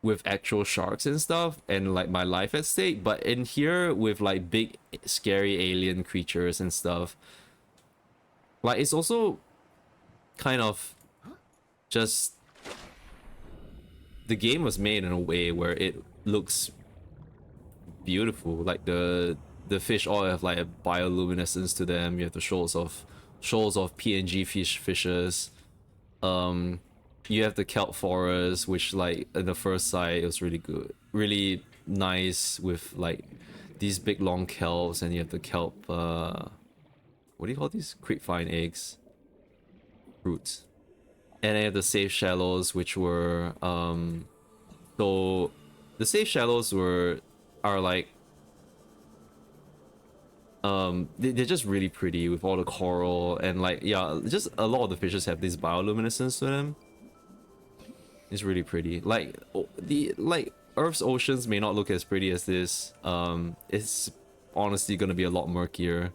with actual sharks and stuff and like my life at stake, but in here with like big scary alien creatures and stuff, like it's also kind of just, the game was made in a way where it looks beautiful. Like the fish all have like a bioluminescence to them. You have the shoals of PNG fishes. You have the kelp forest, which like in the first sight it was really good, really nice, with like these big long kelps, and you have the kelp what do you call these, creepvine eggs, fruits. And I have the safe shallows, which were so the safe shallows are like they're just really pretty with all the coral, and like, yeah, just a lot of the fishes have this bioluminescence to them. It's really pretty. Like the Earth's oceans may not look as pretty as this. It's honestly gonna be a lot murkier.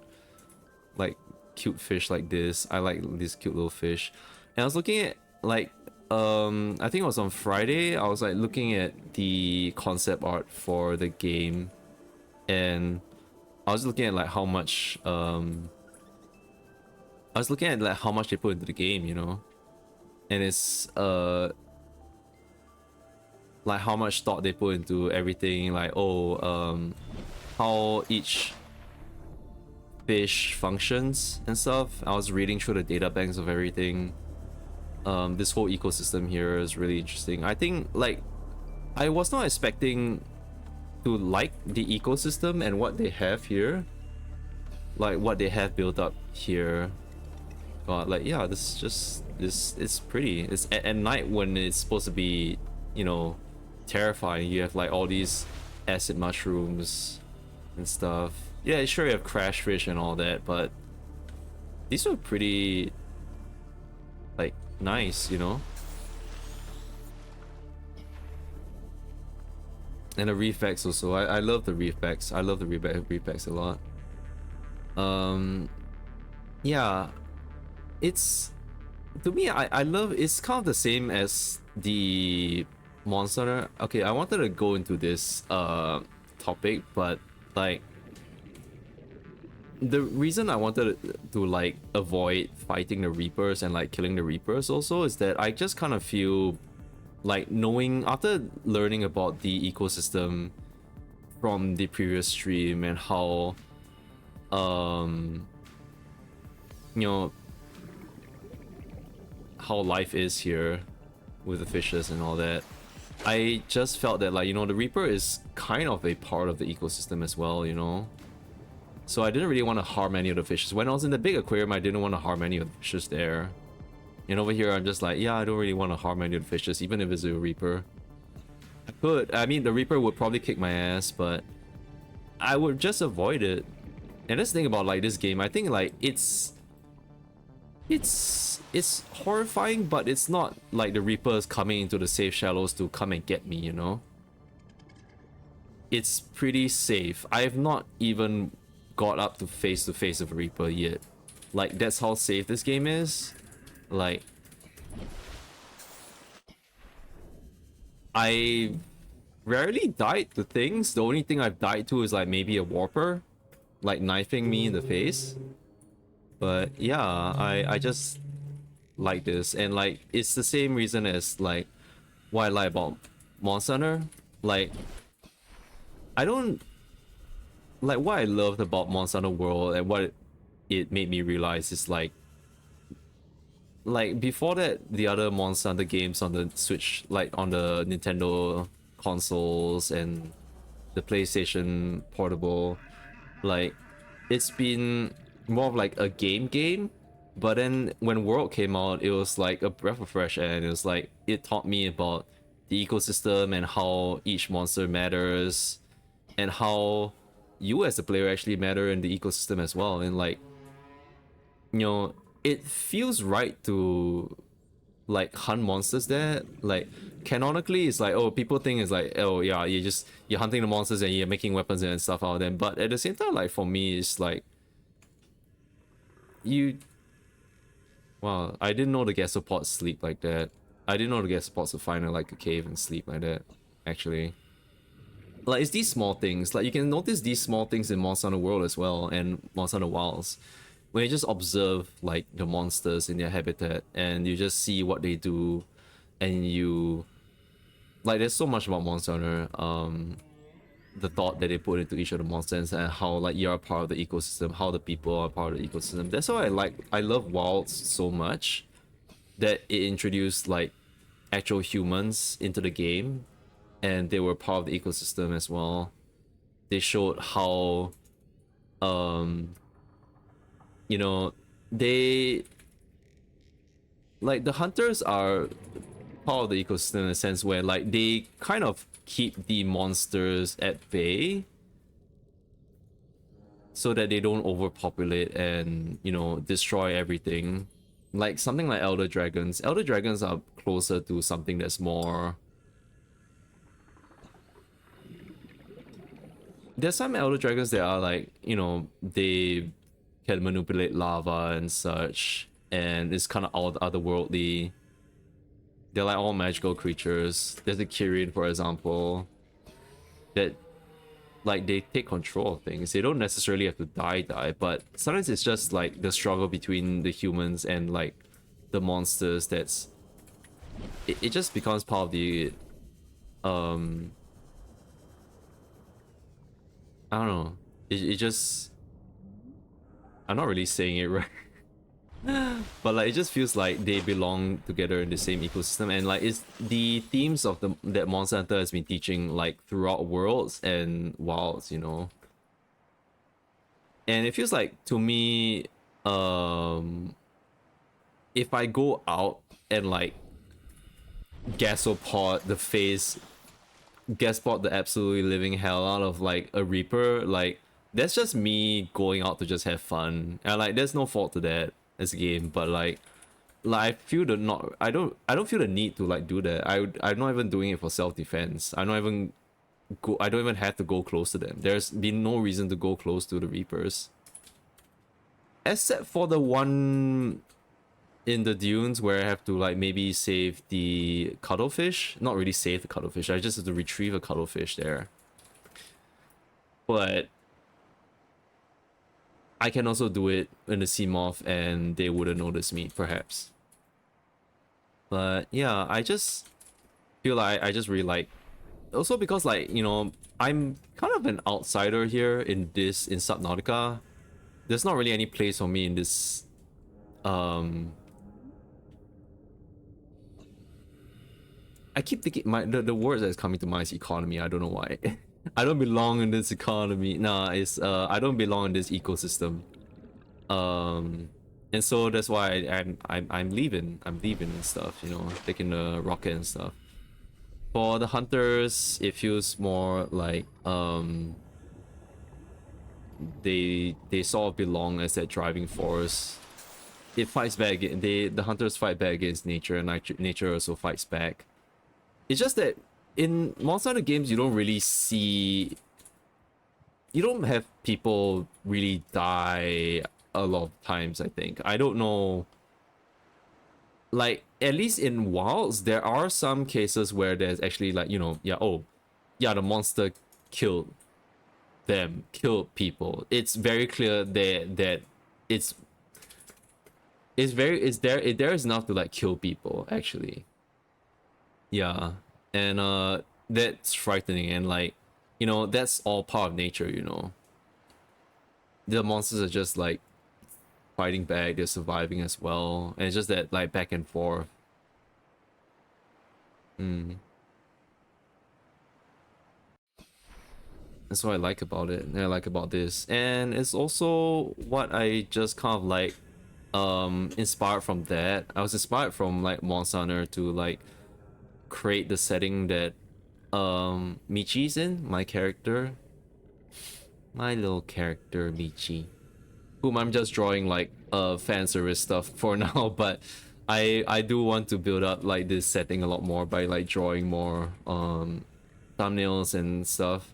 Like cute fish like this. I like these cute little fish. And I was looking at like I think it was on Friday, I was like looking at the concept art for the game, and I was looking at like how much I was looking at like how much they put into the game, you know, and it's like how much thought they put into everything, like how each fish functions and stuff. I was reading through the data banks of everything. This whole ecosystem here is really interesting. I think like I was not expecting to like the ecosystem and what they have here, like what they have built up here. But like, yeah, it's pretty. It's at night when it's supposed to be, you know, terrifying. You have like all these acid mushrooms and stuff. Yeah, sure, you have crash fish and all that, but these are pretty like nice, you know. And the reef packs also. I love the reef packs. I love the reef packs a lot. Yeah, it's, to me, I love, it's kind of the same as the Monster Hunter. Okay, I wanted to go into this topic, but like the reason I wanted to like avoid fighting the Reapers and like killing the Reapers also is that I just kind of feel like, knowing, after learning about the ecosystem from the previous stream and how you know, how life is here with the fishes and all that, I just felt that, like, you know, the Reaper is kind of a part of the ecosystem as well, you know. So I didn't really want to harm any of the fishes. When I was in the big aquarium, I didn't want to harm any of the fishes there. And over here, I'm just like, yeah, I don't really want to harm any of the fishes, even if it's a Reaper. I could. I mean, the Reaper would probably kick my ass, but I would just avoid it. And that's the thing about like this game. I think like it's horrifying, but it's not like the Reapers coming into the safe shallows to come and get me, you know. It's pretty safe. I have not even got up to face with a Reaper yet. Like, that's how safe this game is. Like, I rarely died to things. The only thing I've died to is like maybe a Warper, like knifing me in the face. But yeah, I just like this, and like it's the same reason as like what I like about Monster Hunter. Like, I don't like, what I loved about Monster Hunter World and what it made me realize is like before that, the other Monster Hunter games on the Switch, like on the Nintendo consoles and the PlayStation Portable, like it's been more of like a game. But then when World came out, it was like a breath of fresh air, and it was like, it taught me about the ecosystem and how each monster matters and how you as a player actually matter in the ecosystem as well. And like, you know, it feels right to like hunt monsters there. Like, canonically it's like, oh, people think it's like, oh yeah, you're hunting the monsters and you're making weapons and stuff out of them. But at the same time, like for me, it's like, wow, I didn't know the gasopods sleep like that. I didn't know the gasopods would find like a cave and sleep like that, actually. Like, it's these small things. Like, you can notice these small things in Monster Hunter World as well, and Monster Hunter Wilds, when you just observe like the monsters in their habitat and you just see what they do, and you like, there's so much about Monster Hunter, the thought that they put into each of the monsters and how like you're a part of the ecosystem, how the people are part of the ecosystem. That's why I love Wilds so much, that it introduced like actual humans into the game and they were part of the ecosystem as well. They showed how you know, they like, the hunters are part of the ecosystem in a sense where like they kind of keep the monsters at bay so that they don't overpopulate and, you know, destroy everything. Like something like Elder Dragons. Elder Dragons are closer to something that's more... There's some Elder Dragons that are like, you know, they can manipulate lava and such, and it's kind of all otherworldly. They're like all magical creatures. There's a Kirin, for example, that like they take control of things. They don't necessarily have to die, but sometimes it's just like the struggle between the humans and like the monsters that's it just becomes part of the I don't know. It just I'm not really saying it right. But like it just feels like they belong together in the same ecosystem, and like it's the themes of the that Monster Hunter has been teaching like throughout worlds and wilds, you know. And it feels like to me, if I go out and like gasopod the absolutely living hell out of like a Reaper, like that's just me going out to just have fun, and like there's no fault to that as a game, but like I feel I don't feel the need to like do that. I'm not even doing it for self-defense. I don't even have to go close to them. There's been no reason to go close to the Reapers, except for the one in the dunes where I have to like maybe save the cuttlefish. Not really save the cuttlefish, I just have to retrieve a cuttlefish there. But I can also do it in the sea moth and they wouldn't notice me, perhaps. But yeah, I just feel like I just really like, also because like, you know, I'm kind of an outsider here in Subnautica. There's not really any place for me in this I keep thinking the word that's coming to mind is economy. I don't know why. I don't belong in this economy. Nah, it's I don't belong in this ecosystem. And so that's why I'm leaving. I'm leaving and stuff, you know, taking the rocket and stuff. For the hunters, it feels more like they sort of belong as that driving force. It fights back. The hunters fight back against nature, and nature also fights back. It's just that in Monster Hunter games, you don't really see... You don't have people really die a lot of times, I think. I don't know... Like, at least in Wilds, there are some cases where there's actually like, you know, the monster killed them, killed people. It's very clear that there is enough to like kill people, actually. Yeah, and that's frightening, and like, you know, that's all part of nature, you know. The monsters are just like fighting back, they're surviving as well, and it's just that like back and forth. That's what I like about it, and I like about this, and it's also what I just kind of like inspired from that. I was inspired from like Monster Hunter to like create the setting that Michi's in, my little character Michi, whom I'm just drawing like fan service stuff for now, but I do want to build up like this setting a lot more by like drawing more thumbnails and stuff,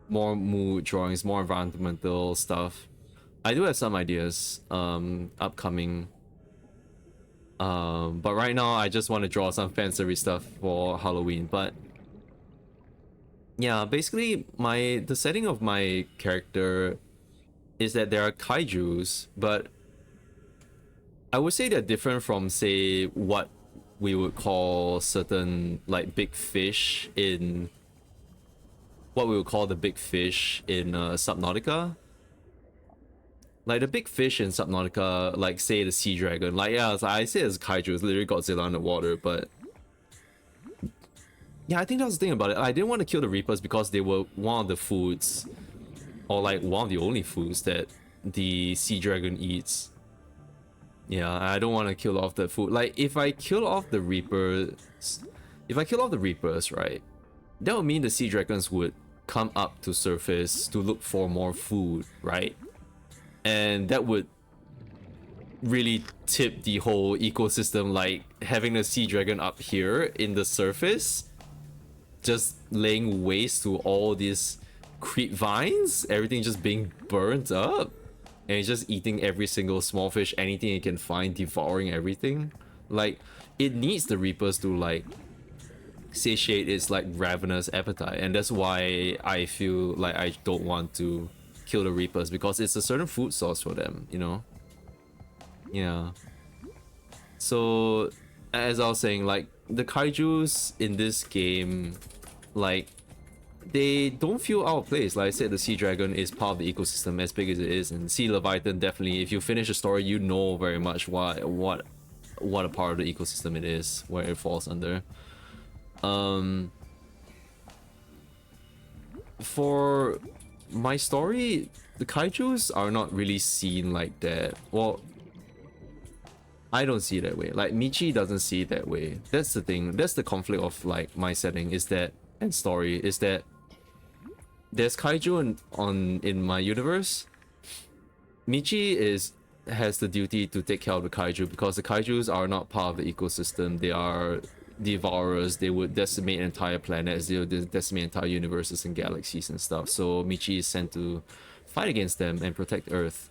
more mood drawings, more environmental stuff. I do have some ideas upcoming, but right now I just want to draw some fan service stuff for Halloween. But yeah, basically the setting of my character is that there are kaijus, but I would say they're different from, say, what we would call certain like big fish in what we would call the big fish in Subnautica. Like the big fish in Subnautica, like say the sea dragon, like yeah, I say it's kaiju, it's literally Godzilla underwater, but yeah, I think that was the thing about it. I didn't want to kill the Reapers because they were one of the foods, or like one of the only foods that the sea dragon eats. Yeah, I don't want to kill off the food. Like if I kill off the Reapers, right, that would mean the sea dragons would come up to surface to look for more food, right? And that would really tip the whole ecosystem, like having the sea dragon up here in the surface, just laying waste to all these creep vines, everything just being burnt up, and it's just eating every single small fish, anything it can find, devouring everything. Like, it needs the Reapers to like satiate its like ravenous appetite, and that's why I feel like I don't want to kill the Reapers, because it's a certain food source for them, you know. Yeah. So as I was saying, like the kaijus in this game, like they don't feel out of place. Like I said, the sea dragon is part of the ecosystem as big as it is, and sea leviathan definitely, if you finish the story, you know very much what a part of the ecosystem it is, where it falls under. For my story, the kaijus are not really seen like that. Well, I don't see it that way. Like Michi doesn't see it that way. That's the thing. That's the conflict of like my setting, is that, and story, is that there's kaiju in my universe. Michi has the duty to take care of the kaiju, because the kaijus are not part of the ecosystem. They are devourers. They would decimate entire planets. They would decimate entire universes and galaxies and stuff. So Michi is sent to fight against them and protect Earth.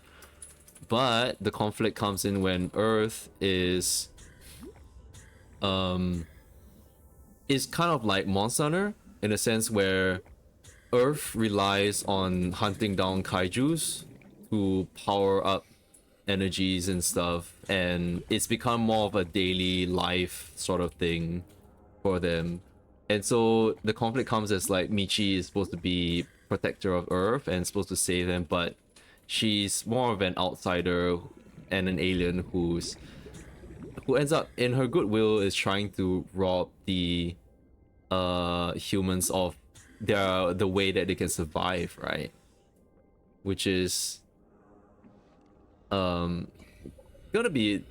But the conflict comes in when Earth is kind of like Monster Hunter, in a sense where Earth relies on hunting down kaijus to power up energies and stuff, and it's become more of a daily life sort of thing for them. And so the conflict comes as like Michi is supposed to be protector of Earth and supposed to save them, but she's more of an outsider and an alien who ends up, in her goodwill, is trying to rob the humans of the way that they can survive, right? Which is gonna be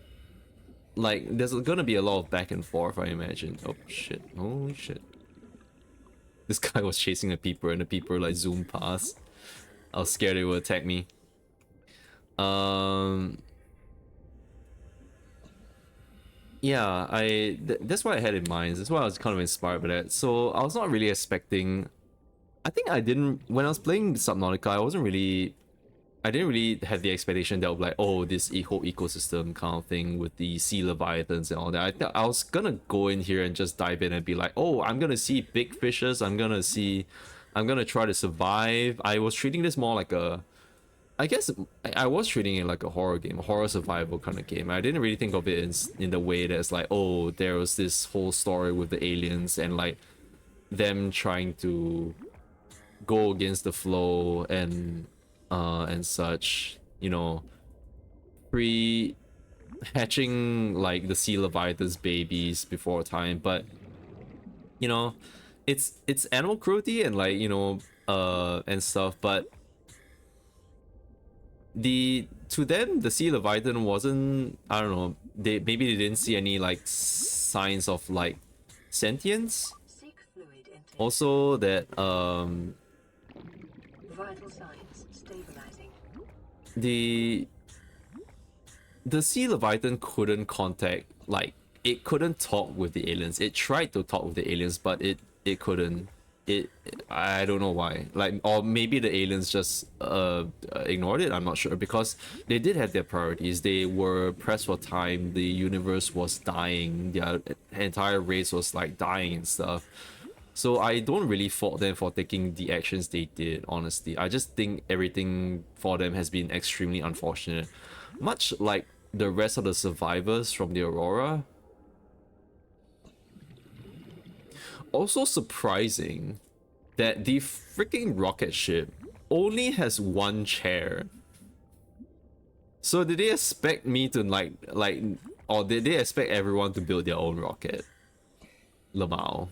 like, there's gonna be a lot of back and forth, I imagine. Oh shit, holy shit. This guy was chasing a peeper and the peeper like zoomed past. I was scared it would attack me. Yeah, that's what I had in mind. That's why I was kind of inspired by that. So I was not really expecting, I think I didn't, when I was playing Subnautica, I didn't really have the expectation that would be like, oh, this whole ecosystem kind of thing with the sea leviathans and all that. I was gonna go in here and just dive in and be like, oh, I'm gonna see big fishes, I'm gonna try to survive. I was treating this more like I guess I was treating it like a horror game, a horror survival kind of game. I didn't really think of it in the way that's like, oh, there was this whole story with the aliens and like them trying to go against the flow and such, you know, hatching like the sea leviathan's babies before time. But you know, it's animal cruelty and like, you know, and stuff, but to them the sea leviathan wasn't, I don't know, maybe they didn't see any like signs of like sentience. Also that vital signs stabilizing. The sea leviathan couldn't contact, like it couldn't talk with the aliens. It tried to talk with the aliens, but it couldn't. I don't know why. Like, or maybe the aliens just ignored it. I'm not sure, because they did have their priorities. They were pressed for time. The universe was dying. Their entire race was like dying and stuff. So I don't really fault them for taking the actions they did, honestly. I just think everything for them has been extremely unfortunate. Much like the rest of the survivors from the Aurora. Also surprising that the freaking rocket ship only has one chair. So did they expect me to like, or did they expect everyone to build their own rocket? Lamau.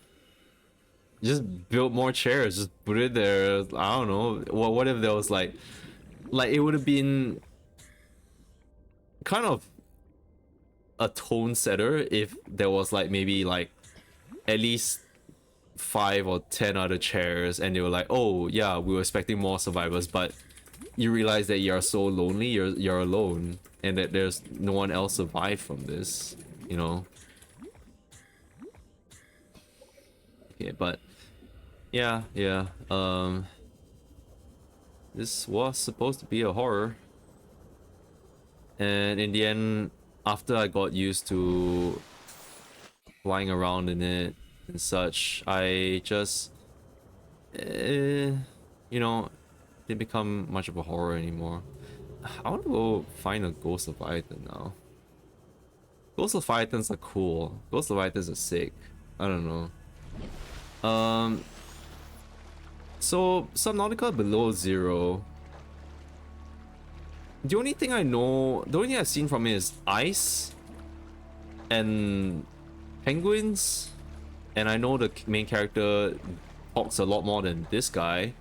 Just build more chairs, just put it there. I don't know. What if there was like it would have been kind of a tone setter if there was like maybe like at least 5 or 10 other chairs, and they were like, oh yeah, we were expecting more survivors, but you realize that you're so lonely, you're alone, and that there's no one else survived from this, you know. Okay, but yeah, this was supposed to be a horror, and in the end, after I got used to flying around in it, and such, I just, you know, didn't become much of a horror anymore. I want to go find a Ghost Leviathan now. Ghost Leviathans are cool. Ghost Leviathans are sick. I don't know. So Subnautica Below Zero. The only thing I know, the only thing I've seen from it is ice and penguins, and I know the main character talks a lot more than this guy.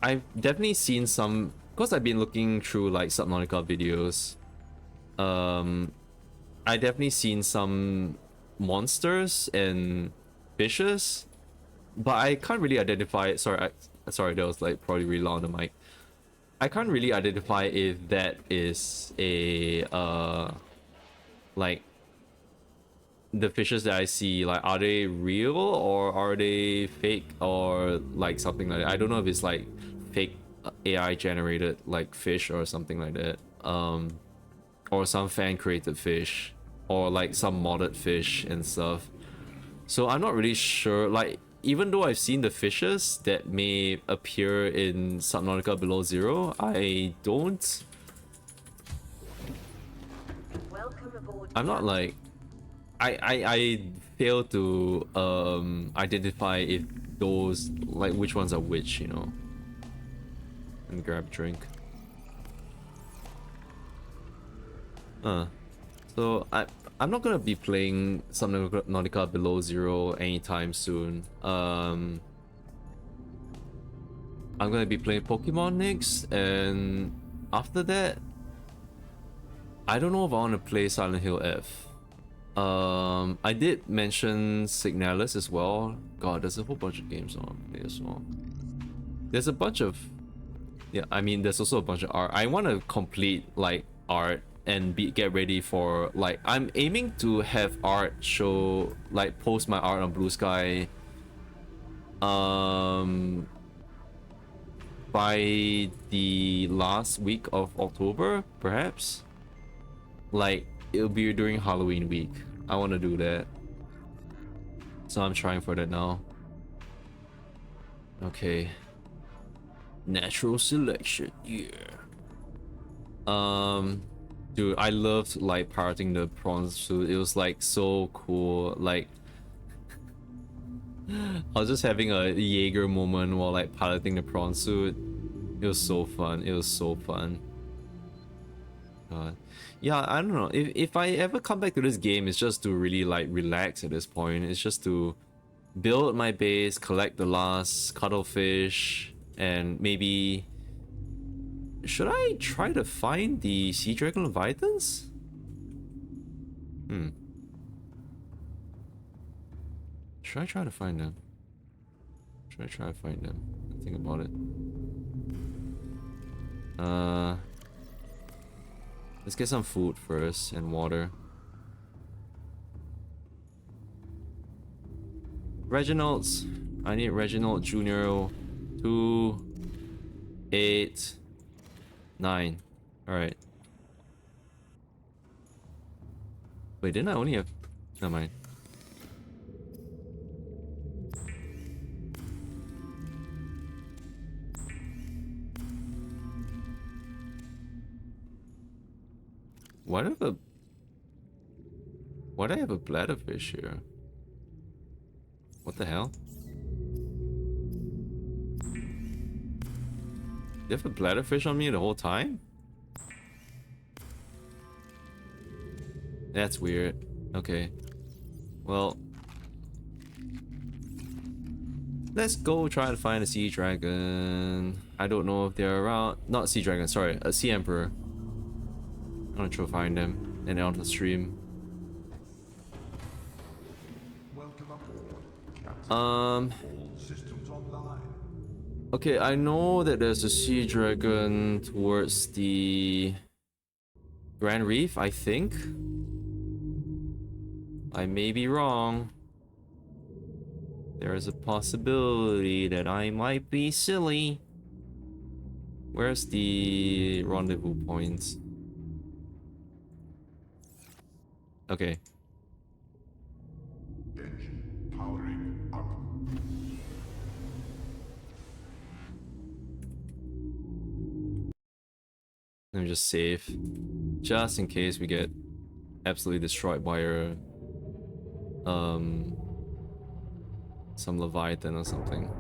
I've definitely seen some, because I've been looking through like Subnautica videos. I definitely seen some monsters and fishes, but I can't really identify it. Sorry, sorry, that was like probably really loud on the mic. I can't really identify if that is a like the fishes that I see, like, are they real or are they fake or like something like that. I don't know if it's like fake AI generated like fish or something like that, or some fan created fish, or like some modded fish and stuff. So I'm not really sure, like, even though I've seen the fishes that may appear in Subnautica Below Zero, I don't, I'm not like, I fail to identify if those, like, which ones are which, you know. And grab a drink. So I'm not gonna be playing Subnautica Below Zero anytime soon. I'm gonna be playing Pokemon next, and after that, I don't know if I want to play Silent Hill F. I did mention Signalis as well. God, there's a whole bunch of games on play as well. There's a bunch of, yeah, I mean, there's also a bunch of art. I want to complete like art and get ready for, like, I'm aiming to have art show, like, post my art on Blue Sky by the last week of October, perhaps. Like, it'll be during Halloween week. I want to do that, so I'm trying for that now. Okay, natural selection, yeah. Dude, I loved like piloting the prawn suit. It was like so cool. Like, I was just having a Jaeger moment while like piloting the prawn suit. It was so fun. It was so fun. God. Yeah, I don't know. If I ever come back to this game, it's just to really like relax at this point. It's just to build my base, collect the last cuttlefish, and maybe... Should I try to find the Sea Dragon Leviathans? Should I try to find them? Should I try to find them? Think about it. Let's get some food first and water. Reginald's. I need Reginald Jr. 2, 8, 9. Alright. Wait, didn't I only have... Never mind. Why do I have a bladderfish here? What the hell? You have a bladderfish on me the whole time? That's weird. Okay. Well, let's go try to find a sea dragon. I don't know if they're around. Not sea dragon, sorry, a sea emperor. I'm gonna try to find them and on the stream. All systems online. Okay, I know that there's a sea dragon towards the Grand Reef, I think. I may be wrong. There is a possibility that I might be silly. Where's the rendezvous point? Okay. Engine powering up. Let me just save. Just in case we get absolutely destroyed by some Leviathan or something.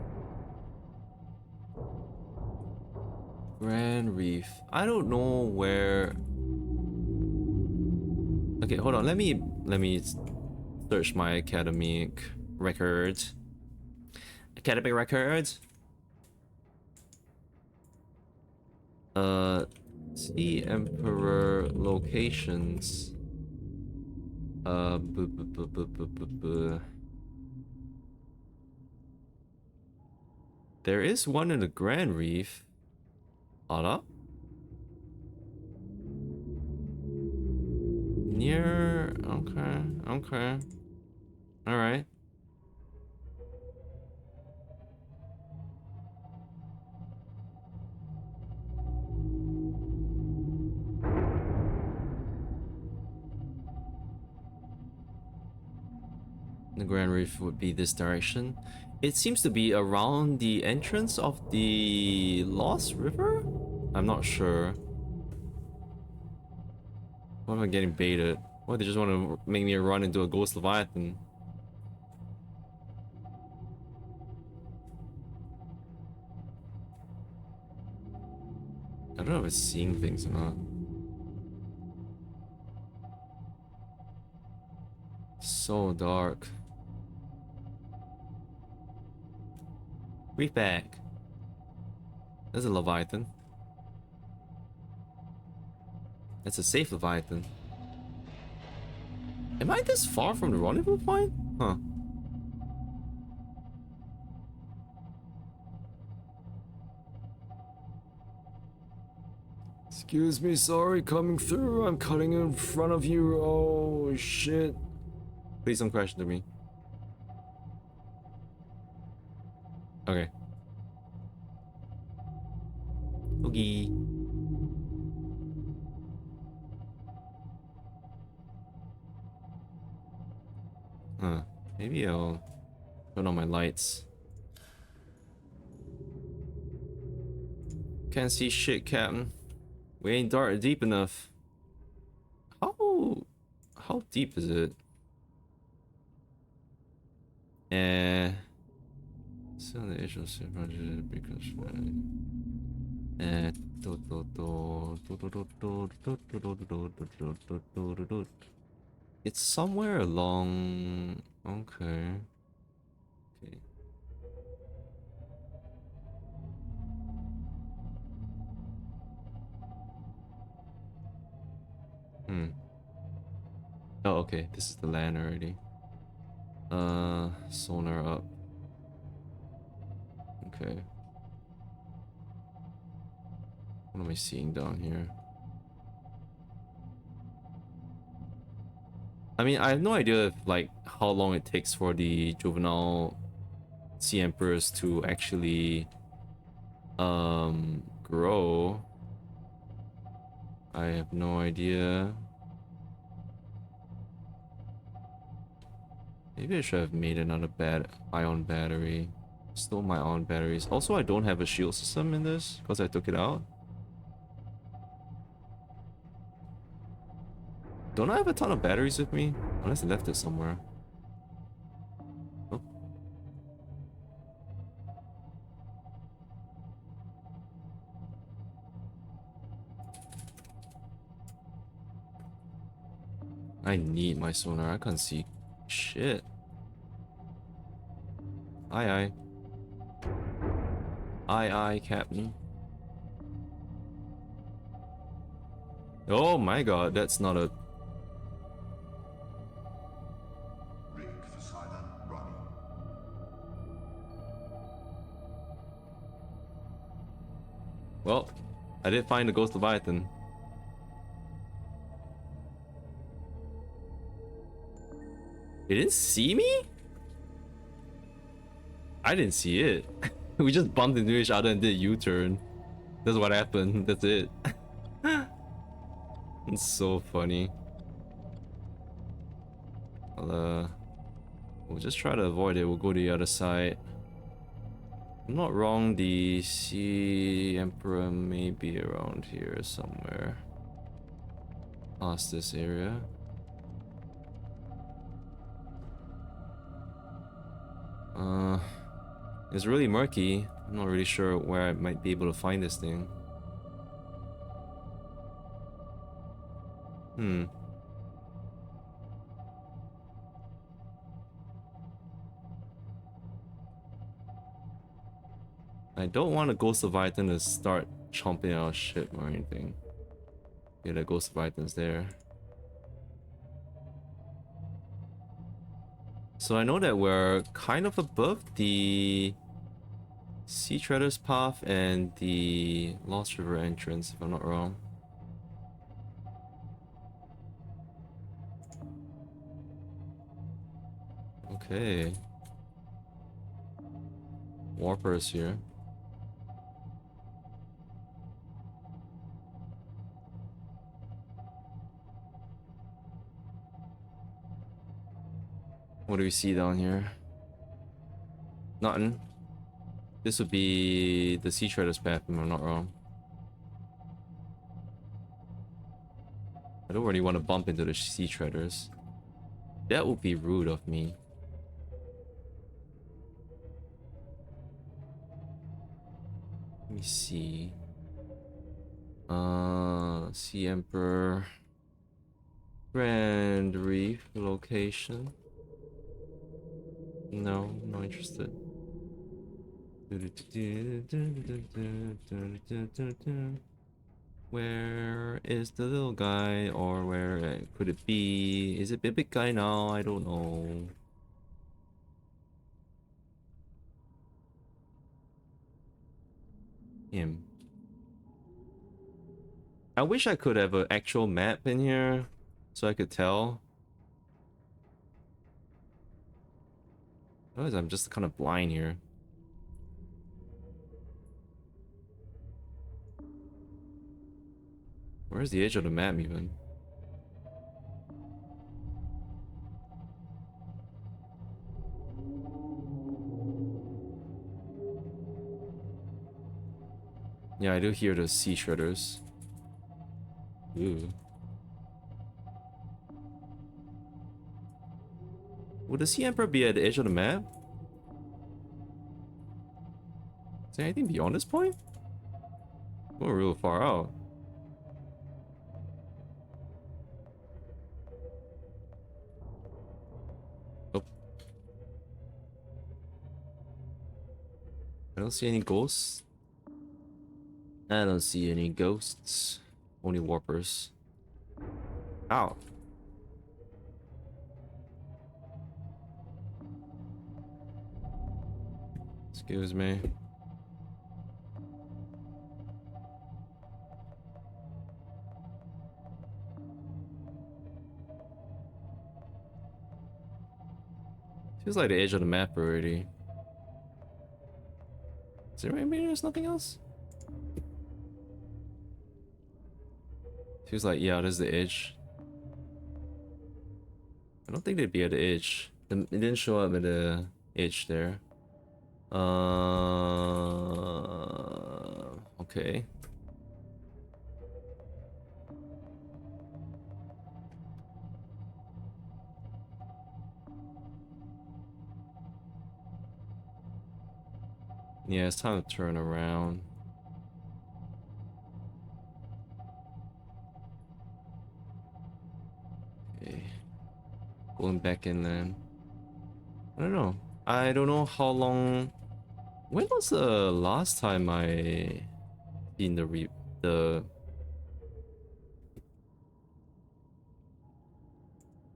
Grand Reef. I don't know where. Okay, hold on. Let me search my academic records. Academic records. Sea Emperor locations. There is one in the Grand Reef. Hold up. Near. Okay. Okay. All right. The Grand Reef would be this direction. It seems to be around the entrance of the Lost River? I'm not sure. What am I getting baited? What, they just want to make me run into a Ghost Leviathan? I don't know if it's seeing things or not. So dark. Reef back. There's a Leviathan. It's a safe Leviathan. Am I this far from the rendezvous point? Huh. Excuse me, sorry, coming through. I'm cutting in front of you. Oh, shit. Please don't crash into me. Okay. Okay. Huh. Maybe I'll turn on my lights. Can't see shit, Captain. We ain't dark deep enough. How deep is it? So the edge of the project because it's somewhere along. Okay. Okay. Oh, okay. This is the land already. Sonar up. Okay. What am I seeing down here? I mean, I have no idea if, like, how long it takes for the juvenile sea emperors to actually grow. I have no idea. Maybe I should have made another ion battery. Stole my ion batteries. Also, I don't have a shield system in this because I took it out. Don't I have a ton of batteries with me? Unless I left it somewhere. Oh. I need my sonar. I can't see shit. Aye aye. Aye aye, Captain. Oh my god, that's not a... Rig for silent running. Well, I did find the Ghost Leviathan. It didn't see me? I didn't see it. We just bumped into each other and did a U-turn. That's what happened. That's it. It's so funny. We'll just try to avoid it. We'll go to the other side. I'm not wrong, the Sea Emperor may be around here somewhere. Past this area. It's really murky. I'm not really sure where I might be able to find this thing. I don't want a Ghost Leviathan to start chomping our shit or anything. Yeah, the Ghost Leviathan's there. So I know that we're kind of above the Sea Treader's Path and the Lost River entrance, if I'm not wrong. Okay. Warper's here. What do we see down here? Nothing. This would be the Sea Treader's Path, if I'm not wrong. I don't really want to bump into the Sea Treaders. That would be rude of me. Let me see. Sea Emperor. Grand Reef location. No, not interested. Where is the little guy, or where could it be? Is it the big guy now? I don't know. Him. I wish I could have an actual map in here so I could tell. Otherwise, I'm just kind of blind here. Where's the edge of the map even? Yeah, I do hear the sea shredders. Ooh. Would the Sea Emperor be at the edge of the map? Is there anything beyond this point? We're real far out. Oh. I don't see any ghosts. I don't see any ghosts. Only warpers. Ow. Excuse me. Feels like the edge of the map already. Is there maybe there's nothing else? Feels like, yeah, there's the edge. I don't think they'd be at the edge. It didn't show up at the edge there. Okay. Yeah, it's time to turn around. Okay. Going back in then. I don't know. I don't know how long. When was the last time I seen the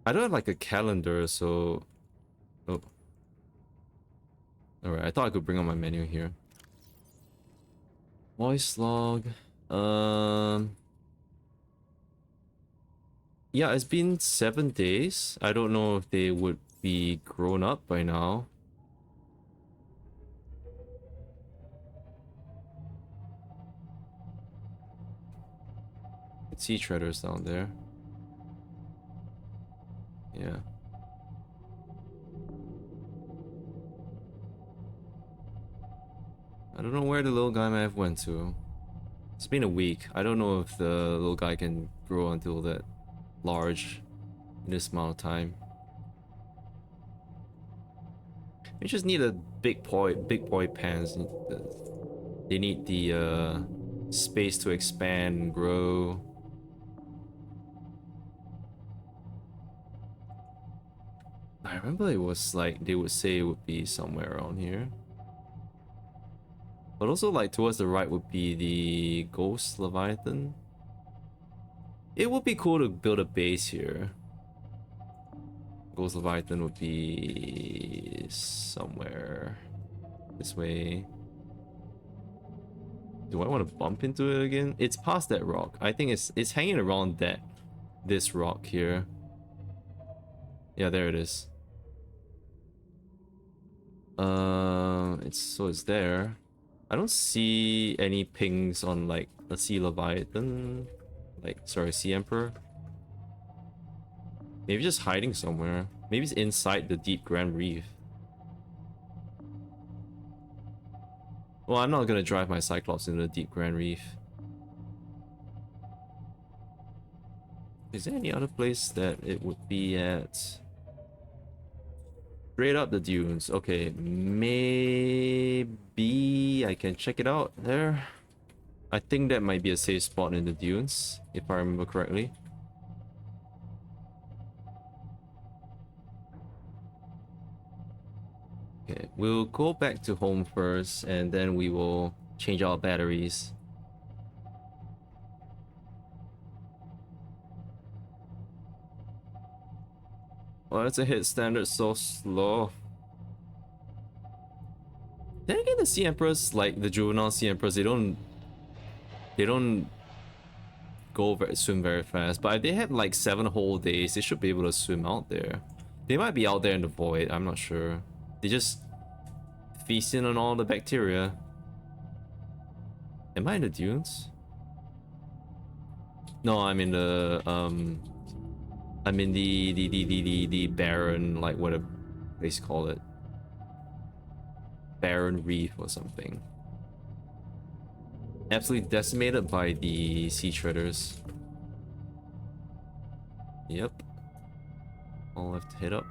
I don't have like a calendar, so oh. Alright, I thought I could bring on my menu here. Voice log. Yeah, it's been 7 days. I don't know if they would be grown up by now. Sea treaders down there. Yeah. I don't know where the little guy may have went to. It's been a week. I don't know if the little guy can grow until that large in this amount of time. We just need a big boy pants. They need the space to expand and grow. I remember it was like they would say it would be somewhere around here. But also like towards the right would be the Ghost Leviathan. It would be cool to build a base here. Ghost Leviathan would be somewhere this way. Do I want to bump into it again? It's past that rock. I think it's hanging around this rock here. Yeah, there it is. It's there. I don't see any pings on like a Sea Leviathan. Like, sorry, Sea Emperor. Maybe just hiding somewhere. Maybe it's inside the deep Grand Reef. Well, I'm not gonna drive my Cyclops into the deep Grand Reef. Is there any other place that it would be at? Straight up the dunes. Okay, maybe I can check it out there. I think that might be a safe spot in the dunes, if I remember correctly. Okay, we'll go back to home first, and then we will change our batteries. Why is the hit standard so slow? Then again, the Sea Emperors, like the juvenile Sea Emperors, they don't swim very fast. But if they have like 7 whole days, they should be able to swim out there. They might be out there in the void, I'm not sure. They just feasting on all the bacteria. Am I in the dunes? No, I'm in the I'm in the barren, like what they call it, barren reef or something. Absolutely decimated by the sea treaders. Yep. I'll have to hit up.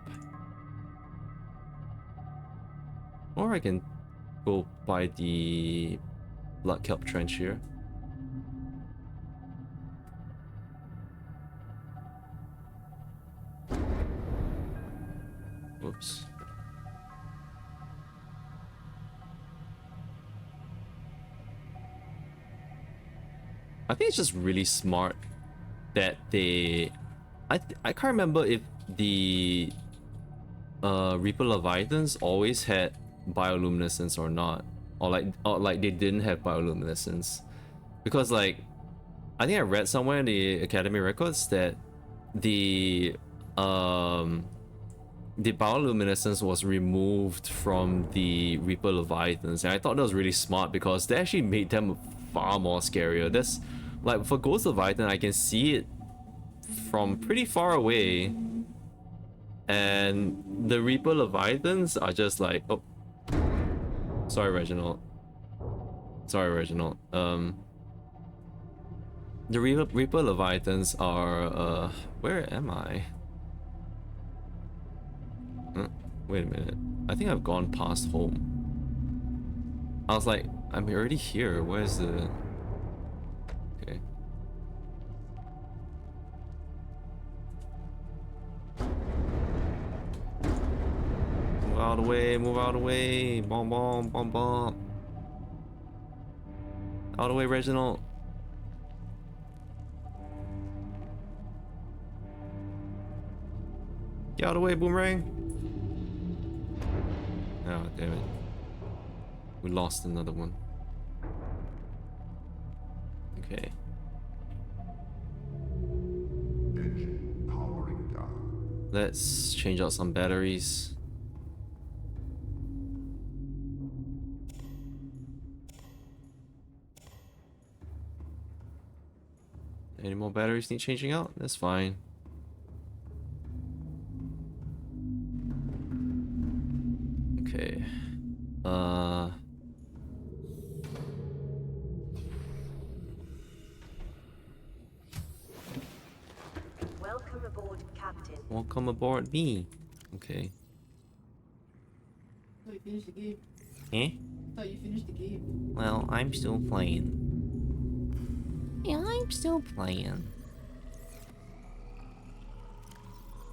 Or I can go by the blood kelp trench here. Whoops. I think it's just really smart that they... I can't remember if the Reaper Leviathans always had bioluminescence or not, or like they didn't have bioluminescence, because like I think I read somewhere in the Academy records that the bioluminescence was removed from the Reaper Leviathans, and I thought that was really smart because they actually made them far more scarier. That's like for Ghost Leviathan, I can see it from pretty far away, and the Reaper Leviathans are just like, oh, sorry Reginald. The Reaper Leviathans are where am I? Wait a minute. I think I've gone past home. I was like, I'm already here. Where's the... Okay. Move out of the way, move out of the way. Bomb, bomb, bomb, bomb. Out of the way, Reginald. Get out of the way, Boomerang. Oh, damn it. We lost another one. Okay. Engine powering down. Let's change out some batteries. Any more batteries need changing out? That's fine. Okay. Welcome aboard, Captain. Welcome aboard me. Okay. So you finished the game. Eh? Thought you finished the game. Well, I'm still playing. Yeah, I'm still playing.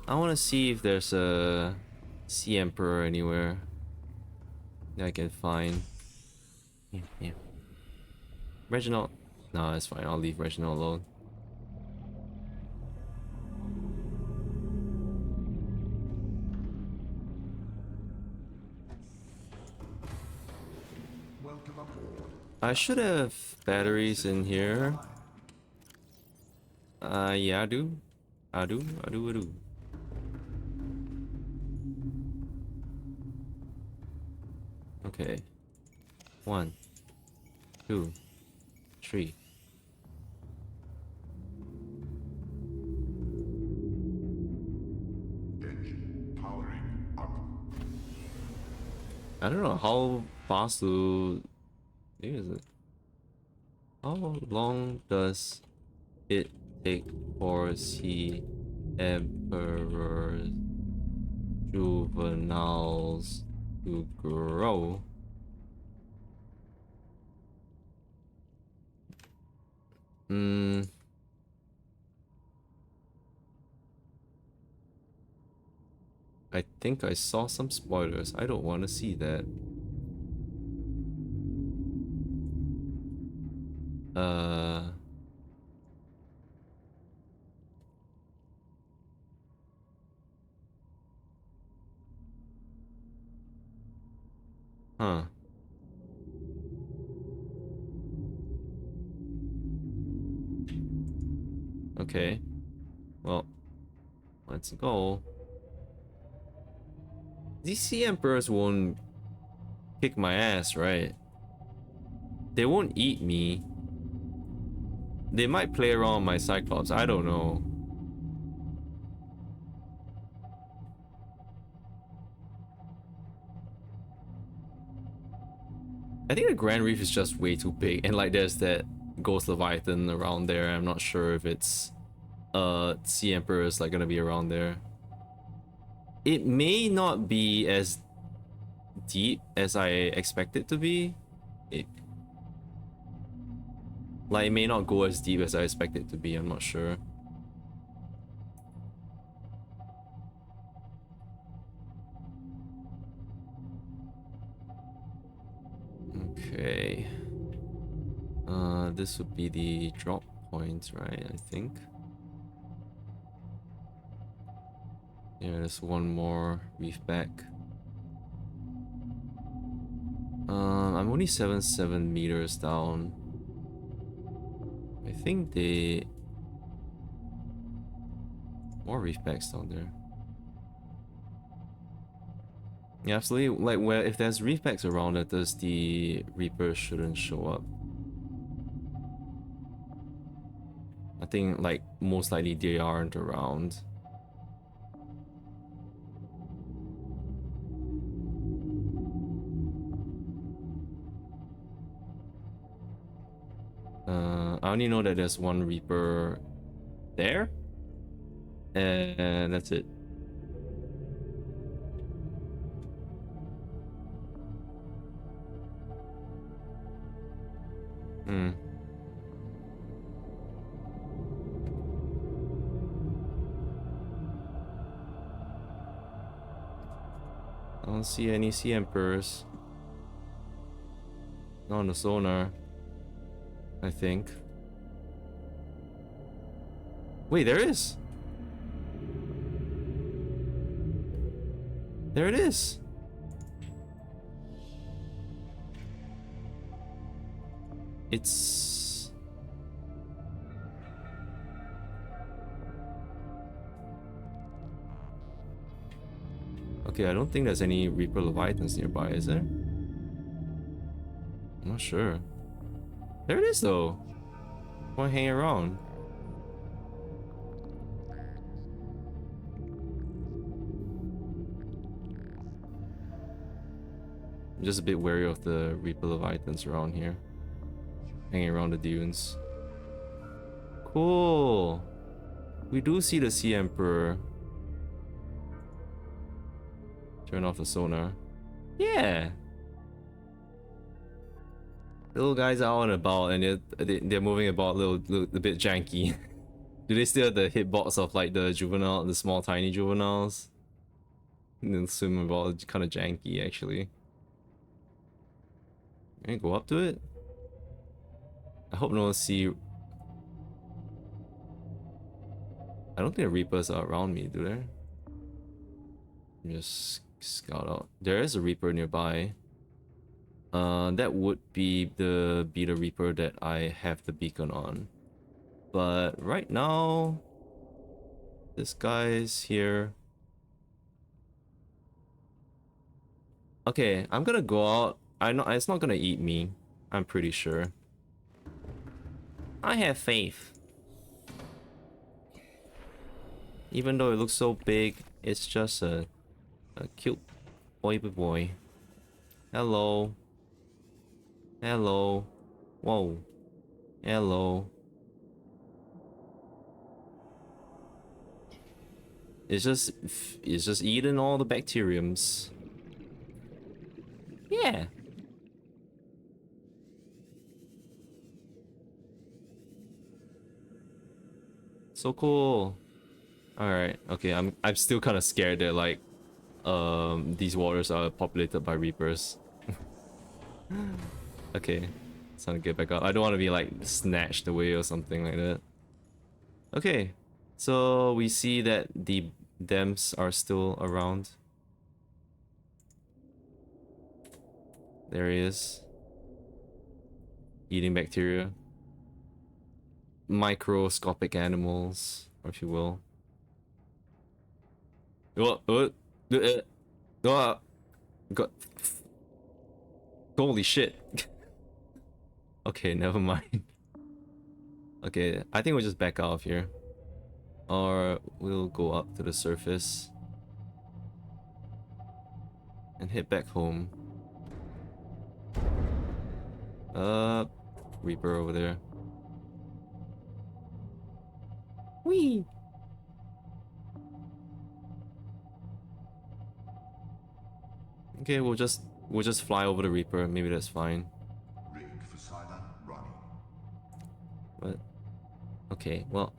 I want to see if there's a Sea Emperor anywhere that I can find. Yeah. Reginald. No, it's fine. I'll leave Reginald alone. Welcome aboard. I should have batteries in here. Yeah, I do. I do. Okay. 1, 2, 3. Engine powering up. I don't know how fast to is it. How long does it take for Sea Emperor's juveniles to grow? I think I saw some spoilers. I don't want to see that. Huh. Okay. Well, let's go. These Sea Emperors won't kick my ass, right? They won't eat me. They might play around my Cyclops. I don't know. I think the Grand Reef is just way too big, and like there's that Ghost Leviathan around there. I'm not sure if it's Sea Emperor is like gonna be around there. It may not be as deep as I expect it to be. It may not go as deep as I expect it to be. I'm not sure. Okay. This would be the drop point, right? I think. Yeah, there's one more reef back. I'm only 7 meters down. I think they more reef backs down there. Yeah, absolutely. Like, where if there's reef backs around it, the Reapers shouldn't show up. I think like most likely they aren't around. I only know that there's one Reaper there, and that's it. I don't see any Sea Emperors. Not on the sonar, I think. Wait, there is. There it is. It's... Okay, I don't think there's any Reaper Leviathans nearby, is there? I'm not sure. There it is though. Why hang around? I'm just a bit wary of the Reaper Leviathans around here. Hanging around the dunes. Cool. We do see the Sea Emperor. Turn off the sonar. Yeah. Little guys are out and about, and they're moving about a bit janky. Do they still have the hitbox of like the small tiny juveniles? And then swim about, kind of janky actually. Can I go up to it? I hope no one see. I don't think the Reapers are around me, do there? Just scout out. There is a Reaper nearby. That would be the Reaper that I have the beacon on. But right now, this guy's here. Okay, I'm gonna go out. I know it's not gonna eat me. I'm pretty sure. I have faith. Even though it looks so big, it's just a cute boy. Hello. Hello. Whoa. Hello. It's just eating all the bacteriums. Yeah. So cool. Alright, okay, I'm still kind of scared that like these waters are populated by Reapers. Okay, it's time to get back up. I don't want to be like snatched away or something like that. Okay, so we see that the Dems are still around. There he is. Eating bacteria. Microscopic animals, or if you will. God. Holy shit. Okay, never mind. Okay, I think we'll just back out of here. Or we'll go up to the surface. And head back home. Reaper over there. Whee! Okay, we'll just fly over the Reaper. Maybe that's fine. Rig for silent running. But okay, well,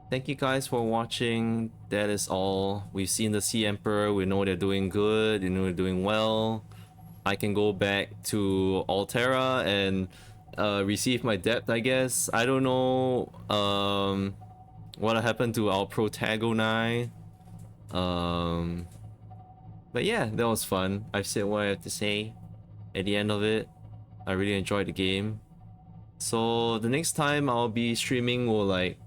thank you guys for watching. That is all. We've seen the Sea Emperor. We know they're doing good. You know they're doing well. I can go back to Altera and receive my debt, I guess. I don't know what happened to our protagonist. But yeah, that was fun. I've said what I have to say at the end of it. I really enjoyed the game. So the next time I'll be streaming will like...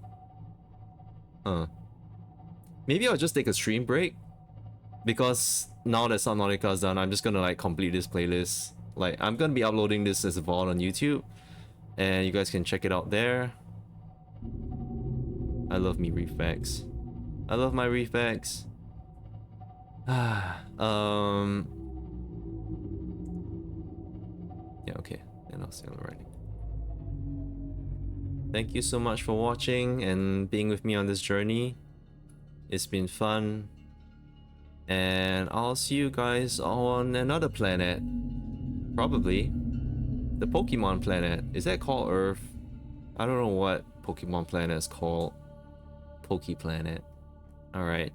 Maybe I'll just take a stream break. Because now that Subnautica is done, I'm just gonna like complete this playlist. Like, I'm gonna be uploading this as a VOD on YouTube. And you guys can check it out there. I love me reef bags. I love my reef bags. Yeah, okay. And I'll say already. Thank you so much for watching and being with me on this journey. It's been fun. And I'll see you guys on another planet. Probably. The Pokemon planet. Is that called Earth? I don't know what Pokemon planet is called. Pokeplanet. Alright.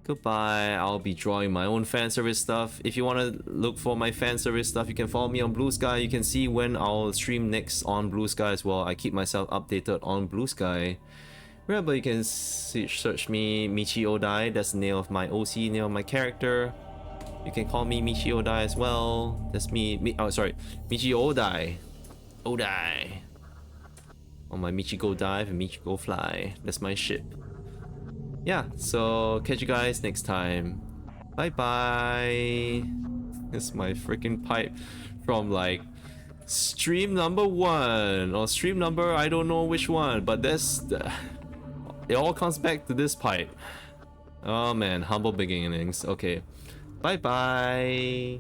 Goodbye. I'll be drawing my own fan service stuff. If you want to look for my fan service stuff, you can follow me on Blue Sky. You can see when I'll stream next on Blue Sky as well. I keep myself updated on Blue Sky. Remember, you can search me Michi Odai. That's the name of my OC, name of my character. You can call me Michi Odai as well. That's me. Oh, sorry. Michi Odai. Odai. On my Michi Go Dive and Michi Go Fly. That's my ship. Yeah, so catch you guys next time. Bye bye. This is my freaking pipe from like stream number 1 or stream number I don't know which one, but that's it all comes back to this pipe. Oh man, humble beginnings. Okay, bye bye.